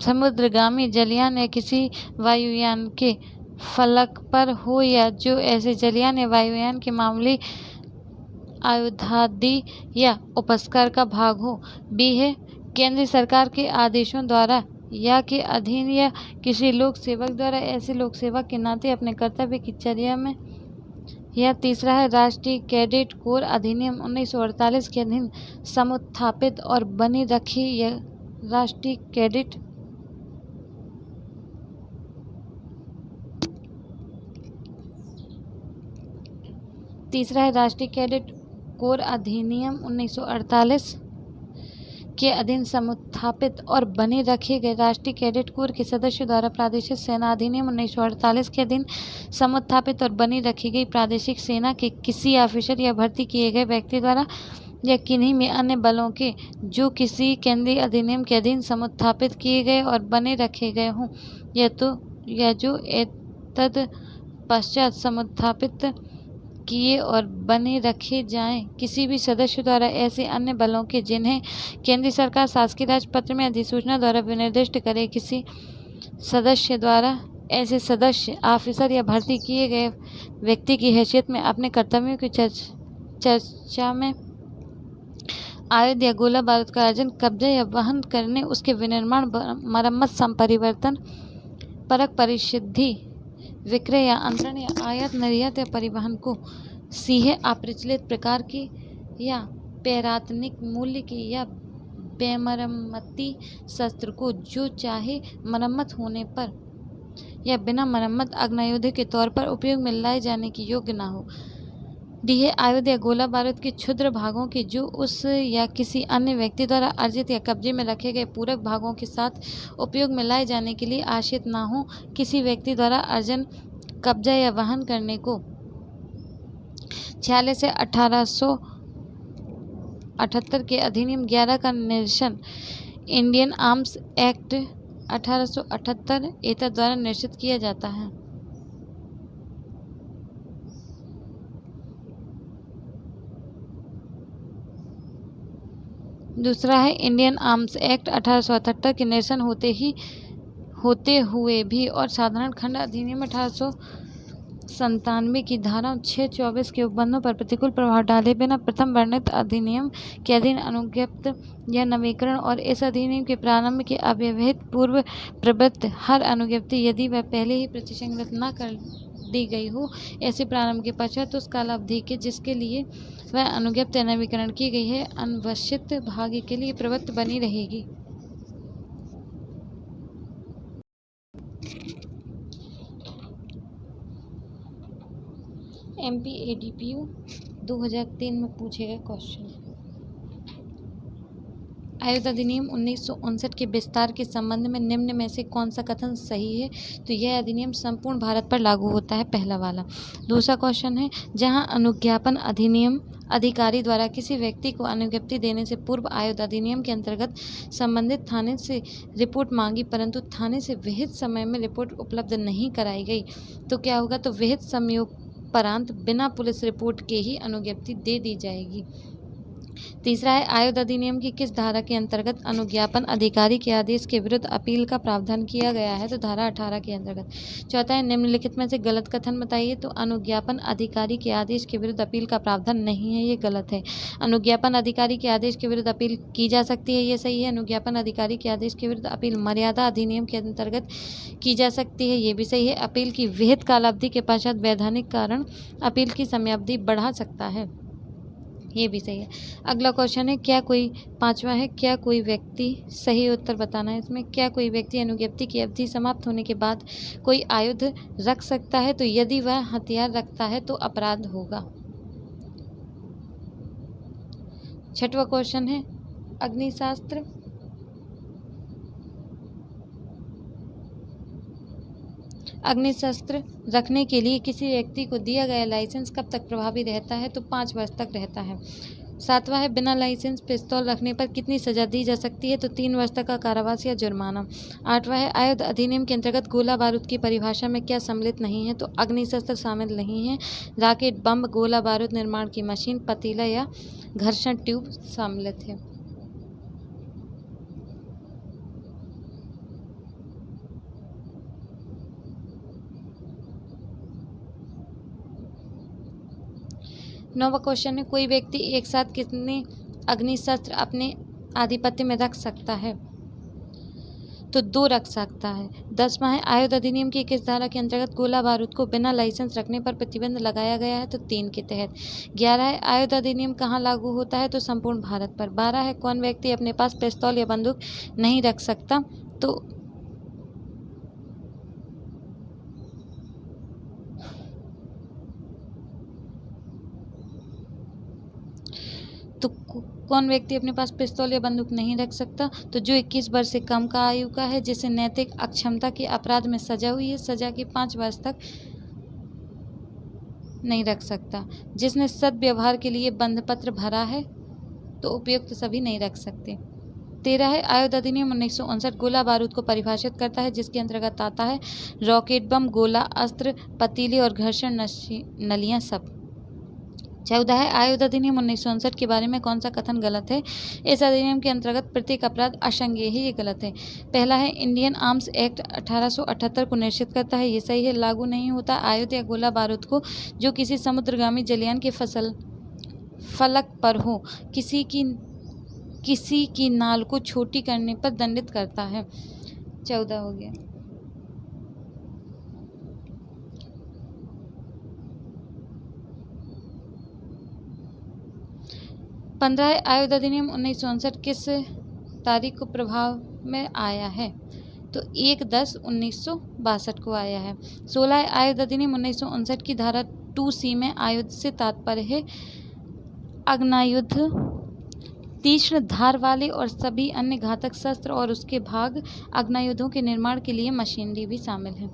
समुद्रगामी जलयान या किसी वायुयान के फलक पर हो या जो ऐसे जलयान या वायुयान के मामूली आयुधादि या उपस्कर का भाग हो। बी है केंद्र सरकार के आदेशों द्वारा या के अधीन या किसी लोक सेवक द्वारा ऐसे लोक सेवक के नाते अपने कर्तव्य की चर्या में। यह तीसरा है राष्ट्रीय कैडेट कोर अधिनियम 1948 के अधीन समुत्थापित और बनी रखी यह राष्ट्रीय कैडेट कोर अधिनियम 1948 के अधीन समुत्थापित और बने रखे गए राष्ट्रीय कैडेट कोर के सदस्यों द्वारा प्रादेशिक सेना अधिनियम 1948 के अधीन समुत्थापित और बनी रखी गई प्रादेशिक सेना के किसी ऑफिसर या भर्ती किए गए व्यक्ति द्वारा या किन्हीं में अन्य बलों के जो किसी केंद्रीय अधिनियम के अधीन समुत्थापित किए गए और बने रखे गए हों या जो तद पश्चात समुत्थापित किए और बने रखे जाएं किसी भी सदस्य द्वारा ऐसे अन्य बलों के जिन्हें केंद्रीय सरकार शासकीय राजपत्र में अधिसूचना द्वारा विनिर्दिष्ट करे किसी सदस्य द्वारा ऐसे सदस्य ऑफिसर या भर्ती किए गए व्यक्ति की हैसियत में अपने कर्तव्यों की चर्चा में आयुध या गोला बारूद का अर्जन कब्जा या वहन करने उसके विनिर्माण मरम्मत संपरिवर्तन परक परिसिद्धि विक्रय या अंतरण या आयात निर्यात या परिवहन को सीहे अप्रचलित प्रकार की या पैरातनिक मूल्य की या बेमरम्मती शस्त्र को जो चाहे मरम्मत होने पर या बिना मरम्मत अग्नायुध के तौर पर उपयोग में लाए जाने की योग्य न हो। डी है आयुध या गोला बारूद के क्षुद्र भागों के जो उस या किसी अन्य व्यक्ति द्वारा अर्जित या कब्जे में रखे गए पूरक भागों के साथ उपयोग में लाए जाने के लिए आश्रित ना हो। किसी व्यक्ति द्वारा अर्जन कब्जा या वहन करने को 46 से 1878 के अधिनियम 11 का निरसन इंडियन आर्म्स एक्ट 1878 एतद द्वारा निश्चित किया जाता है। दूसरा है इंडियन आर्म्स एक्ट 1878 के निरसन होते हुए भी और साधारण खंड अधिनियम 1897 की धारा 624 के उपबंधों पर प्रतिकूल प्रभाव डाले बिना प्रथम वर्णित अधिनियम के अधीन अनुज्ञप्त या नवीकरण और इस अधिनियम के प्रारंभ के अव्यवहित पूर्व प्रवृत्त हर अनुज्ञप्ति यदि वह पहले ही प्रतिसंगत न कर दी गई हो ऐसे प्रारंभ के पश्चात उस कालावधि के जिसके लिए वह अनुज्ञप्त या नवीकरण की गई है अनवशित भाग्य के लिए प्रवृत्त बनी रहेगी। MPADPU 2003 में पूछे गए क्वेश्चन। आयुध अधिनियम 1959 के विस्तार के संबंध में निम्न में से कौन सा कथन सही है? तो यह अधिनियम संपूर्ण भारत पर लागू होता है, पहला वाला। दूसरा क्वेश्चन है जहां अनुज्ञापन अधिनियम अधिकारी द्वारा किसी व्यक्ति को अनुज्ञप्ति देने से पूर्व आयुध अधिनियम के अंतर्गत संबंधित थाने से रिपोर्ट मांगी परंतु थाने से विहित समय में रिपोर्ट उपलब्ध नहीं कराई गई तो क्या होगा? तो विहित समयोपरांत बिना पुलिस रिपोर्ट के ही अनुज्ञप्ति दे दी जाएगी। तीसरा है, आयुध अधिनियम की किस धारा के अंतर्गत अनुज्ञापन अधिकारी के आदेश के विरुद्ध अपील का प्रावधान किया गया है? तो धारा 18 के अंतर्गत। चौथा है, निम्नलिखित में से गलत कथन बताइए। तो अनुज्ञापन अधिकारी के आदेश के विरुद्ध अपील का प्रावधान नहीं है, ये गलत है। अनुज्ञापन अधिकारी के आदेश के विरुद्ध अपील की जा सकती है, ये सही है। अनुज्ञापन अधिकारी के आदेश के विरुद्ध अपील मर्यादा अधिनियम के अंतर्गत की जा सकती है, ये भी सही है। अपील की विहित कालावधि के पश्चात वैधानिक कारण अपील की समयावधि बढ़ा सकता है, ये भी सही है। अगला क्वेश्चन है, क्या कोई पांचवा है, क्या कोई व्यक्ति, सही उत्तर बताना है इसमें, क्या कोई व्यक्ति अनुज्ञप्ति की अवधि समाप्त होने के बाद कोई आयुध रख सकता है? तो यदि वह हथियार रखता है तो अपराध होगा। छठवां क्वेश्चन है, अग्निशस्त्र रखने के लिए किसी व्यक्ति को दिया गया लाइसेंस कब तक प्रभावी रहता है? तो 5 वर्ष तक रहता है। सातवां है, बिना लाइसेंस पिस्तौल रखने पर कितनी सजा दी जा सकती है? तो 3 वर्ष तक का कारावास या जुर्माना। आठवां है, आयुध अधिनियम के अंतर्गत गोला बारूद की परिभाषा में क्या सम्मिलित नहीं है? तो अग्निशस्त्र शामिल नहीं है। रॉकेट, बम, गोला बारूद निर्माण की मशीन, पतीला या घर्षण ट्यूब सम्मिलित है। नौवां क्वेश्चन है, कोई व्यक्ति एक साथ कितने अग्निशस्त्र अपने आधिपत्य में रख सकता है? तो 2 रख सकता है। 10वां है, आयुध अधिनियम की किस धारा के अंतर्गत गोला बारूद को बिना लाइसेंस रखने पर प्रतिबंध लगाया गया है? तो 3 के तहत। 11 है, आयुध अधिनियम कहाँ लागू होता है? तो संपूर्ण भारत पर। 12 है, कौन व्यक्ति अपने पास पिस्तौल या बंदूक नहीं रख सकता? तो कौन व्यक्ति अपने पास पिस्तौल या बंदूक नहीं रख सकता? तो जो 21 वर्ष से कम का आयु का है, जिसे नैतिक अक्षमता के अपराध में सजा हुई है, सजा के 5 वर्ष तक नहीं रख सकता। जिसने सद्व्यवहार के लिए बंधपत्र भरा है, तो उपयुक्त सभी नहीं रख सकते। 13 है, आयुध अधिनियम 1959 गोला बारूद को परिभाषित करता है, जिसके अंतर्गत आता है रॉकेट, बम, गोला, अस्त्र, पतीले और घर्षण नलियां सब। 14 है, आयुध अधिनियम 1959 के बारे में कौन सा कथन गलत है? इस अधिनियम के अंतर्गत प्रत्येक अपराध असंज्ञेय है, ये गलत है। पहला है, इंडियन आर्म्स एक्ट 1878 को निश्चित करता है, ये सही है। लागू नहीं होता आयुध या गोला बारूद को जो किसी समुद्रगामी जलयान के फलक पर हो, किसी की नाल को छोटी करने पर दंडित करता है। 14 हो गया। 15 है, आयुध अधिनियम 1959 किस तारीख को प्रभाव में आया है? तो 1/10/1962 को आया है। 16 है, आयुध अधिनियम 1959 की धारा 2C में आयुध से तात्पर्य है अग्नायुध, तीक्ष्ण धार वाले और सभी अन्य घातक शस्त्र और उसके भाग। अग्नायुधों के निर्माण के लिए मशीनरी भी शामिल है।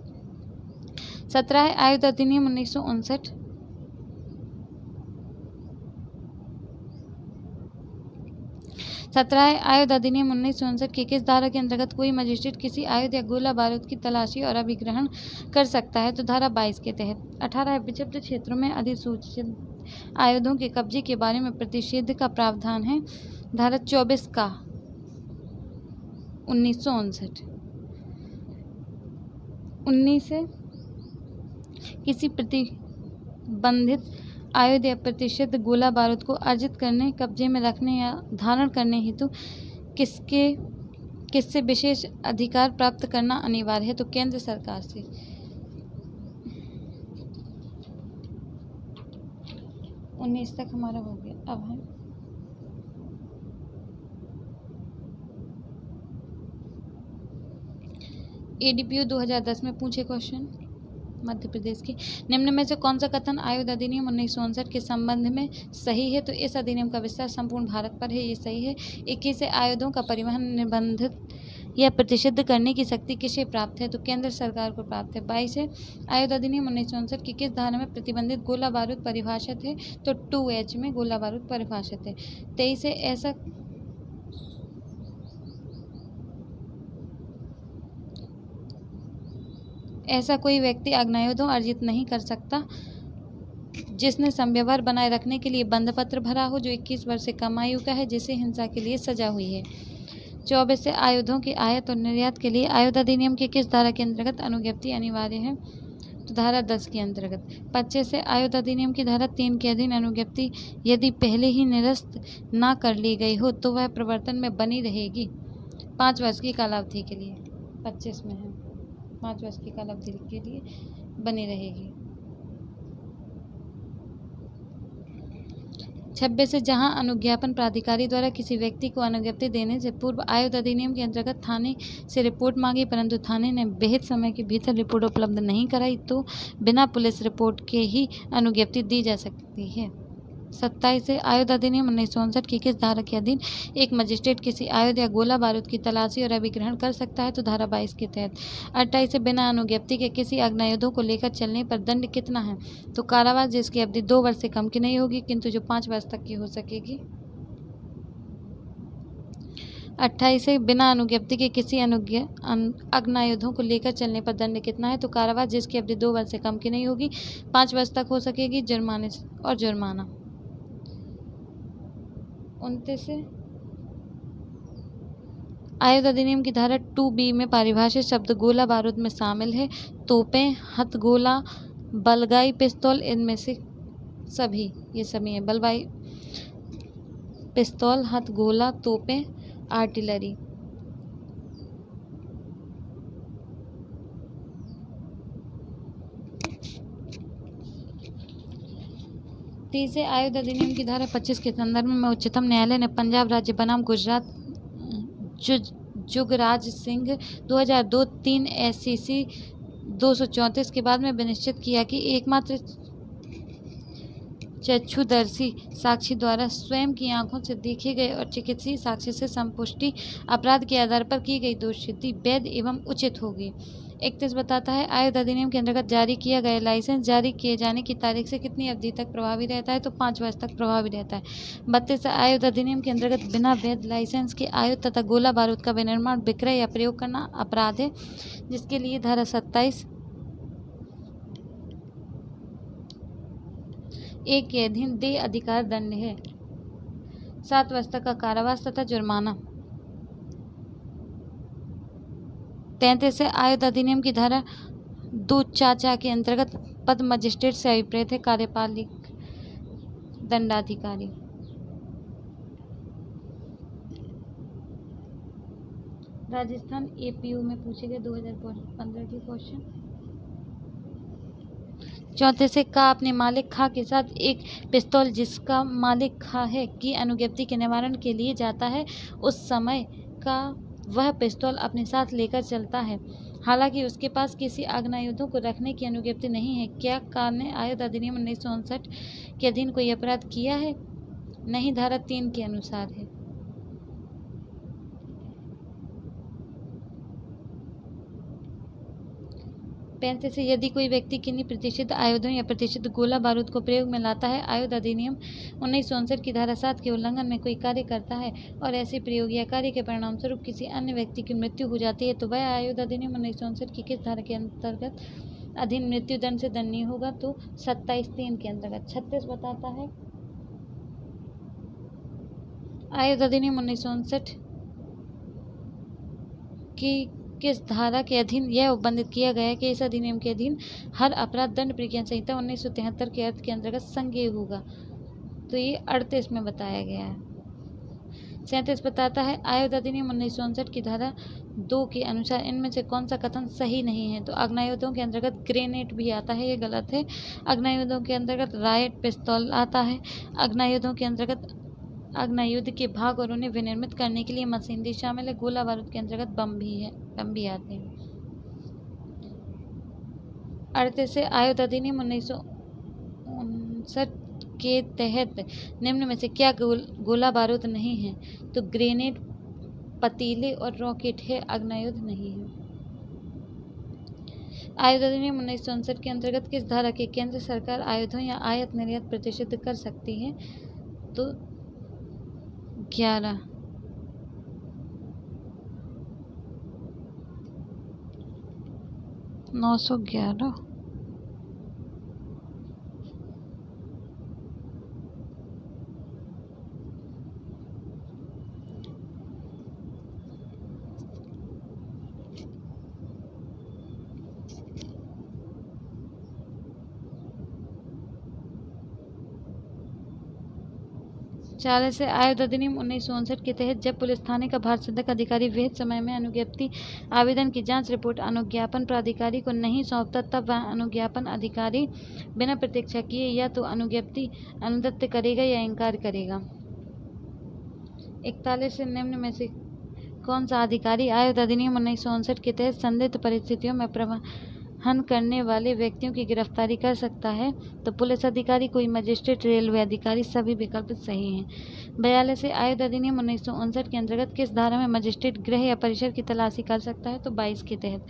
17 है, आयुध अधिनियम 1959 17 है, आयुध अधिनियम 1959 की किस धारा के अंतर्गत कोई मजिस्ट्रेट किसी आयुध या गोला बारूद की तलाशी और अभिग्रहण कर सकता है? तो धारा 22 के तहत। 18 है, विक्षिप्त क्षेत्रों में अधिसूचित आयुधों के कब्जे के बारे में प्रतिषेध का प्रावधान है। धारा 24 का 1959। 19 से किसी प्रतिबंधित आयुध या प्रतिषिद्ध गोला बारूद को अर्जित करने, कब्जे में रखने या धारण करने हेतु किससे विशेष अधिकार प्राप्त करना अनिवार्य है? तो केंद्र सरकार से। 19 तक हमारा हो गया। अब है ADPO 2010 में पूछे क्वेश्चन मध्य प्रदेश की, निम्न में से कौन सा कथन आयुध अधिनियम 1959 के संबंध में सही है? तो इस अधिनियम का विस्तार संपूर्ण भारत पर है, ये सही है। 21 से आयुधों का परिवहन यह प्रतिषिद्ध करने की शक्ति किसे प्राप्त है? तो केंद्र सरकार को प्राप्त है। 22 है, आयुध अधिनियम 1964 की किस धारा में प्रतिबंधित गोला बारूद परिभाषित है? तो 2H में गोला बारूद परिभाषित है। 23 है, ऐसा कोई व्यक्ति आग्नेयोद्योग अर्जित नहीं कर सकता जिसने समव्यवहार बनाए रखने के लिए बंध पत्र भरा हो, जो 21 वर्ष से कम आयु का है, जिसे हिंसा के लिए सजा हुई है। 24 से आयुधों के आयात और निर्यात के लिए आयुध अधिनियम की किस धारा के अंतर्गत अनुज्ञप्ति अनिवार्य है? तो धारा 10 के अंतर्गत। 25 से आयुध अधिनियम की धारा 3 के अधीन अनुज्ञप्ति यदि पहले ही निरस्त न कर ली गई हो तो वह प्रवर्तन में बनी रहेगी 5 वर्ष की कालावधि के लिए। 25 में है 5 वर्ष की कालावधि के लिए बनी रहेगी। 26 से जहां अनुज्ञापन प्राधिकारी द्वारा किसी व्यक्ति को अनुज्ञप्ति देने से पूर्व आयुध अधिनियम के अंतर्गत थाने से रिपोर्ट मांगी परंतु थाने ने विहित समय के भीतर रिपोर्ट उपलब्ध नहीं कराई तो बिना पुलिस रिपोर्ट के ही अनुज्ञप्ति दी जा सकती है। 27 से आयुध अधिनियम 1964 की किस धारा के अधीन एक मजिस्ट्रेट किसी आयुध या गोला बारूद की तलाशी और अभिग्रहण कर सकता है? तो धारा 22 के तहत। 28 से बिना अनुज्ञप्ति के किसी आग्नेयोद्योग को लेकर चलने पर दंड कितना है? तो कारावास जिसकी अवधि 2 वर्ष से कम की नहीं होगी किंतु जो 5 वर्ष तक की हो सकेगी। 28 से बिना अनुज्ञप्ति के किसी आग्नेयोद्योग को लेकर चलने पर दंड कितना है? तो कारावास जिसकी अवधि 2 वर्ष से कम की नहीं होगी 5 वर्ष तक हो सकेगी, जुर्माना। 29 से आयुध अधिनियम की धारा 2B में परिभाषित शब्द गोला बारूद में शामिल है तोपें, हथगोला, बलगाई पिस्तौल, इनमें से सभी ये सभी हैं। बलगाई पिस्तौल, हथगोला, तोपें, आर्टिलरी। तीसरे आयुध अधिनियम की धारा 25 के संदर्भ में उच्चतम न्यायालय ने पंजाब राज्य बनाम गुजरात जुगराज सिंह 2002-3 SCC 234 के बाद में विनिश्चित किया कि एकमात्र चक्षुदर्शी साक्षी द्वारा स्वयं की आंखों से देखे गए और चिकित्सीय साक्ष्य से संपुष्टि अपराध के आधार पर की गई दोषसिद्धि वैध एवं उचित होगी। 31 बताता है आयुध अधिनियम के अंतर्गत जारी किया गया लाइसेंस जारी किए जाने की तारीख से कितनी अवधि तक प्रभावी रहता है? तो 5 वर्ष तक प्रभावी रहता है। 32 आयुध अधिनियम के अंतर्गत बिना वैध लाइसेंस के आयुध तथा गोला बारूद का विनिर्माण, विक्रय या प्रयोग करना अपराध है, जिसके लिए धारा 27 एक के अधीन देय अधिकार दंड है 7 वर्ष तक का कारावास तथा जुर्माना। 33 से आयुध अधिनियम की धारा 2 के अंतर्गत पद मजिस्ट्रेट से अभिप्रेत है कार्यपालिक दंडाधिकारी। राजस्थान APU में पूछे गए 2015 के क्वेश्चन। 34 से का अपने मालिक खा के साथ एक पिस्तौल जिसका मालिक खा है की अनुज्ञप्ति के निवारण के लिए जाता है उस समय का वह पिस्तौल अपने साथ लेकर चलता है हालांकि उसके पास किसी आग्नेयोद्योग को रखने की अनुज्ञप्ति नहीं है। क्या कार ने आयुध अधिनियम 1959 के अधीन कोई अपराध किया है? नहीं, धारा 3 के अनुसार है। पैंतीस से यदि कोई व्यक्ति किन्हीं प्रतिष्ठित आयुधों या प्रतिष्ठित गोला बारूद को प्रयोग में लाता है, आयुध अधिनियम 1959 की धारा 7 के उल्लंघन में कोई कार्य करता है और ऐसे प्रयोग या कार्य के परिणाम स्वरूप किसी अन्य व्यक्ति की मृत्यु हो जाती है तो वह आयुध अधिनियम 1959 की किस धारा के अंतर्गत अधीन मृत्यु दंड से दंडनीय होगा? तो 27(3) के अंतर्गत। 36 बताता है आयुध अधिनियम 1959 की किस धारा के अधीन यह उपबंधित किया गया है कि इस अधिनियम के अधीन हर अपराध दंड प्रक्रिया संहिता 1973 के अर्थ के अंतर्गत संज्ञेय होगा। तो ये 38 में बताया गया है। 37 बताता है आयुध अधिनियम 1959 की धारा 2 के अनुसार इनमें से कौन सा कथन सही नहीं है? तो आग्नेयोद्योग के अंतर्गत ग्रेनेड भी आता है, ये गलत है। आग्नेयोद्योग के अंतर्गत रायट पिस्तौल आता है। आग्नेयोद्योग के अंतर्गत आग्नेयुद्ध के भाग और उन्हें विनिर्मित करने के लिए मशीनरी शामिल है। गोला बारूद के अंतर्गत बम भी आते हैं। 38 से आयुध अधिनियम 1959 के तहत निम्न में से क्या गोला बारूद नहीं है? तो ग्रेनेड, पतीले और रॉकेट है, आग्नेयुद्ध नहीं है। आयुध अधिनियम 1959 के अंतर्गत किस धारा के केंद्र सरकार आयुधों या आयात निर्यात प्रतिषिद्ध कर सकती है? तो 11। 911। चालीस से आयुध अधिनियम 1959 के तहत जब पुलिस थाने का भारत संदक अधिकारी विहित समय में अनुज्ञप्ति आवेदन की जांच रिपोर्ट अनुज्ञापन प्राधिकारी को नहीं सौंपता, तब वह अनुज्ञापन अधिकारी बिना प्रतीक्षा किए या तो अनुज्ञप्ति अनुदत्त करेगा या इनकार करेगा। 41 से निम्न में से कौन सा अधिकारी आयुध अधिनियम 1959 के तहत संदिग्ध परिस्थितियों में प्रवहन करने वाले व्यक्तियों की गिरफ्तारी कर सकता है? तो पुलिस अधिकारी, कोई मजिस्ट्रेट, रेलवे अधिकारी। सभी विकल्प सही हैं। 42 से आयुध अधिनियम 1959 के अंतर्गत किस धारा में मजिस्ट्रेट गृह या परिसर की तलाशी कर सकता है? तो 22 के तहत।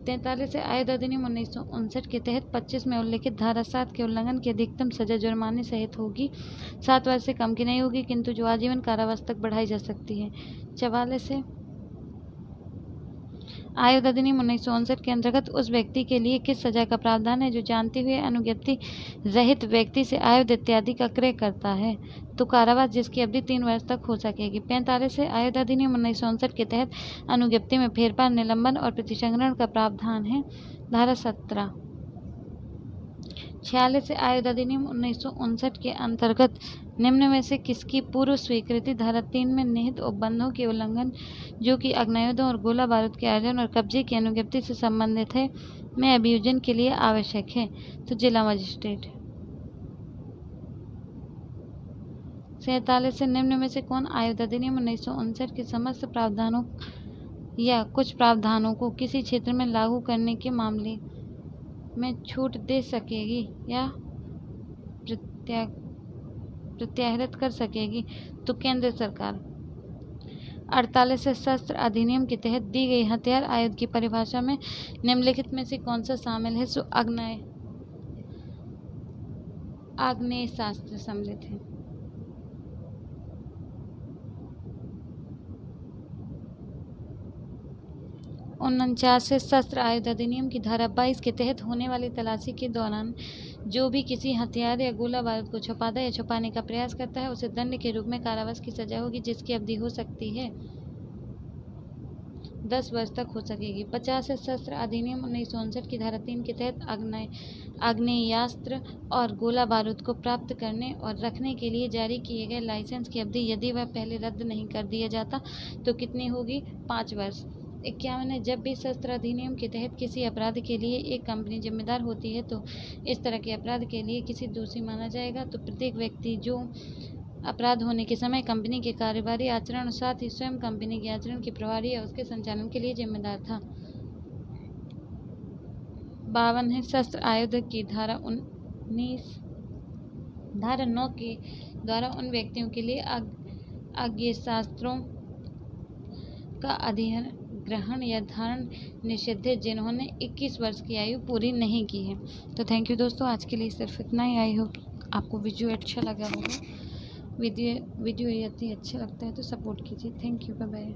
43 से आयुध अधिनियम 1959 के तहत 25 में उल्लिखित धारा 7 के उल्लंघन की अधिकतम सजा जुर्माने सहित होगी। 7 वर्ष से कम की नहीं होगी, किंतु जो आजीवन कारावास तक बढ़ाई जा सकती है। 44 से आयुध अधिनियम 1959 के अंतर्गत उस व्यक्ति के लिए किस सजा का प्रावधान है जो जानते हुए अनुज्ञप्ति रहित व्यक्ति से आयुध इत्यादि का क्रय करता है? तो कारावास, जिसकी अवधि 3 वर्ष तक हो सकेगी। 45 से आयुध अधिनियम 1959 के तहत अनुज्ञप्ति में फेरफार, निलंबन और प्रतिसंहरण का प्रावधान है। धारा 17। 46 से आयुध अधिनियम 1959 के अंतर्गत निम्न में से किसकी पूर्व स्वीकृति धारा 3 में निहित उपबंधों के उल्लंघन, जो कि आग्नेयोद्यों और गोला बारूद के आयोजन और कब्जे की अनुज्ञप्ति से संबंधित है, में अभियोजन के लिए आवश्यक है? तो जिला मजिस्ट्रेट। 47 से निम्न में से कौन आयुध अधिनियम 1959 के समस्त प्रावधानों या कुछ प्रावधानों को किसी क्षेत्र में लागू करने के मामले में छूट दे सकेगी या प्रत्याहृत कर सकेगी? तो केंद्र सरकार। 48 से शस्त्र अधिनियम के तहत दी गई हथियार आयुध की परिभाषा में निम्नलिखित में से कौन सा शामिल है? सो आग्नेयास्त्र सम्मिलित है। 49 से शस्त्र आयुध अधिनियम की धारा 22 के तहत होने वाली तलाशी के दौरान जो भी किसी हथियार या गोला बारूद को छुपाता या छुपाने का प्रयास करता है, उसे दंड के रूप में कारावास की सजा होगी, जिसकी अवधि हो सकती है 10 वर्ष तक हो सकेगी। 50 से शस्त्र अधिनियम 1959 की धारा 3 के तहत आग्नेयास्त्र और गोला बारूद को प्राप्त करने और रखने के लिए जारी किए गए लाइसेंस की अवधि यदि वह पहले रद्द नहीं कर दिया जाता तो कितनी होगी? 5 वर्ष। 51 है, जब भी शस्त्र अधिनियम के तहत किसी अपराध के लिए एक कंपनी जिम्मेदार होती है तो इस तरह के अपराध के लिए किसी दोषी माना जाएगा? तो प्रत्येक व्यक्ति जो अपराध होने के समय कंपनी के कारोबारी आचरण और साथ ही स्वयं कंपनी के आचरण के प्रभारी या उसके संचालन के लिए जिम्मेदार था। 52 है, शस्त्र आयुध की धारा 9 के द्वारा उन व्यक्तियों के लिए आग्नेयास्त्रों का अधिग्रहण या धारण निषिद्ध है जिन्होंने 21 वर्ष की आयु पूरी नहीं की है। तो थैंक यू दोस्तों, आज के लिए सिर्फ इतना ही। आई होप आपको वीडियो अच्छा लगा होगा। वीडियो यदि अच्छा लगता है तो सपोर्ट कीजिए। Thank you, bye bye.